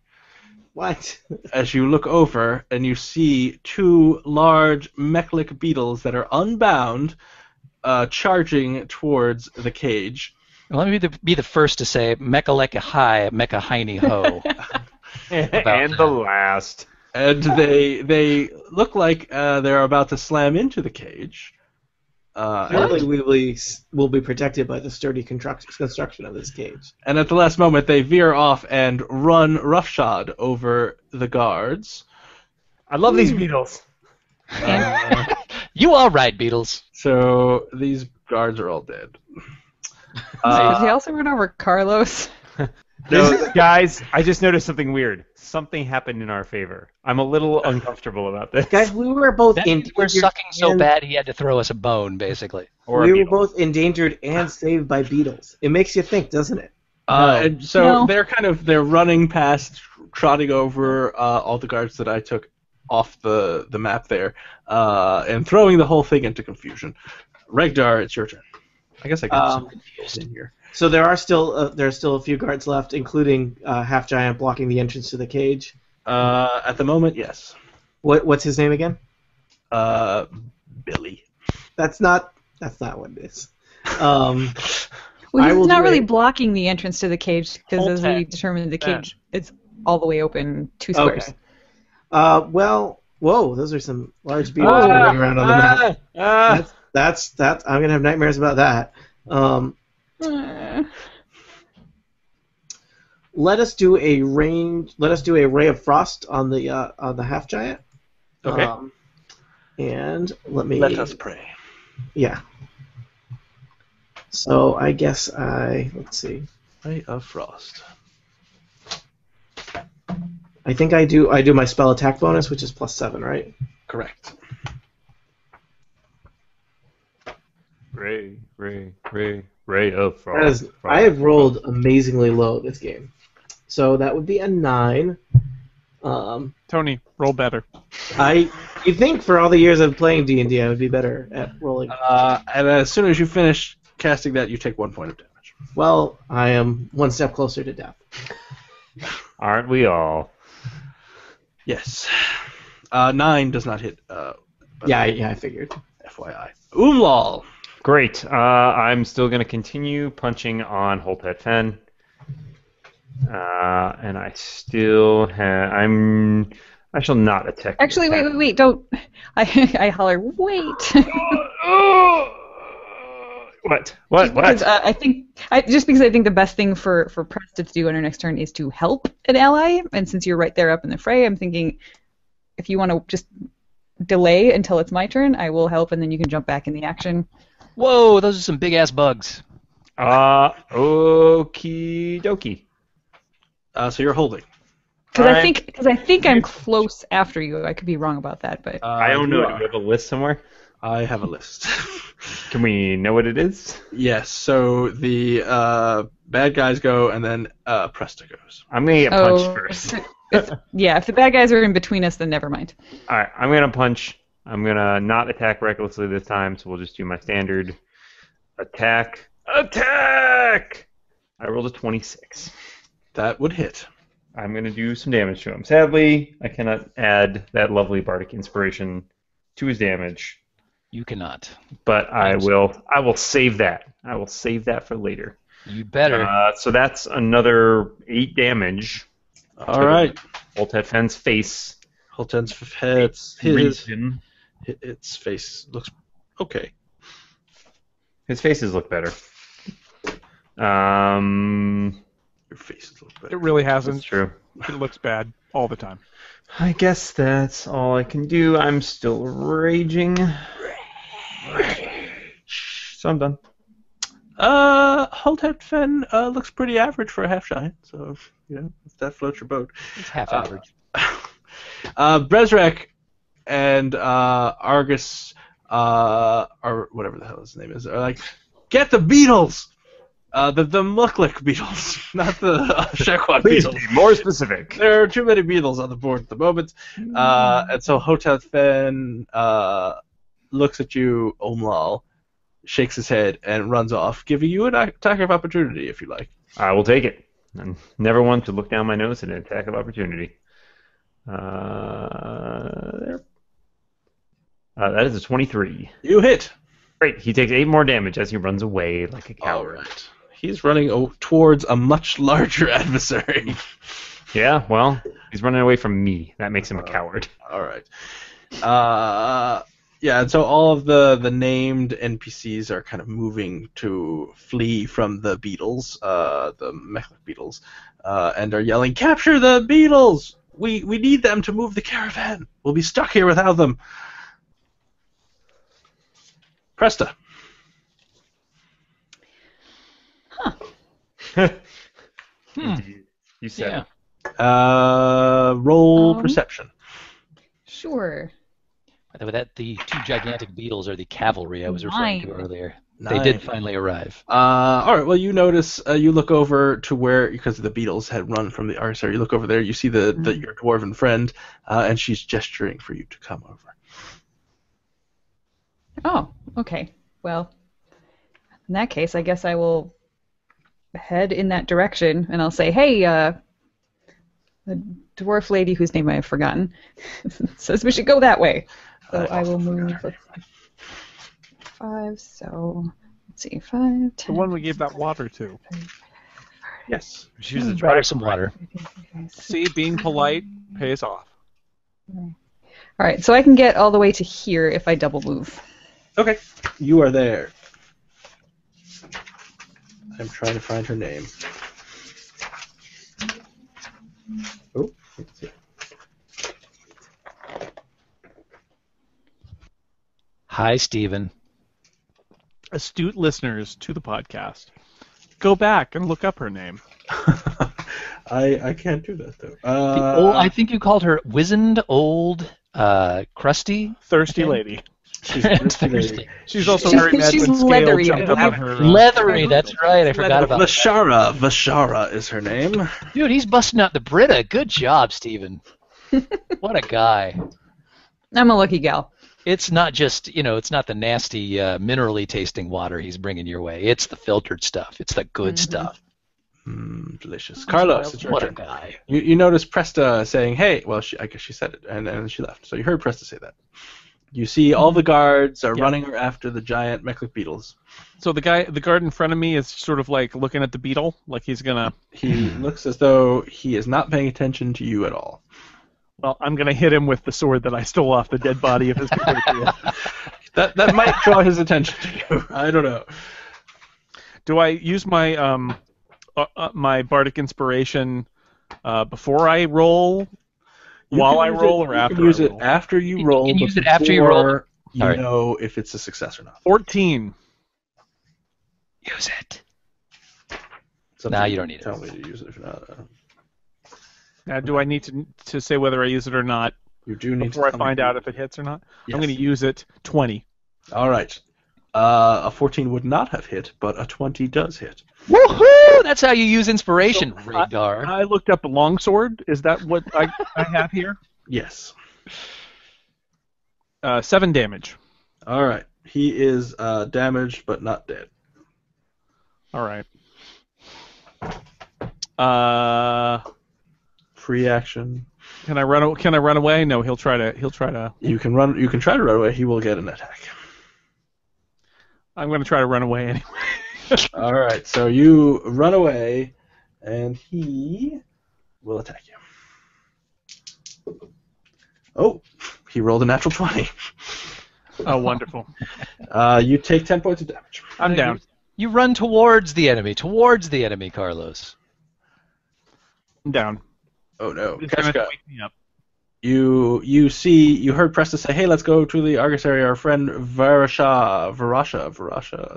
what? as you look over and you see two large mechlic beetles that are unbound charging towards the cage. Let me be the first to say, Mecha Leka Hi, Mecha Heine Ho. And the last. And they look like they're about to slam into the cage. Clearly, we'll be protected by the sturdy construction of this cage. And at the last moment, they veer off and run roughshod over the guards. I love these beetles. You all right, Beatles. So these guards are all dead. Did he also run over Carlos? Guys, I just noticed something weird. Something happened in our favor. I'm a little uncomfortable about this. Guys, we were both We're sucking so bad he had to throw us a bone, basically. Or a we were beetle. both endangered and saved by beetles. It makes you think, doesn't it? And so No. they're running past, trotting over all the guards that I took off the map there, and throwing the whole thing into confusion. Regdar, it's your turn. I guess I got some confused in here. So there are still a few guards left, including Half Giant blocking the entrance to the cage. At the moment, yes. What's his name again? Billy. That's not what it is. Well, I will he's not do really it. blocking the entrance to the cage because, as we Voltec. determined, the cage is all the way open 2 squares. Okay. Well, whoa, those are some large beetles moving around on the map. That's I'm gonna have nightmares about that. Let us do a ray of frost on the half giant. Okay. And let us pray. Yeah. So I guess let's see. Ray of Frost. I think I do my spell attack bonus, which is +7, right? Correct. Ray of frost. That is, I have rolled amazingly low this game, so that would be a 9. Tony, roll better. You think for all the years of playing D&D, I would be better at rolling. And as soon as you finish casting that, you take 1 point of damage. Well, I am one step closer to death. Aren't we all? Yes. 9 does not hit. Yeah, I figured. FYI. Umlal. Great. I'm still going to continue punching on Holtet Fen. And I still have... I shall not attack. Actually, wait, don't. I holler, wait. What? Because, I think the best thing for Presta to do on her next turn is to help an ally, and since you're right there up in the fray, I'm thinking if you want to just delay until it's my turn, I will help, and then you can jump back in the action. Whoa, those are some big-ass bugs. Okie dokie. So you're holding. Because I think I'm close after you. I could be wrong about that, but I don't know. you Do are. we have a list somewhere? I have a list. Can we know what it is? Yes, so the bad guys go, and then Presta goes. I'm going to get punched first. if the bad guys are in between us, then never mind. All right, I'm going to punch. I'm going to not attack recklessly this time, so we'll just do my standard attack. Attack! I rolled a 26. That would hit. I'm going to do some damage to him. Sadly, I cannot add that lovely bardic inspiration to his damage, You cannot. but I will save that. I will save that for later. You better. So that's another 8 damage. All right. Voltet Fen's face. Holten's its face looks okay. His faces look better. Your faces look It better. really That's hasn't. true. It looks bad all the time. I guess that's all I can do. I'm still raging. So I'm done. Holtet Fen looks pretty average for a half giant, so if that floats your boat. It's half average. Brezrek and Argus, or whatever the hell his name is, are like, get the beetles! The Muklik beetles, not the Shequat Please beetles. be more specific. There are too many beetles on the board at the moment. And so Hotel Fen looks at you, Omlal, shakes his head, and runs off, giving you an attack of opportunity if you like. I will take it. I never want to look down my nose at an attack of opportunity. There. That is a 23. You hit. Great. He takes 8 more damage as he runs away like a coward. All right. He's running towards a much larger adversary. Yeah, well, he's running away from me. That makes him a coward. All right. Yeah, and so all of the named NPCs are kind of moving to flee from the beetles, the Mechlik beetles, and are yelling, "Capture the beetles! We need them to move the caravan. We'll be stuck here without them." Presta. You said it. Roll perception. Sure. The 2 gigantic beetles are the cavalry I was referring to 9. earlier. 9. They did finally arrive. All right. Well, you notice. You look over to where, because the beetles had run from the archer. You look over there. You see your dwarven friend, and she's gesturing for you to come over. Oh, okay. Well, in that case, I guess I will head in that direction, and I'll say, "Hey, the dwarf lady whose name I have forgotten says we should go that way." So I will move. Let's see, 5. So let's see, 5, 10. The one we gave that water to. Yes. She was a Grab some water. See, being polite pays off. All right, so I can get all the way to here if I double move. Okay. You are there. I'm trying to find her name. Oh, let's see. Hi, Stephen. Astute listeners to the podcast, go back and look up her name. I can't do that though. I think you called her wizened, old, crusty, Thirsty lady. She's a thirsty lady. thirsty. She's also very mad she's when Scale leathery. jumped up on her. Leathery. That's right. I forgot about that. Vashara is her name. Dude, he's busting out the Brita. Good job, Stephen. What a guy. I'm a lucky gal. It's not just, it's not the nasty, minerally tasting water he's bringing your way. It's the filtered stuff. It's the good stuff. Delicious. Carlos, it's your What a turn. guy. You notice Presta saying, "Hey," well, I guess she said it, and then she left. So you heard Presta say that. You see all the guards are running after the giant Mechlik beetles. So the guard in front of me is sort of like looking at the beetle, like he's gonna. He looks as though he is not paying attention to you at all. Well, I'm gonna hit him with the sword that I stole off the dead body of his compatriot. That might draw his attention to you. I don't know. Do I use my my bardic inspiration before I roll, while I roll, or after? You can use I it roll? after you roll. You can but use it after you roll. before You All right. know if it's a success or not. 14. Use it. It's up Nah, to you don't need it. Tell me to use it if you're not. Now, do I need to say whether I use it or not You do need before I to find out if it hits or not? Yes. I'm going to use it. 20. All right. A 14 would not have hit, but a 20 does hit. Woohoo! That's how you use inspiration, Radar. I looked up a longsword. Is that what I have here? Yes. 7 damage. All right. He is damaged but not dead. All right. Free action. Can I run away? No, he'll try to. You can run. You can try to run away. He will get an attack. I'm going to try to run away anyway. All right. So you run away, and he will attack you. Oh, he rolled a natural 20. Oh, wonderful. You take 10 points of damage. I'm down. You run towards the enemy, Carlos. I'm down. Oh no, He's going to Keshka. wake me up. You heard Presta say, "Hey, let's go to the Argus area. Our friend Varasha,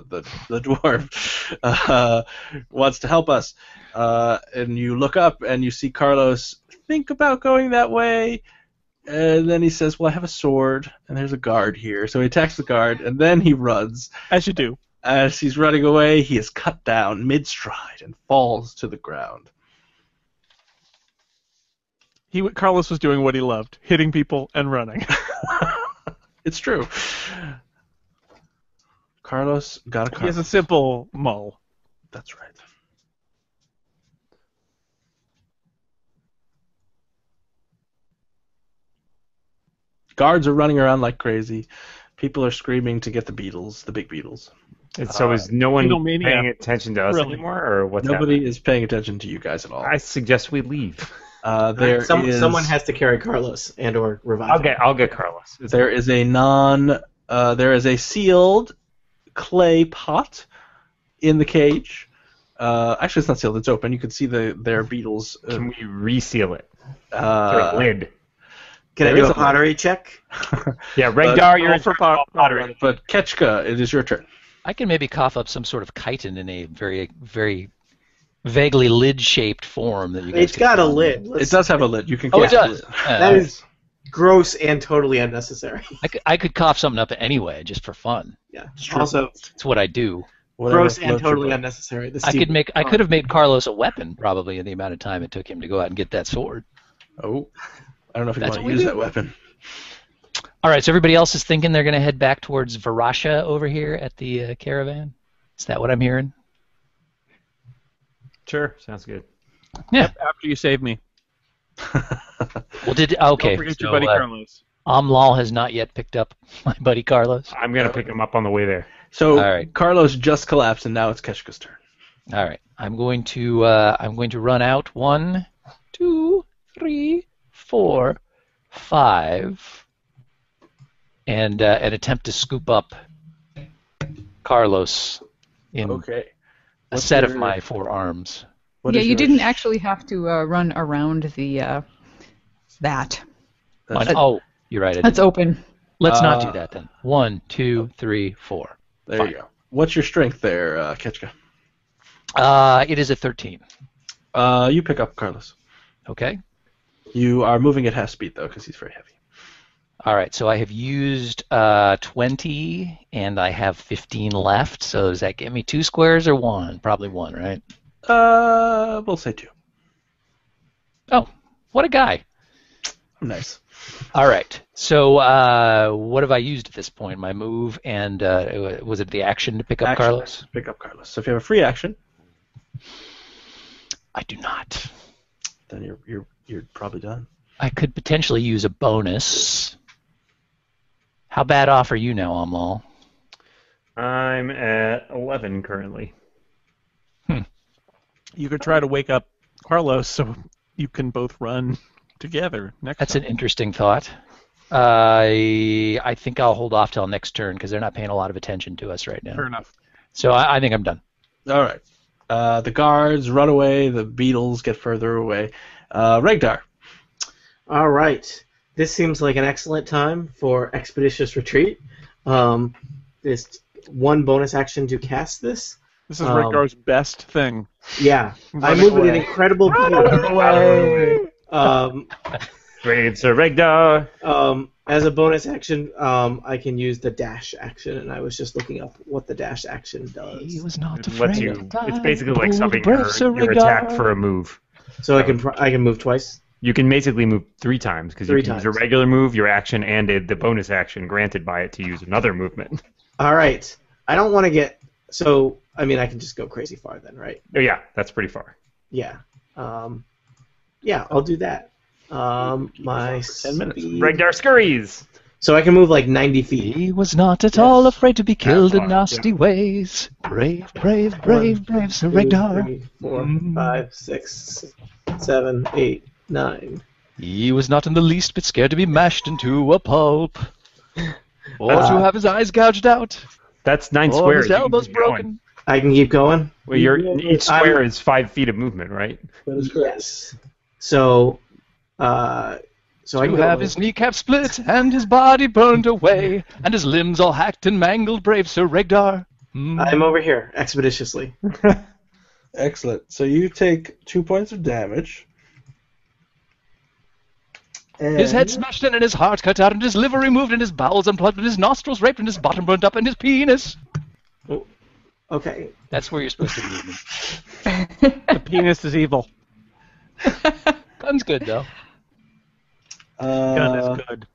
the dwarf, wants to help us." And you look up and you see Carlos think about going that way, and then he says, "Well, I have a sword, and there's a guard here." So he attacks the guard, and then he runs. As you do. As he's running away, he is cut down mid-stride and falls to the ground. Carlos was doing what he loved, hitting people and running. It's true. Carlos got a car. He has a simple mull. That's right. Guards are running around like crazy. People are screaming to get the Beetles, the big Beetles. And so is no one Beetlemania. paying attention to us anymore, or what's Nobody happening? is paying attention to you guys at all. I suggest we leave. Someone has to carry Carlos and or revive him. I'll get Carlos. There is a sealed clay pot in the cage. Actually, it's not sealed. It's open. You can see their Beetles. Can we reseal it? Through Uh, a lid. Can I do a pottery check? Yeah, Regdar, you're in for pottery. but Ketchka, it is your turn. I can maybe cough up some sort of chitin in a very, very vaguely lid-shaped form that you guys It's can got a find. lid. It does have a lid. You can. Oh, it cast the does. lid. That is gross and totally unnecessary. I could cough something up anyway, just for fun. Yeah. true. Also, It's what I do. Whatever gross and floats your totally boat. unnecessary. The I Steve- could have made Carlos a weapon probably in the amount of time it took him to go out and get that sword. Oh, I don't know if you That's want what to we use do. that weapon. All right, so everybody else is thinking they're going to head back towards Varasha over here at the caravan. Is that what I'm hearing? Sure, sounds good. Yeah. After you save me. Well, okay. Don't forget your buddy Carlos. Amlal has not yet picked up my buddy Carlos. I'm gonna pick him up on the way there. So All right. Carlos just collapsed, and now it's Ketchka's turn. All right, I'm going to run out 1, 2, 3, 4, 5, and attempt to scoop up Carlos in Okay. a set of my 4 arms. What Yeah, is you your- didn't actually have to run around the that. That's- Oh, you're right. I That's didn't. open. Let's not do that then. 1, 2, 3, 4. There Fine. you go. What's your strength there, Ketchka? It is a 13. You pick up Carlos. Okay. You are moving at half speed, though, because he's very heavy. All right, so I have used 20, and I have 15 left. So does that give me 2 squares or 1? Probably 1, right? We'll say 2. Oh, what a guy. Nice. All right, so what have I used at this point? My move and was it the action to pick up Action. Carlos? Pick up Carlos. So if you have a free action, I do not. then you're probably done. I could potentially use a bonus. How bad off are you now, Amlal? I'm at 11 currently. You could try to wake up Carlos so you can both run together next That's time. an interesting thought. I think I'll hold off till next turn because they're not paying a lot of attention to us right now. Fair enough. So I think I'm done. All right. The guards run away. The Beetles get further away. Regdar. All right. This seems like an excellent time for Expeditious Retreat. There's one bonus action to cast this. This is Regdar's best thing. Yeah. I Running move at an away. incredible pace. Great, Sir Regdar. As a bonus action, I can use the dash action, and I was just looking up what the dash action He does. was not It afraid lets you. of die. It's basically like Hold subbing breath, Sir your Regdar. attack for a move. So I can move twice. You can basically move 3 times because you 3 can use times. a regular move, your action, and the bonus action granted by it to use another movement. All right. I don't want to get so. I mean, I can just go crazy far then, right? Oh yeah, that's pretty far. Yeah. Yeah, I'll do that. My 10 minutes. speed- Regdar scurries. So I can move like 90 feet. He was not at all afraid to be killed in fine, nasty ways. Brave, brave, brave, brave Sir 2, Regdar. 3, 4, 5, 6, 7, 8, 9. He was not in the least bit scared to be mashed into a pulp. Or to have his eyes gouged out. That's 9 Or squares. his You can elbows keep going. broken. I can keep going. Well, each square is 5 feet of movement, right? Yes. So So I To can have go. his kneecap split and his body burned away and his limbs all hacked and mangled, brave Sir Regdar. I'm over here expeditiously. Excellent. So you take 2 points of damage. His head smashed in and his heart cut out and his liver removed and his bowels unplugged and his nostrils raped and his bottom burnt up and his penis. Okay. That's where you're supposed to be. The penis is evil. Gun's good, though. Gun is good.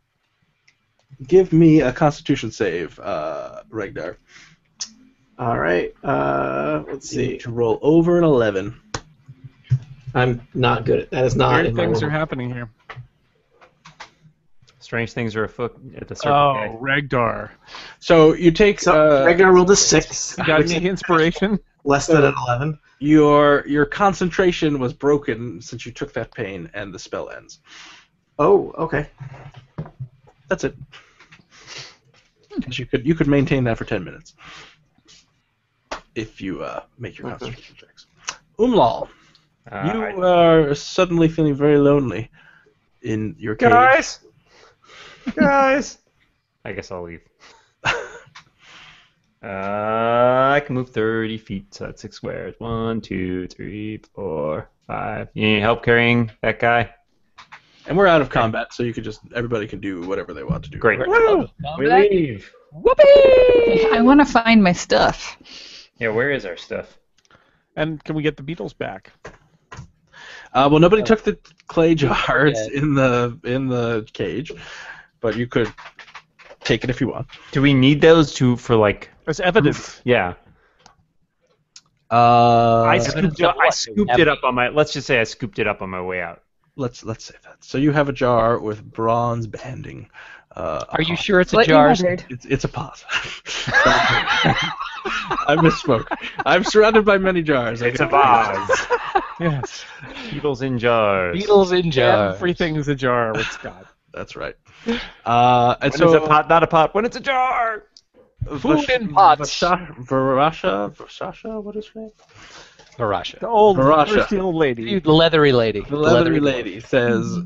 Give me a Constitution save, Regdar. All right. Let's You need see. to roll over an 11. I'm not good at that. Is not Weird in my things roll. are happening here. Strange things are afoot at the Circle Oh, Regdar. So you take So Regular rolled a 6. You got which any is inspiration? less than an 11. your concentration was broken since you took that pain, and the spell ends. Oh, okay. That's it. 'Cause you could maintain that for 10 minutes if you make your concentration checks. Umlal, you are suddenly feeling very lonely in your cage. Guys! I guess I'll leave. I can move 30 feet, so that's 6 squares. 1, 2, 3, 4, 5. You need help carrying that guy? And we're out of combat, so everybody can do whatever they want to do. Great. Woo! We leave. Whoopee! I want to find my stuff. Yeah, where is our stuff? And can we get the Beatles back? Well, nobody took the clay jars Yeah. in the cage, but you could take it if you want. Do we need those for like? As evidence. Yeah. I scooped it up on my. Let's just say I scooped it up on my way out. Let's say that. So you have a jar with bronze banding. Are you sure it's a What you jar? measured. It's a pot. I misspoke. I'm surrounded by many jars. It's a vase. Yes. Beetles in jars. Beetles in jars. Everything's a jar with Scott. That's right. When And so it's a pot, not a pot. When it's a jar. Food in pots. Varasha, what is her name? Varasha. The old Varasha. thirsty old lady. The leathery lady. The leathery lady says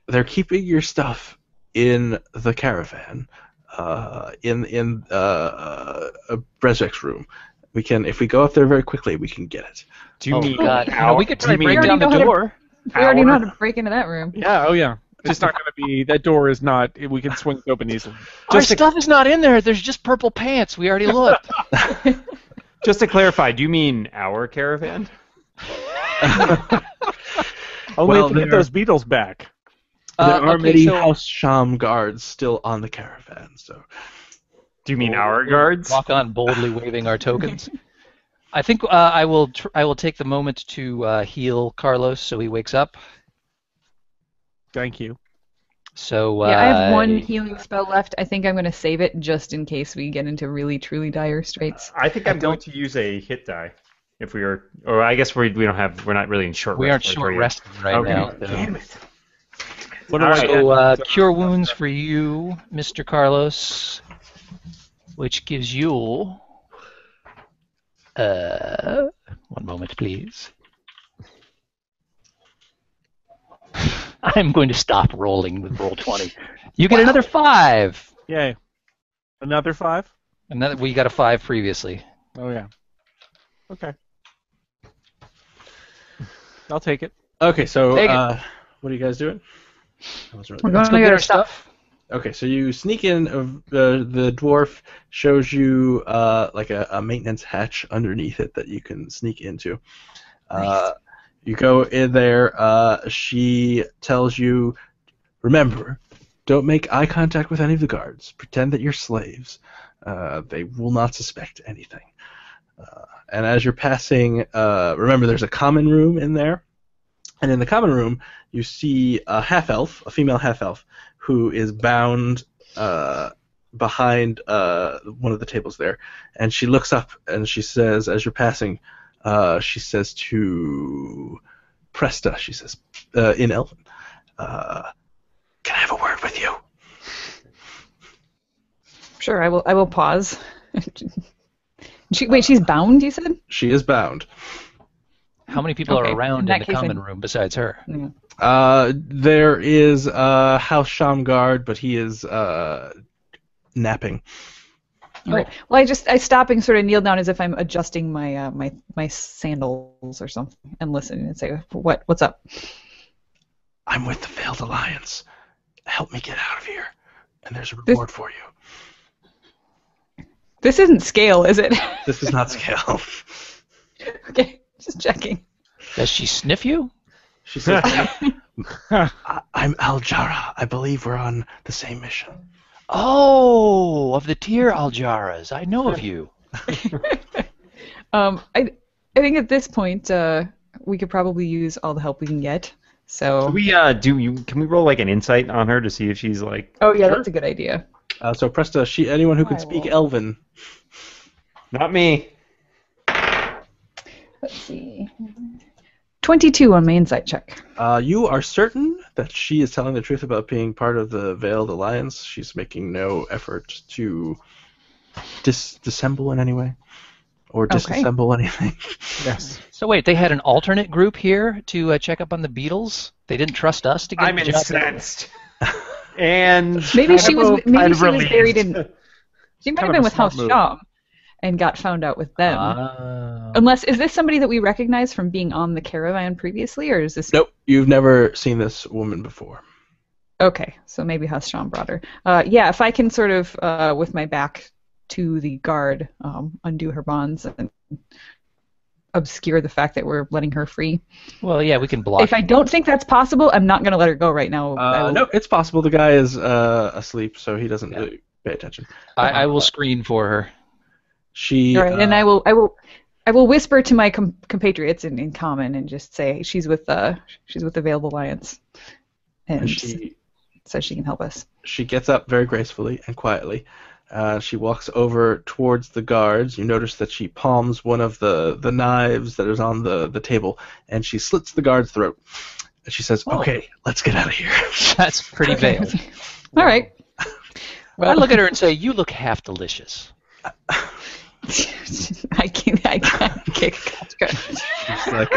they're keeping your stuff in the caravan, in Brezek's room. We can, if we go up there very quickly, we can get it. Do you Oh, mean God. You know, our- we could do try you to mean break down the already know how to- door. We already know how to break into that room. Yeah, oh yeah. It's not going to be, that door is not, we can swing it open easily. Our stuff is not in there. There's just purple pants. We already looked. Just to clarify, do you mean our caravan? Only Well, if we get there- those Beatles back. There are okay, many so House Sham guards still on the caravan, so Do you mean our guards? walk on boldly waving our tokens. I think I will take the moment to heal Carlos so he wakes up. Thank you. So Yeah, I have one healing spell left. I think I'm going to save it just in case we get into really, truly dire straits. I think I'm going to use a hit die. If we are, or I guess we don't have. We're not really in short. we aren't rest short yet. resting right Okay. now. So. Damn it. What do All I right. get? So cure wounds for you, Mr. Carlos, which gives you. 1 moment, please. I'm going to stop rolling with roll 20. You get another 5. Yay. Another 5? We got a 5 previously. Oh yeah. Okay. I'll take it. okay. So Take it. what are you guys doing? I wasn't We're really- going to get our stuff. Okay, so you sneak in. The dwarf shows you like a maintenance hatch underneath it that you can sneak into. Nice. You go in there. She tells you, remember, don't make eye contact with any of the guards. Pretend that you're slaves. They will not suspect anything. And as you're passing, remember there's a common room in there. And in the common room, you see a half-elf, a female half-elf, who is bound behind one of the tables there. And she looks up and she says, as you're passing, she says to Presta, she says, in Elven, can I have a word with you? Sure, I will pause. Wait, she's bound, you said? She is bound. How many people Okay, are in around that in the case, common room besides her? Yeah. There is House Shamgard, but he is napping. All right. Well, I stop and sort of kneel down as if I'm adjusting my my sandals or something, and listen and say, what's up? I'm with the Veiled Alliance. Help me get out of here, and there's a reward for you. This isn't Scale, is it? This is not Scale. Okay, just checking. Does she sniff you? She says, I'm Aljara. I believe we're on the same mission. Oh, of the Tyr Aljaras. I know of you. I think at this point we could probably use all the help we can get. So Can we roll like an insight on her to see if she's like? Oh yeah, Sure. that's a good idea. So Presta, anyone who can speak Elven. Not me. Let's see. 22 on my insight check. You are certain that she is telling the truth about being part of the Veiled Alliance. She's making no effort to disassemble in any way or disassemble anything. Yes. So wait, they had an alternate group here to check up on the Beetles? They didn't trust us to get I'm the job done? incensed. And Maybe she was kind buried of in. relieved. She might Kind have of been a with smart House move. Sham and got found out with them. Ah. Unless is this somebody that we recognize from being on the caravan previously, or is this? Nope, you've never seen this woman before. Okay, so maybe House Sham brought her. Yeah, if I can sort of with my back to the guard, undo her bonds and obscure the fact that we're letting her free. Well, yeah, we can block. If I don't think that's possible, I'm not going to let her go right now. No, it's possible. The guy is asleep, so he doesn't really pay attention. I will screen for her. She. All right, and I will whisper to my compatriots in common and just say she's with the Veiled Alliance, and so she can help us. She gets up very gracefully and quietly. She walks over towards the guards. You notice that she palms one of the knives that is on the table, and she slits the guard's throat. And she says, "Okay, let's get out of here." That's pretty veiled. All right. I look at her and say, "You look half delicious." I can't kick Kachka. She's like,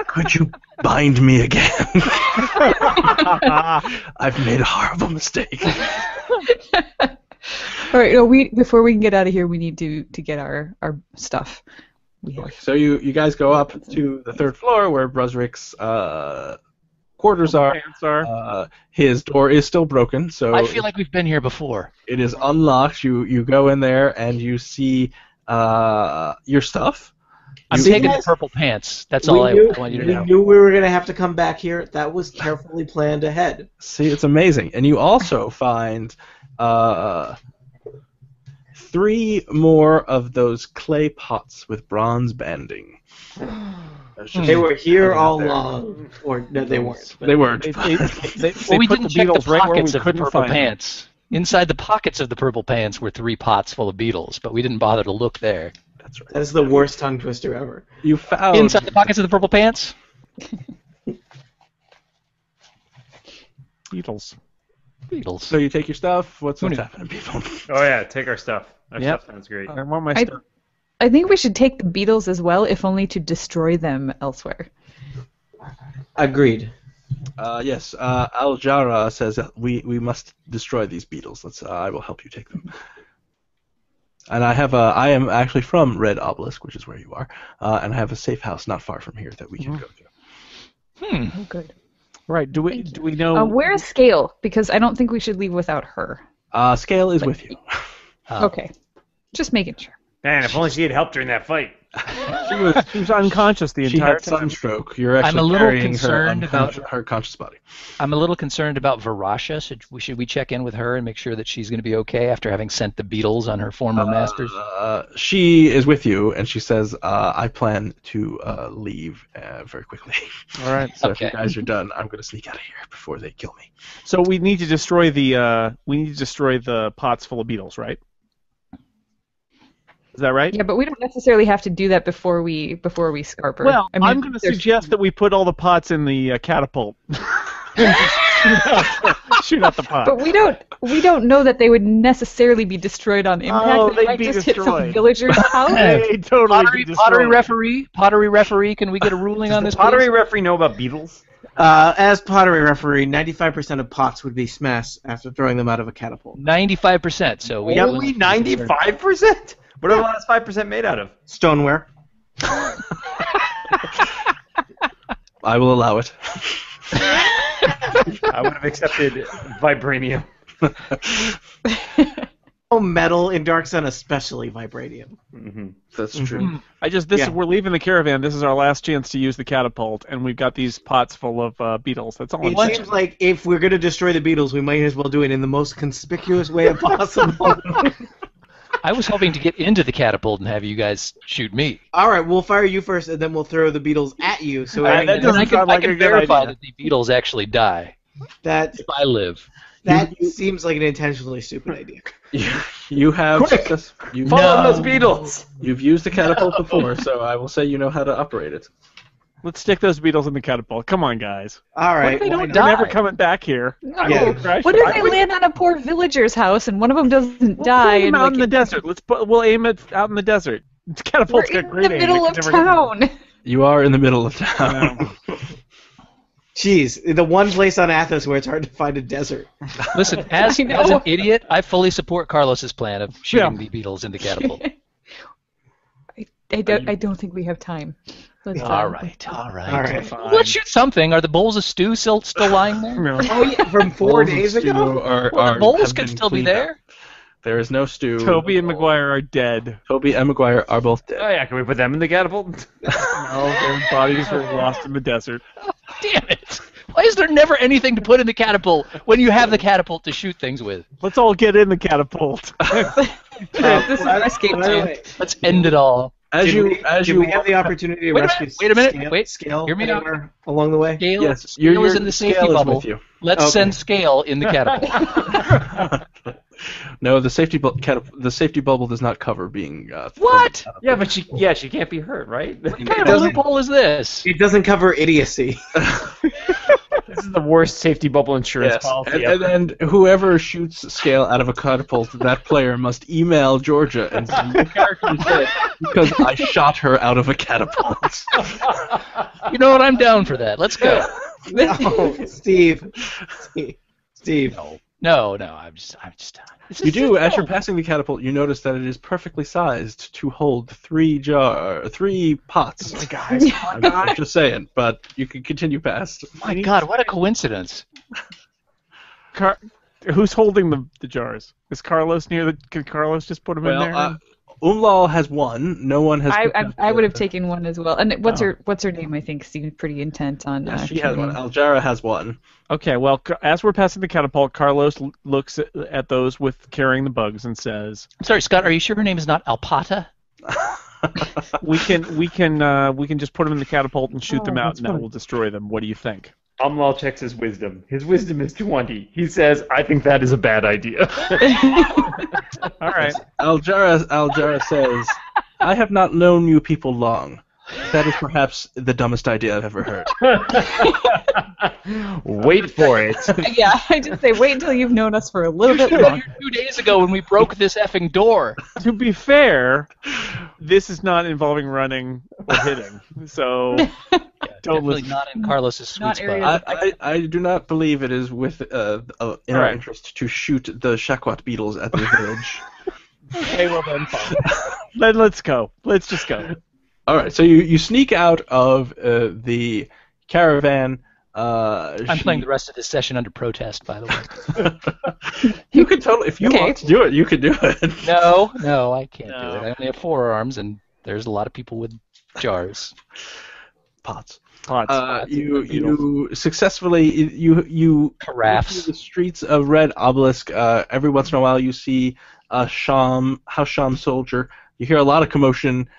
"Could you bind me again? I've made a horrible mistake." All right. No, before we can get out of here, we need to get our stuff. So you guys go up to the third floor where Brusrick's quarters are. His door is still broken, so I feel like we've been here before. it is unlocked. You go in there and you see your stuff. I'm See, taking the guys, purple pants. That's all I want you to We know. knew we were going to have to come back here. That was carefully planned ahead. See, it's amazing. And you also find 3 more of those clay pots with bronze banding. They were here all there. along. Or, no, they weren't. They weren't. They Well, we put didn't the check the Beatles right where we pockets of the couldn't purple find them. pants. Inside the pockets of the purple pants were 3 pots full of beetles, but we didn't bother to look there. That's right. That is the worst tongue twister ever. You found Inside the pockets of the purple pants? Beatles. Beetles. So you take your stuff. What's knew? happening, people? Oh yeah, take our stuff. Our Yep. stuff sounds great. I want my stuff. I think we should take the Beatles as well, if only to destroy them elsewhere. Agreed. Yes, Aljara says that we must destroy these beetles. I will help you take them. And I am actually from Red Obelisk, which is where you are, and I have a safe house not far from here that we can go to. Oh, good. Right. Do we know? Where is Scale? Because I don't think we should leave without her. Scale is with you. Okay. Just making sure. Man, if only she had helped during that fight. She was unconscious the She entire had time. sunstroke. You're actually I'm a little carrying concerned her conscious body. I'm a little concerned about Varasha. Should we check in with her and make sure that she's going to be okay after having sent the beetles on her former masters? She is with you, and she says, "I plan to leave very quickly." All right. So if you Okay. guys are done, I'm going to sneak out of here before they kill me. So we need to destroy the pots full of beetles, right? Is that right? Yeah, but we don't necessarily have to do that before we scarp her. Well, I mean, I'm going to there's- suggest that we put all the pots in the catapult. Shoot out the pot. But we don't know that they would necessarily be destroyed on impact. Oh, they they'd might be just hit destroyed. some villager's house. They totally be destroyed. Pottery referee, can we get a ruling on this, Pottery please? referee know about beetles? As pottery referee, 95% of pots would be smashed after throwing them out of a catapult. 95%. So we Only 95%? What are the last 5% made out of? Stoneware. I will allow it. I would have accepted vibranium. Metal in Dark Sun, especially vibranium. Mm-hmm. That's true. We're leaving the caravan. This is our last chance to use the catapult, and we've got these pots full of beetles. That's all. It seems like if we're going to destroy the beetles, we might as well do it in the most conspicuous way possible. I was hoping to get into the catapult and have you guys shoot me. All right, we'll fire you first, and then we'll throw the beetles at you. So that doesn't I sound like a can good verify idea. that the beetles actually die that if I live. seems like an intentionally stupid idea. You have Follow those beetles! You've used the catapult before, so I will say you know how to operate it. Let's stick those beetles in the catapult. Come on, guys. All right. What if they don't They're die? never coming back here. No. Yeah. What if they land on a poor villager's house and one of them doesn't die? Put them and out in the desert. We'll aim it out in the desert. Catapult's we're got in great the aim. middle It of can never town. You are in the middle of town. Jeez, the one place on Athos where it's hard to find a desert. Listen, as an idiot, I fully support Carlos's plan of shooting the beetles in the catapult. I don't think we have time. All right. All right. Let's shoot something. Are the bowls of stew still lying there? No. Oh yeah, from 4 days ago. The bowls can still be there. There is no stew. Toby and Maguire are dead. Toby and Maguire are both dead. Oh yeah, can we put them in the catapult? No, their bodies were lost in the desert. Damn it! Why is there never anything to put in the catapult when you have the catapult to shoot things with? Let's all get in the catapult. This is our escape plan. Let's end it all. Did we have the opportunity to rescue Wait a minute. Scale Hear me out. anywhere along the way? Scale, Yes, Scale is in the safety Scale is bubble. with you. Let's Okay. send Scale in the catapult. No, the safety bubble does not cover being. What? Yeah, but she can't be hurt, right? What kind of a loophole is this? It doesn't cover idiocy. This is the worst safety bubble insurance Yes, policy and ever. then whoever shoots Scale out of a catapult, that player must email Georgia and say your character is dead because I shot her out of a catapult. You know what? I'm down for that. Let's go. No, Steve. No, I'm just. You do, as you're passing the catapult, you notice that it is perfectly sized to hold 3 pots. Guys, I'm just saying, but you can continue past. My God, what a coincidence! Who's holding the jars? Is Carlos near Can Carlos just put them in there? Umlal has one. No one has. I would have taken one as well. And what's her name? I think seemed pretty intent on. She has one. Aljara has one. Okay, well, as we're passing the catapult, Carlos looks at those with carrying the bugs and says, I'm sorry, Scott. Are you sure her name is not Alpata? "We can just put them in the catapult and shoot them out, and that will destroy them. What do you think?" Umlal checks his wisdom. His wisdom is 20. He says, I think that is a bad idea. All right. Aljara says, "I have not known you people long. That is perhaps the dumbest idea I've ever heard." Wait for it. Yeah, I just say wait until you've known us for a little bit Here longer. 2 days ago when we broke this effing door. To be fair, this is not involving running or hitting, so don't Definitely listen. not in Carlos's sweet Not spot. area. I do not believe it is in our Alright. interest to shoot the Shakwat beetles at the village. Okay, well then, fine. Then let's go. Let's just go. All right, so you sneak out of the caravan. I'm playing the rest of this session under protest, by the way. You could totally, if you want to do it, you could do it. No, I can't do No. it. I only have 4 arms, and there's a lot of people with jars. Pots. Pots. You successfully you Carafes. go through the streets of Red Obelisk. Every once in a while, you see a House Sham soldier. You hear a lot of commotion.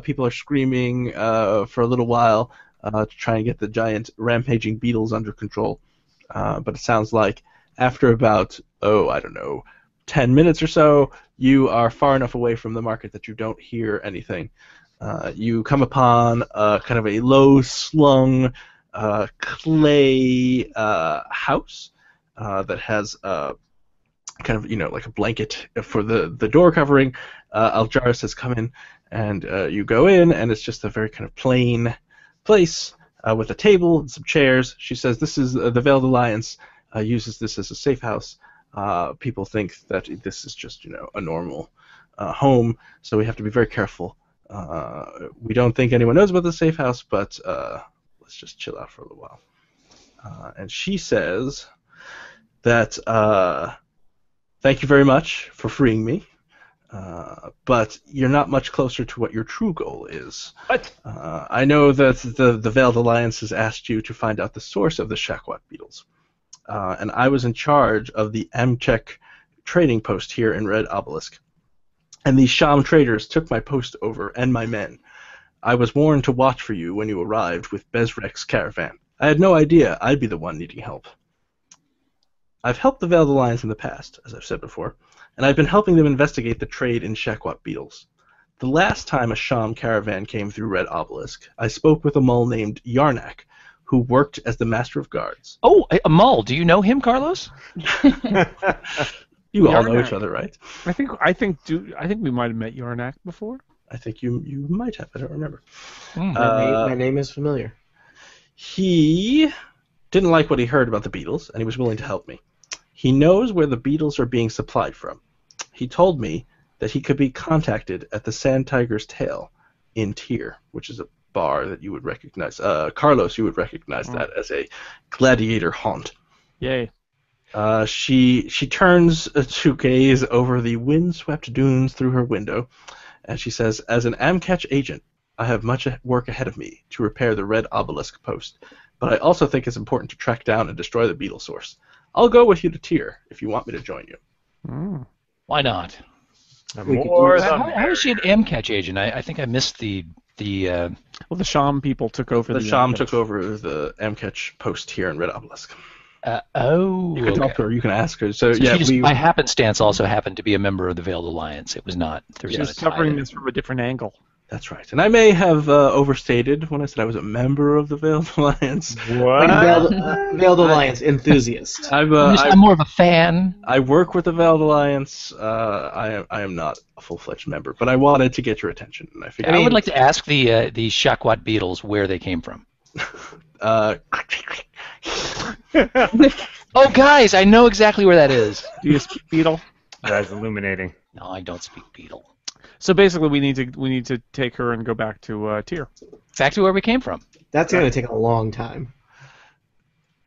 People are screaming for a little while to try and get the giant rampaging beetles under control. But it sounds like after about 10 minutes or so, you are far enough away from the market that you don't hear anything. You come upon kind of a low-slung clay house that has kind of, like a blanket for the door covering. Aljaris has come in, and you go in, and it's just a very kind of plain place with a table and some chairs. She says this is the Veiled Alliance uses this as a safe house. People think that this is just, a normal home, so we have to be very careful. We don't think anyone knows about the safe house, but let's just chill out for a little while. And she says that thank you very much for freeing me, but you're not much closer to what your true goal is. What? I know that the Veiled Alliance has asked you to find out the source of the Shakwat beetles, and I was in charge of the Amchek trading post here in Red Obelisk. And these Sham traders took my post over and my men. I was warned to watch for you when you arrived with Bezrek's caravan. I had no idea I'd be the one needing help. I've helped the Veiled Alliance in the past, as I've said before, and I've been helping them investigate the trade in Shakwat beetles. The last time a Sham caravan came through Red Obelisk, I spoke with a Mull named Yarnak, who worked as the Master of Guards. Oh, a Mull. Do you know him, Carlos? You all know each other, right? I think we might have met Yarnak before. I think you might have. I don't remember. My name is familiar. He didn't like what he heard about the beetles, and he was willing to help me. He knows where the beetles are being supplied from. He told me that he could be contacted at the Sand Tiger's Tail in Tyr, which is a bar that you would recognize. Carlos, you would recognize that as a gladiator haunt. Yay. She turns to gaze over the windswept dunes through her window, and she says, as an Amketch agent, I have much work ahead of me to repair the Red Obelisk post, but I also think it's important to track down and destroy the beetle source. I'll go with you to Tyr if you want me to join you. Why not? More How is she an Amketch agent? I think I missed the. Well, the Sham people took over The Sham took over the Amketch post here in Red Obelisk. You can talk to her. You can ask her. So yeah, she just, by happenstance, also happened to be a member of the Veiled Alliance. It was not. She was covering this from a different angle. That's right. And I may have overstated when I said I was a member of the Veiled Alliance. What? Veiled Alliance enthusiast. I'm more of a fan. I work with the Veiled Alliance. I am not a full-fledged member, but I wanted to get your attention. And I would like to ask the Shakwat beetles where they came from. Oh, guys, I know exactly where that is. Do you speak Beetle? That's illuminating. No, I don't speak Beetle. So basically, we need to take her and go back to Tyr. Back to where we came from. That's going to take a long time.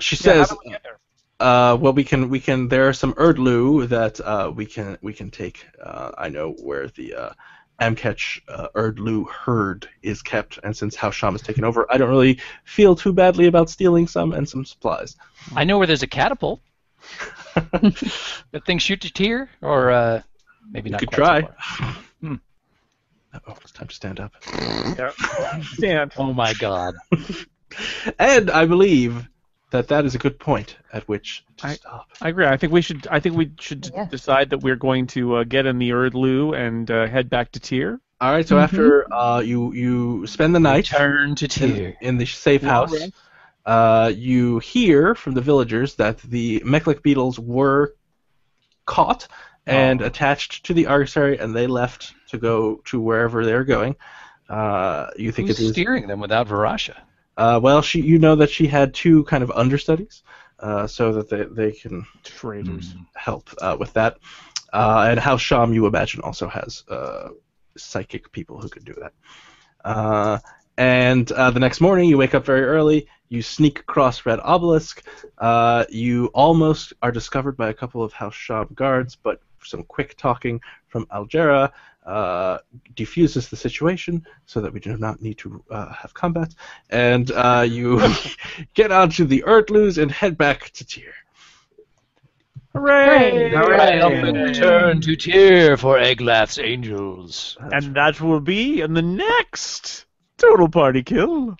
She says, how do we get there? well, we can. There are some Erdlu that we can take. I know where the Amketch Erdlu herd is kept, and since House Sham has taken over, I don't really feel too badly about stealing some and some supplies. I know where there's a catapult. That thing shoot to Tyr, or maybe not. You could try. So oh, it's time to stand up. Yeah. Stand. Oh my God. And I believe that is a good point at which to stop. I agree. I think we should decide that we're going to get in the Erdlu and head back to Tyr. All right. So after you spend the night, return to Tyr in the safe house. You hear from the villagers that the Meklik beetles were caught and attached to the Argosary, and they left to go to wherever they're going. You think Who's it is steering them without Varasha? Well, you know that she had two kind of understudies, so that they can help with that. And House Sham, you imagine, also has psychic people who could do that. And the next morning, you wake up very early. You sneak across Red Obelisk. You almost are discovered by a couple of House Sham guards, but some quick talking from Algera diffuses the situation so that we do not need to have combat. And you get onto the Erdlus and head back to Tyr. Hooray! Hooray! And return to Tyr for Eglath's Angels. And that will be in the next Total Party Kill.